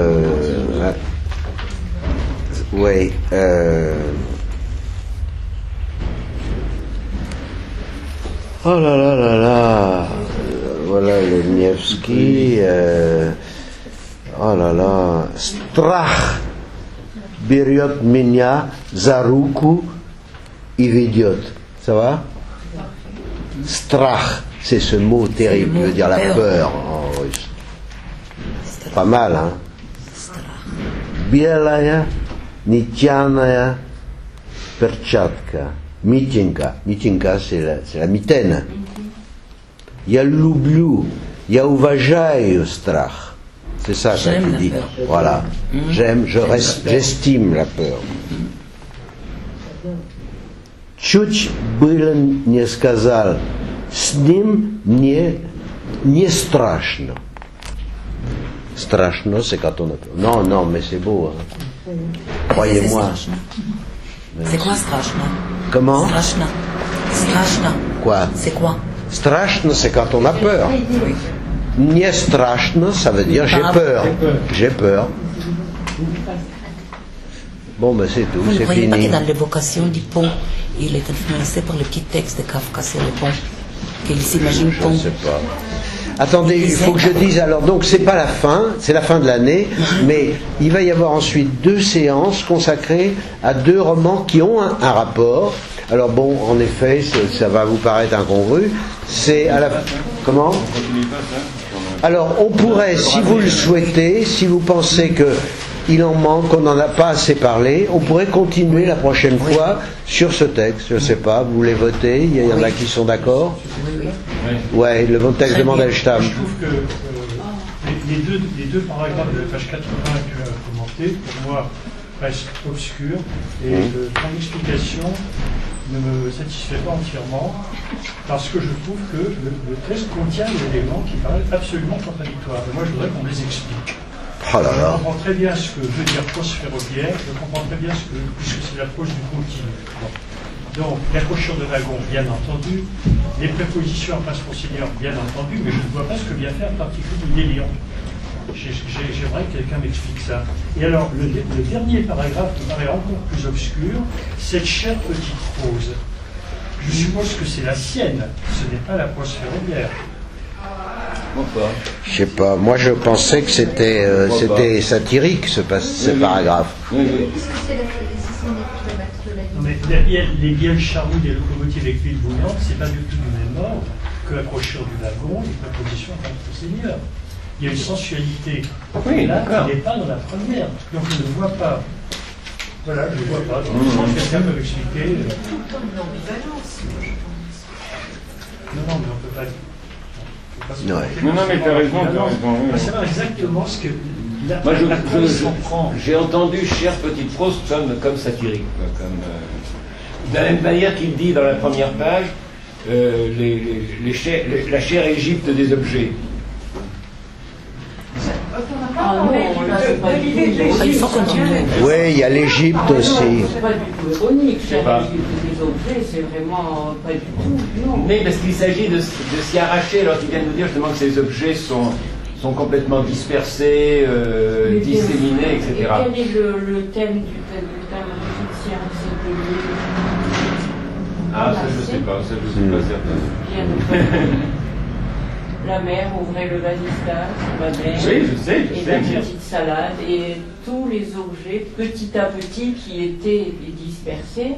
oui. Oh là là là là, voilà le Nevsky, oh là là, Strach, Beriot Menia, Zaruku, Ividiot, ça va? Strach, c'est ce mot terrible, qui veut dire la peur en russe. Pas mal, hein? Bielaya, Nityanaya, perchatka, mitinka. Mitinka, c'est la mitaine. Я люблю, я уважаю страх. C'est ça qu'il dit. Voilà. J'aime, j'estime la peur. Чуть было не сказал, с ним не страшно. Страшно, c'est quand on a peur. Non, non, mais c'est beau. Hein. Croyez-moi. C'est quoi страшно? Comment? Страшно. Страшно. Quoi? C'est quoi? Страшно, c'est quand on a peur. Не страшно, ça veut dire j'ai peur. J'ai peur. Bon, ben c'est tout, Vous ne c'est croyez pas fini. que dans l'évocation du pont, il est influencé par le petit texte de Kafka sur le pont? Qu'il s'imagine Je pont. ne sais pas. Attendez, il faut que je dise alors, donc c'est pas la fin, c'est la fin de l'année, mais il va y avoir ensuite 2 séances consacrées à 2 romans qui ont un rapport. Alors bon, en effet, ça va vous paraître incongru, c'est à la... Comment ? Alors on pourrait, si vous le souhaitez, si vous pensez que il en manque, qu'on n'en a pas assez parlé, on pourrait continuer la prochaine fois sur ce texte. Je ne sais pas, vous voulez voter? Il y en a qui sont d'accord? Ouais, le bon texte de Mandelstam. Je trouve que les deux paragraphes de la page 80 que tu as commenté, pour moi, restent obscurs, et ton explication ne me satisfait pas entièrement, parce que je trouve que le texte contient des éléments qui paraissent absolument contradictoires. Et moi, je voudrais qu'on les explique. Oh là là. Je comprends très bien ce que veut dire prose ferroviaire, je comprends très bien puisque c'est la prose du continu. Bon. Donc, l'accrocheur de wagon, bien entendu, les prépositions en passe pour seigneur, bien entendu, mais je ne vois pas ce que vient faire le particulier du délire. J'aimerais que quelqu'un m'explique ça. Et alors, le dernier paragraphe qui paraît encore plus obscur, cette chère petite prose. Je suppose que c'est la sienne, ce n'est pas la prose ferroviaire. Je sais pas, moi je pensais que c'était satirique ce paragraphe. Oui, oui. Est-ce que c'est kilomètres de la Non, mais les bielles charrues des locomotives avec l'huile bouillante, c'est pas du tout du même ordre que l'accrocheur du wagon, les prépositions contre seigneur. Il y a une sensualité là qui n'est pas dans la première. Donc je ne vois pas. Voilà, je ne vois pas. Donc, je pense que quelqu'un peut m'expliquer. Tout le temps une ambivalence, je pense. Non, mais on peut pas. Ouais. Non, mais tu as raison, tu as raison. On va savoir exactement ce que Moi, la prose comprend. j'ai entendu chère petite prose comme satirique. De la même manière qu'il dit dans la première page la chère Égypte des objets. Ah non, là, c'est pas du tout. Il faut continuer. Oui, il y a l'Égypte aussi. C'est pas du tout ironique, cher des objets, c'est vraiment pas du tout, non. Mais parce qu'il s'agit de s'y arracher, alors qu'il vient de nous dire justement que ces objets sont complètement dispersés, disséminés, etc. Et quel est le thème du thème égyptien? Ah, ça je sais pas, certain. La mère ouvrait le vasistage, la mère, Oui, je sais. et la petite salade, et tous les objets, petit à petit, qui étaient dispersés,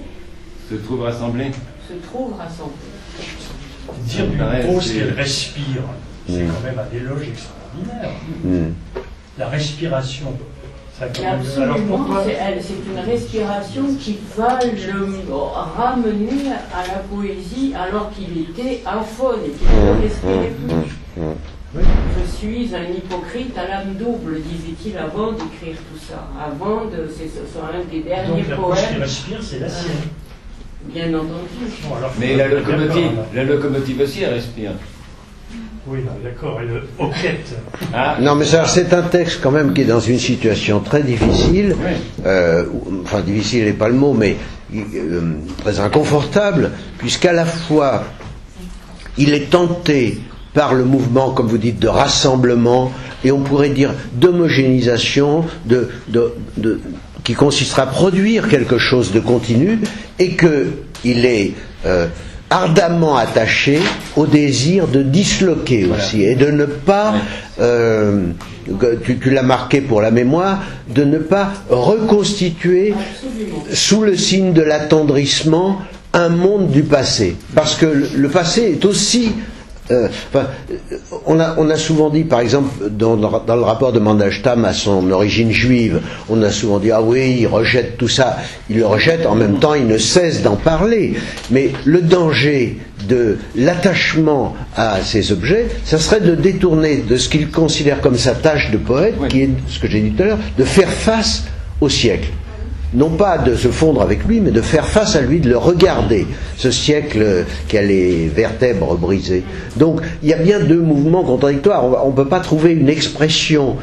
Se trouve rassemblé. se trouvent rassemblés. Dire d'une prose qu'elle respire, c'est quand même un éloge extraordinaire. La respiration. Ça Et absolument, c'est une respiration qui va le ramener à la poésie alors qu'il était aphone et qu'il ne respirait plus. Je suis un hypocrite à l'âme double, disait-il avant d'écrire tout ça. C'est un des derniers Donc la prose qui poèmes. respire, c'est la sienne. Bien entendu. Bon, alors, Mais la locomotive aussi, elle respire. Oui, non, d'accord, elle hoquette. Ah. Non, mais ça, c'est un texte quand même qui est dans une situation très difficile. Enfin, difficile n'est pas le mot, mais très inconfortable, puisqu'à la fois, il est tenté par le mouvement, comme vous dites, de rassemblement, et on pourrait dire d'homogénéisation, qui consistera à produire quelque chose de continu, et qu'il est ardemment attaché au désir de disloquer aussi, et de ne pas, tu l'as marqué pour la mémoire, de ne pas reconstituer sous le signe de l'attendrissement un monde du passé. Parce que le passé est aussi On a souvent dit, par exemple, dans le rapport de Mandelstam à son origine juive, on a souvent dit, ah oui, il rejette tout ça. Il le rejette, en même temps, il ne cesse d'en parler. Mais le danger de l'attachement à ces objets, ça serait de détourner de ce qu'il considère comme sa tâche de poète, qui est, ce que j'ai dit tout à l'heure, de faire face au siècle. Non pas de se fondre avec lui, mais de faire face à lui, de le regarder, ce siècle qui a les vertèbres brisées. Donc, il y a bien deux mouvements contradictoires. On ne peut pas trouver une expression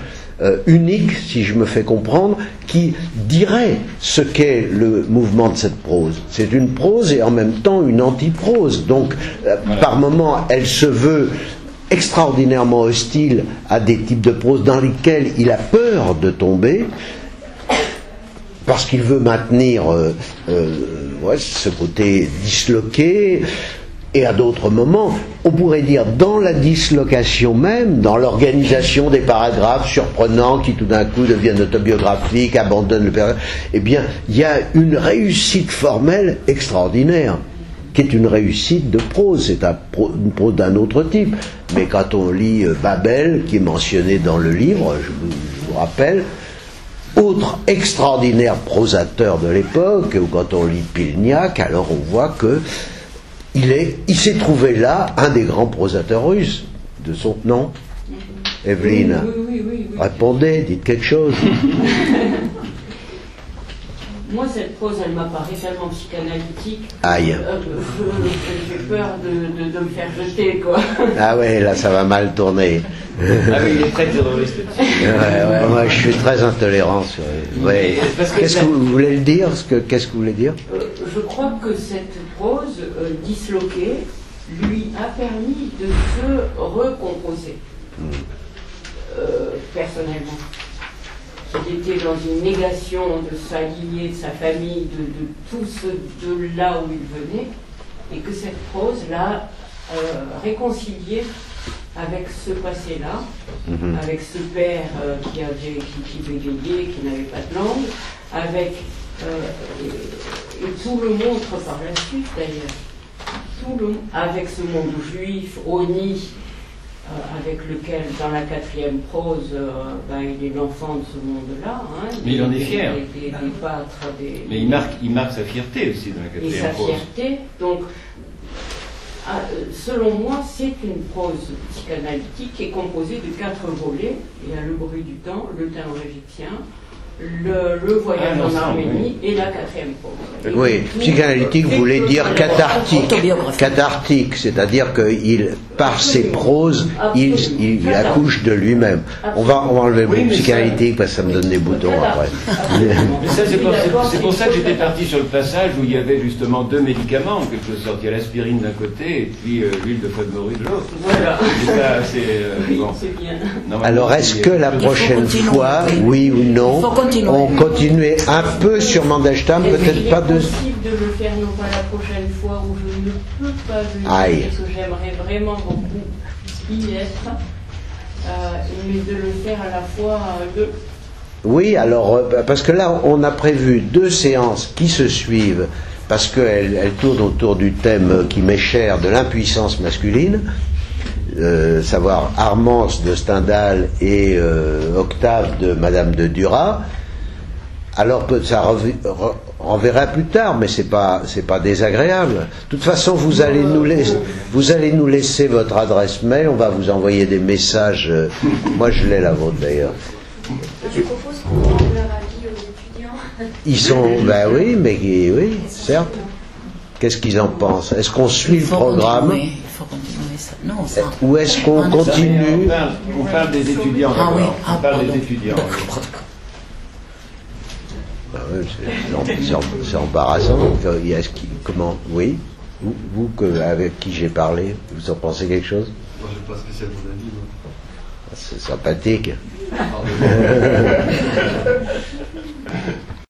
unique, si je me fais comprendre, qui dirait ce qu'est le mouvement de cette prose. C'est une prose et en même temps une antiprose. Donc, par moments, elle se veut extraordinairement hostile à des types de prose dans lesquels il a peur de tomber, parce qu'il veut maintenir ce côté disloqué, et à d'autres moments, on pourrait dire dans la dislocation même, dans l'organisation des paragraphes surprenants qui tout d'un coup deviennent autobiographiques, abandonnent le paragraphe, eh bien, il y a une réussite formelle extraordinaire, qui est une réussite de prose, c'est une prose d'un autre type. Mais quand on lit Babel, qui est mentionné dans le livre, je vous rappelle, autre extraordinaire prosateur de l'époque, ou quand on lit Pilniak, alors on voit que il s'est trouvé là un des grands prosateurs russes de son nom. Evelyne, oui. répondez, dites quelque chose. Moi, cette prose, elle m'apparaît tellement psychanalytique. Aïe. J'ai peur de me faire jeter, quoi. Ah ouais, là, ça va mal tourner. Ah oui, il est très terroriste. Ouais, moi, je suis très intolérant. Ouais. Qu'est-ce que vous voulez le dire? Qu'est-ce que vous voulez dire? Je crois que cette prose disloquée lui a permis de se recomposer. Personnellement. Il était dans une négation de sa lignée, de sa famille, de tout ce de là où il venait, et que cette prose l'a réconcilié avec ce passé-là, avec ce père qui bégayait, qui n'avait pas de langue, avec et tout le montre par la suite d'ailleurs, avec ce monde juif, honni, avec lequel, dans la quatrième prose, il est l'enfant de ce monde-là. Hein, mais il en est fier. Des pâtres, mais il marque sa fierté aussi dans la quatrième prose. Et sa fierté, donc, selon moi, c'est une prose psychanalytique qui est composée de 4 volets. Il y a le bruit du temps, le timbre égyptien, le voyage en Arménie et la quatrième prose. Oui, psychanalytique voulait dire cathartique. Cathartique, c'est-à-dire que par ses proses, il accouche de lui-même. On va enlever le mot psychanalytique parce que ça me donne des boutons après. Mais ça, c'est pour ça que j'étais parti sur le passage où il y avait justement 2 médicaments en quelque sorte. Il y a l'aspirine d'un côté et puis l'huile de foie de morue de l'autre. Voilà. C'est bien. Alors, est-ce que la prochaine fois, oui ou non, on continue un peu sur Mandelstam, peut-être pas de... C'est possible de le faire, non pas la prochaine fois où je ne peux pas venir, parce que j'aimerais vraiment beaucoup y être, mais de le faire à la fois deux. Oui, alors, parce que là, on a prévu 2 séances qui se suivent, parce qu'elles tournent autour du thème qui m'est cher de l'impuissance masculine, savoir Armance de Stendhal et Octave de Madame de Duras. Alors ça renverra plus tard, mais c'est pas désagréable. De toute façon, vous allez nous laisser votre adresse mail, on va vous envoyer des messages. Moi, je l'ai la vôtre d'ailleurs. Je propose qu'on rende leur avis aux étudiants. Ils sont, oui, mais oui, certes. Qu'est-ce qu'ils en pensent? Est-ce qu'on suit le programme? Il faut continuer ça. Non, ça. Ou est-ce qu'on continue? On parle des étudiants. Ah oui. On parle des étudiants. C'est embarrassant. Comment? Oui. Vous avec qui j'ai parlé, vous en pensez quelque chose? Moi, je n'ai pas spécialement d'avis. C'est sympathique.